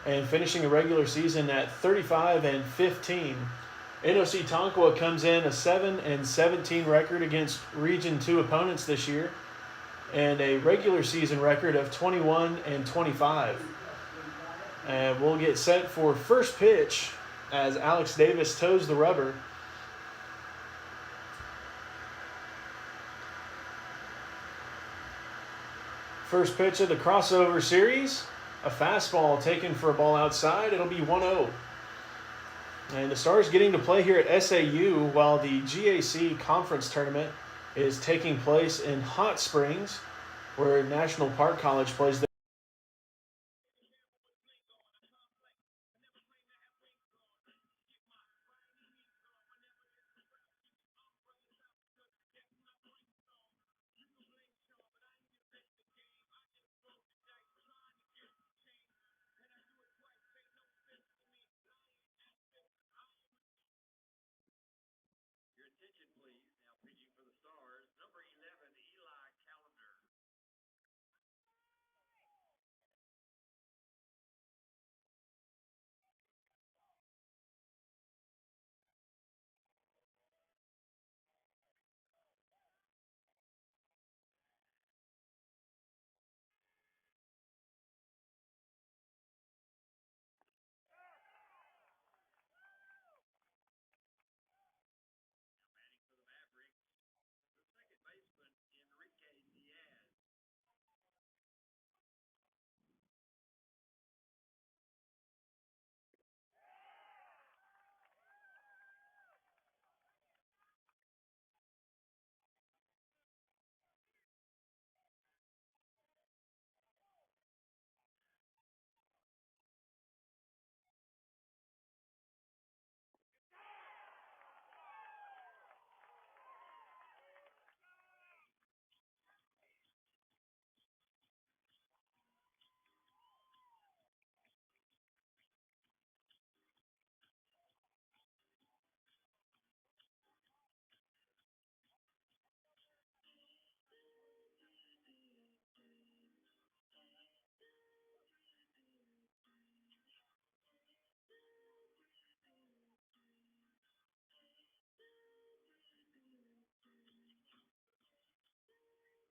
and finishing a regular season at 35-15. NOC-Tonkawa comes in a 7-17 record against Region 2 opponents this year and a regular season record of 21-25. And we'll get set for first pitch as Alex Davis toes the rubber. First pitch of the crossover series, a fastball taken for a ball outside. It'll be 1-0. And the Stars getting to play here at SAU while the GAC conference tournament is taking place in Hot Springs, where National Park College plays.